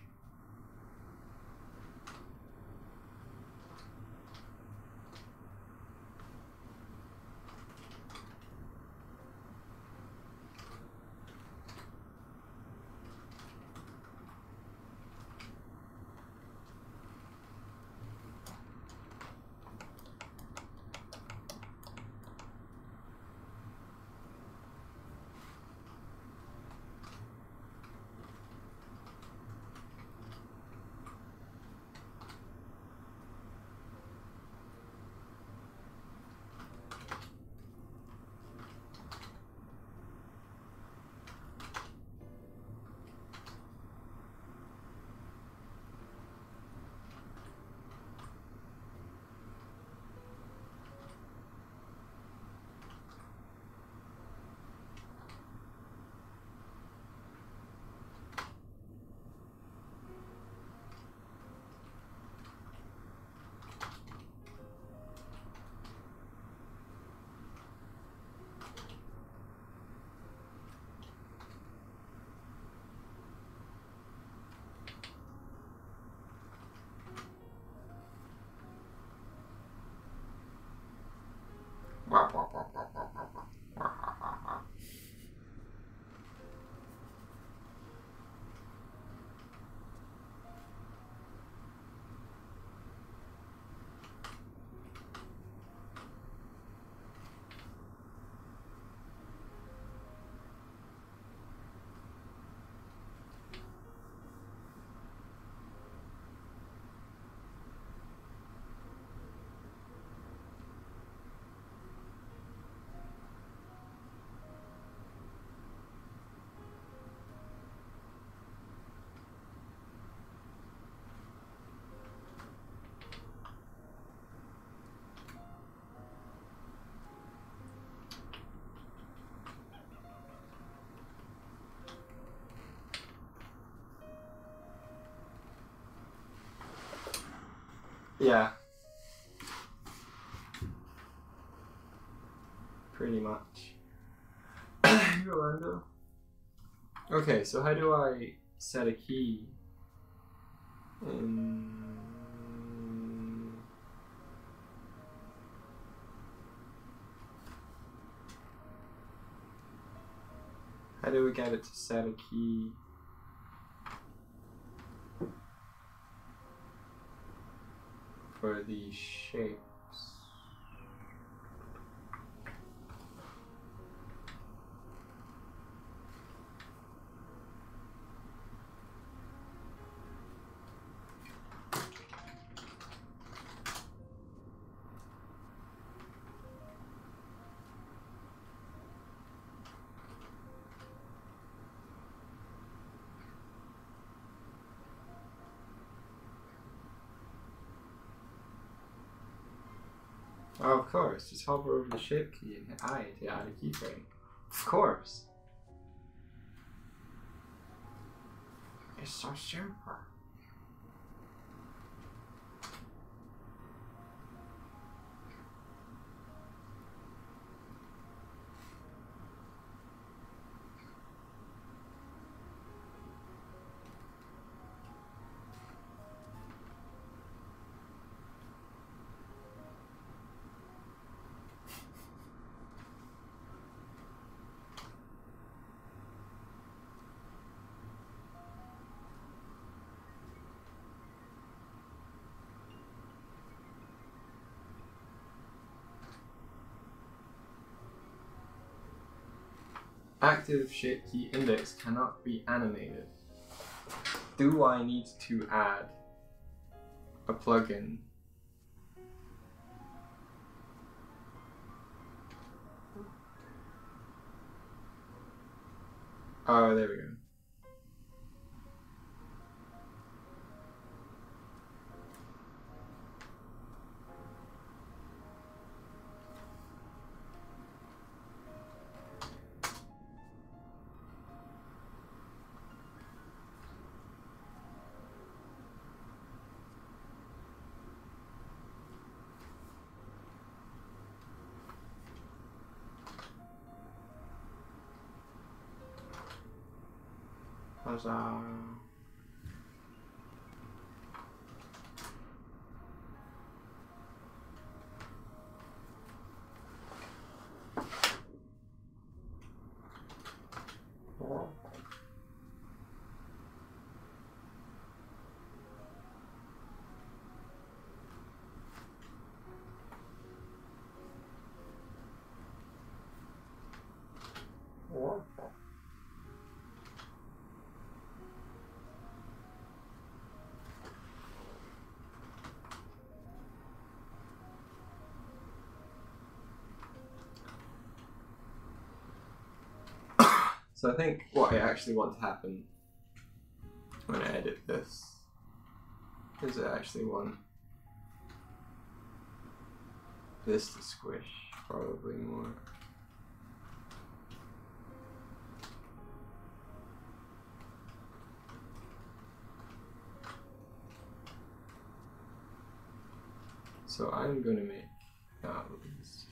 Yeah. Pretty much. Orlando. Okay, so how do I set a key in... How do we get it to set a key? For the shapes. Oh, of course. Just hover over the shape key and hit I to add a keyframe. Of course. It's so simple. Active shape key index cannot be animated. Do I need to add a plugin? Oh, there we go. Huzzah. So I think what I actually want to happen when I edit this is I actually want this to squish probably more. So I'm going to make this.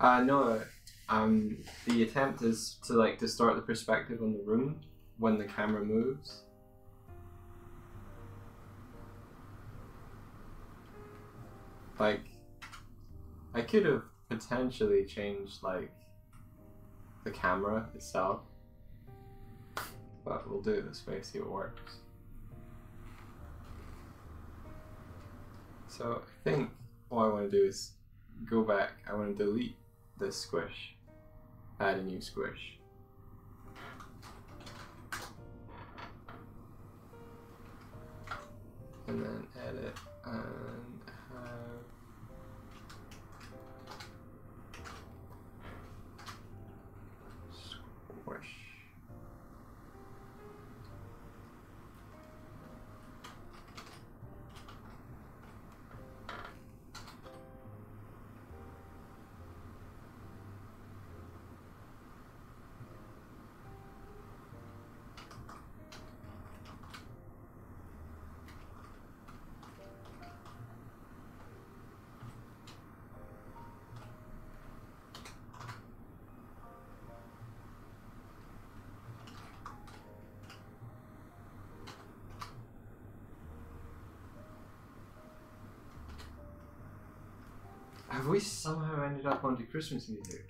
No, the attempt is to distort the perspective on the room when the camera moves. Like, I could have potentially changed the camera itself, but we'll do it this way, see what works. So I think what I want to do is go back. I want to delete this squish, add a new squish. And then edit and have squish. Have we somehow ended up onto Christmas music?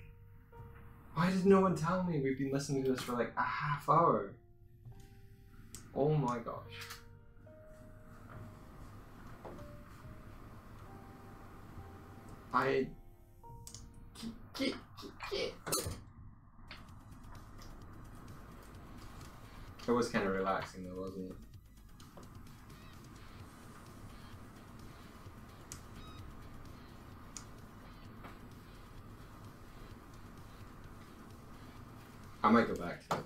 Why did no one tell me? We've been listening to this for like a half hour. Oh my gosh. It was kind of relaxing though, wasn't it? I might go back to it.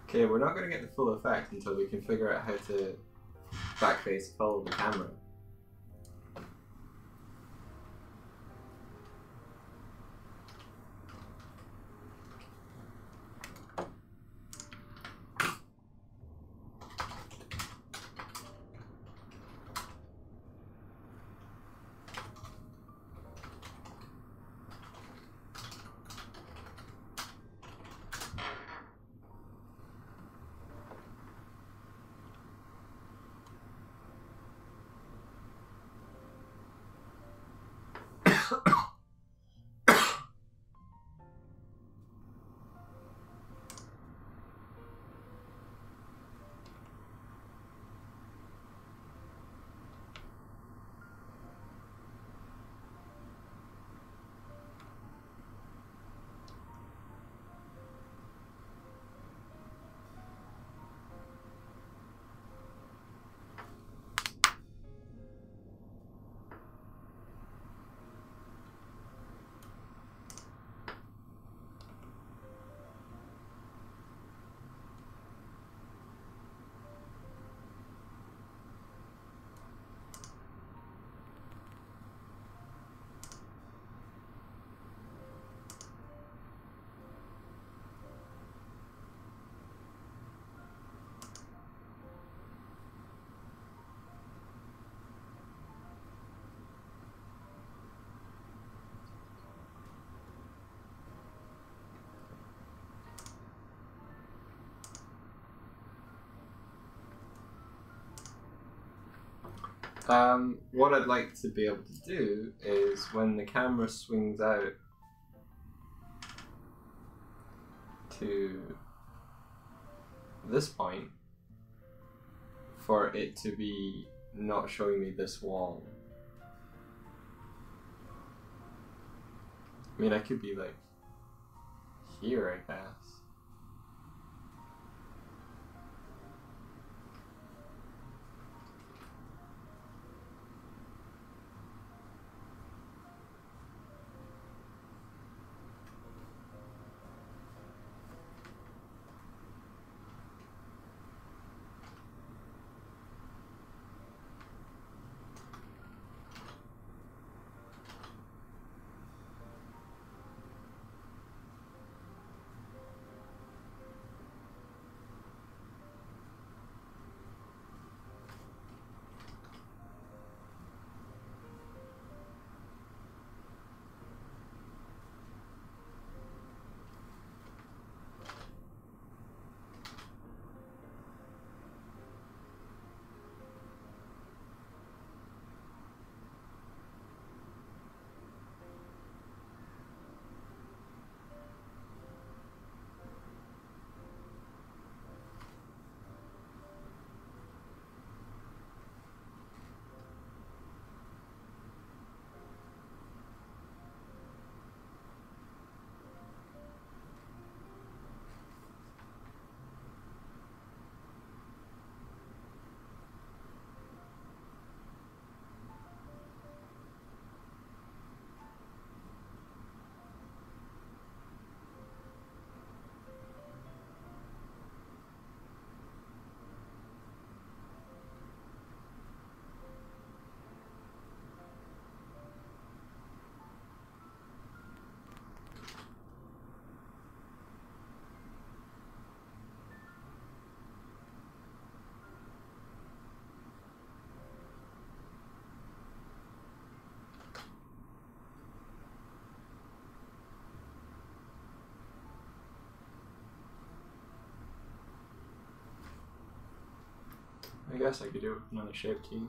Okay, we're not going to get the full effect until we can figure out how to backface follow the camera. What I'd like to be able to do is when the camera swings out to this point, for it to be not showing me this wall. I mean, I could be like here, I guess. I guess I could do it with another shape key.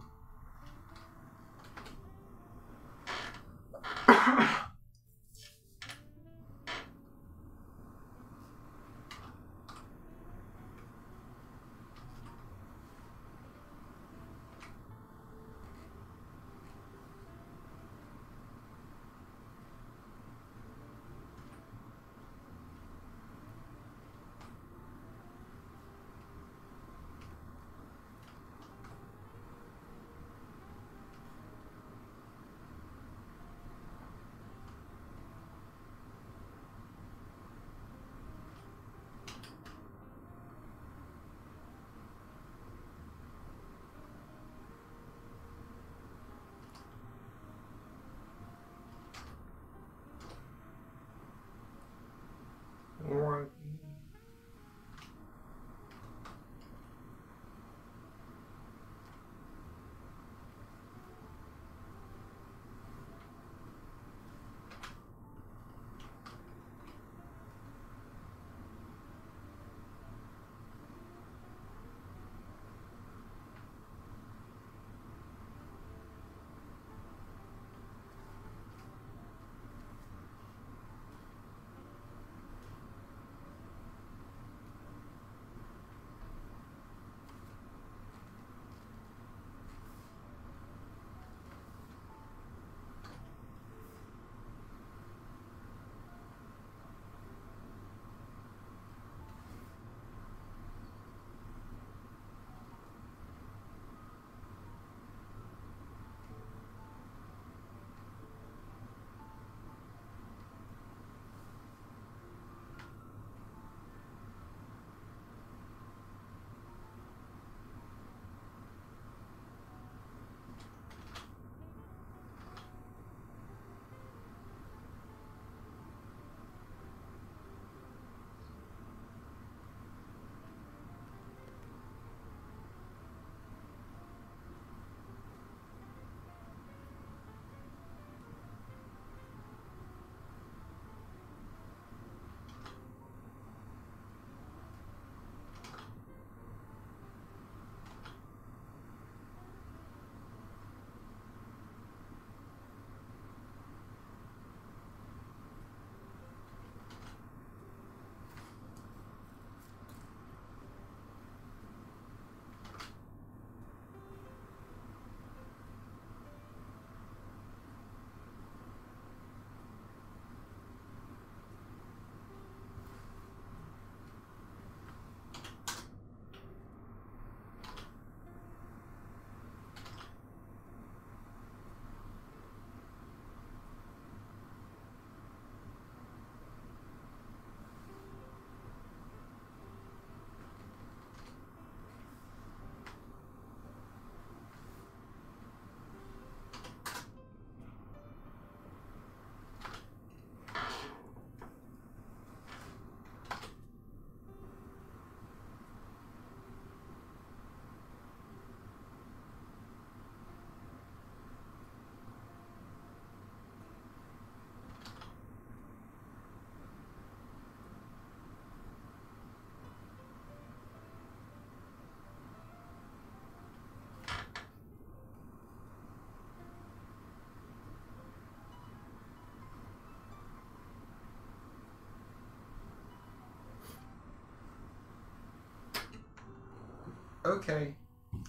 Okay.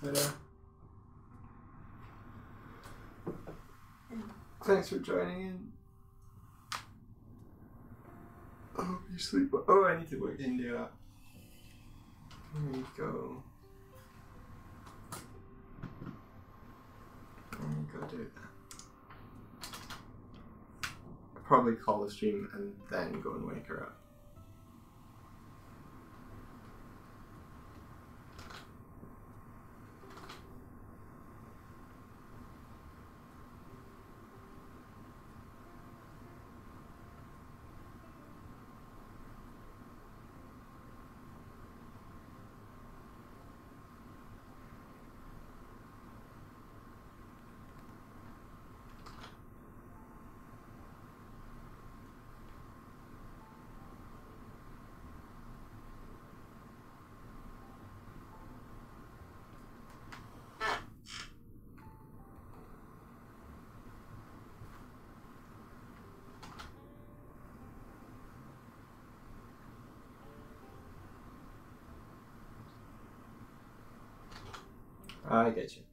But, thanks for joining in. I hope you sleep well. Oh, I need to work in there. There you go. There you go, do that. I'll probably call the stream and then go and wake her up. I get you.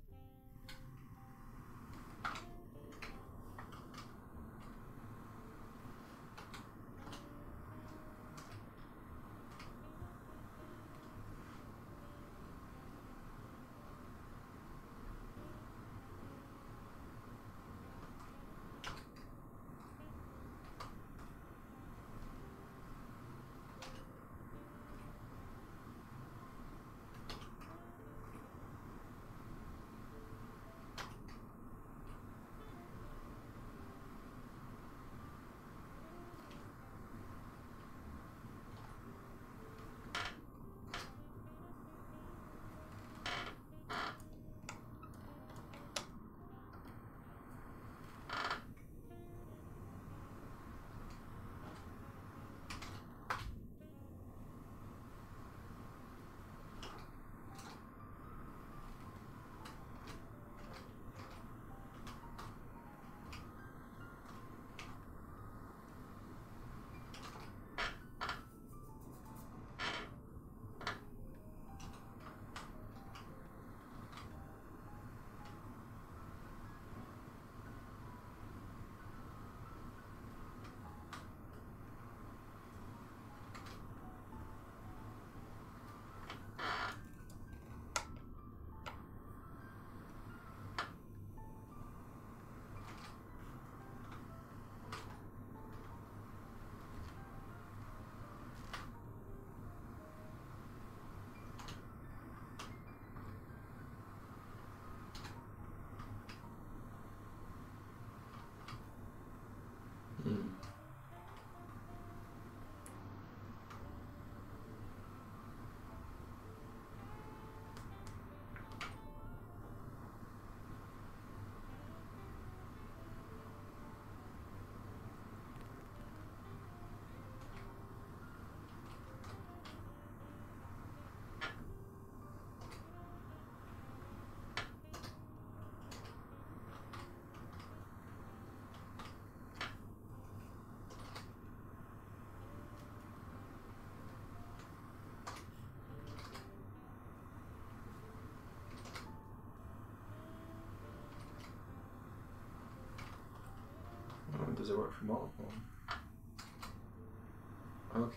Does it work from all of them?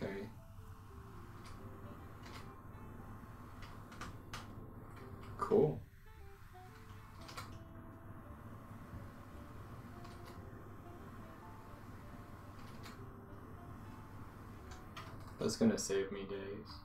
Okay. Cool. That's gonna save me days.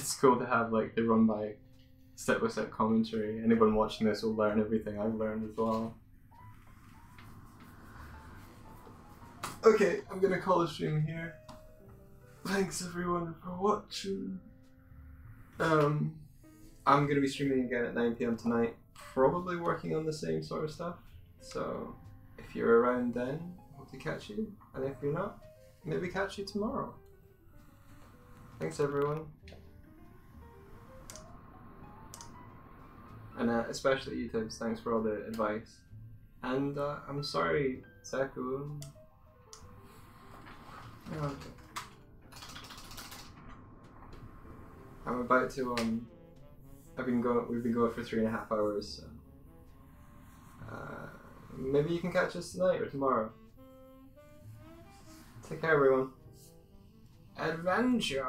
it's cool to have like they run by step-by-step commentary. Anyone watching this will learn everything I've learned as well. Okay, I'm gonna call the stream here. Thanks everyone for watching. I'm gonna be streaming again at 9 PM tonight, probably working on the same sort of stuff. So if you're around then, hope to catch you. And if you're not, maybe catch you tomorrow. Thanks everyone. And especially you, Tibbs, thanks for all the advice. And I'm sorry, Saku. Okay. I'm about to we've been going for 3.5 hours, so maybe you can catch us tonight or tomorrow. Take care everyone. Adventure!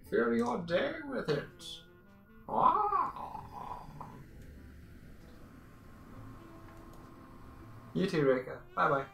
Fill your day with it. Wow. You too, Rika. Bye bye.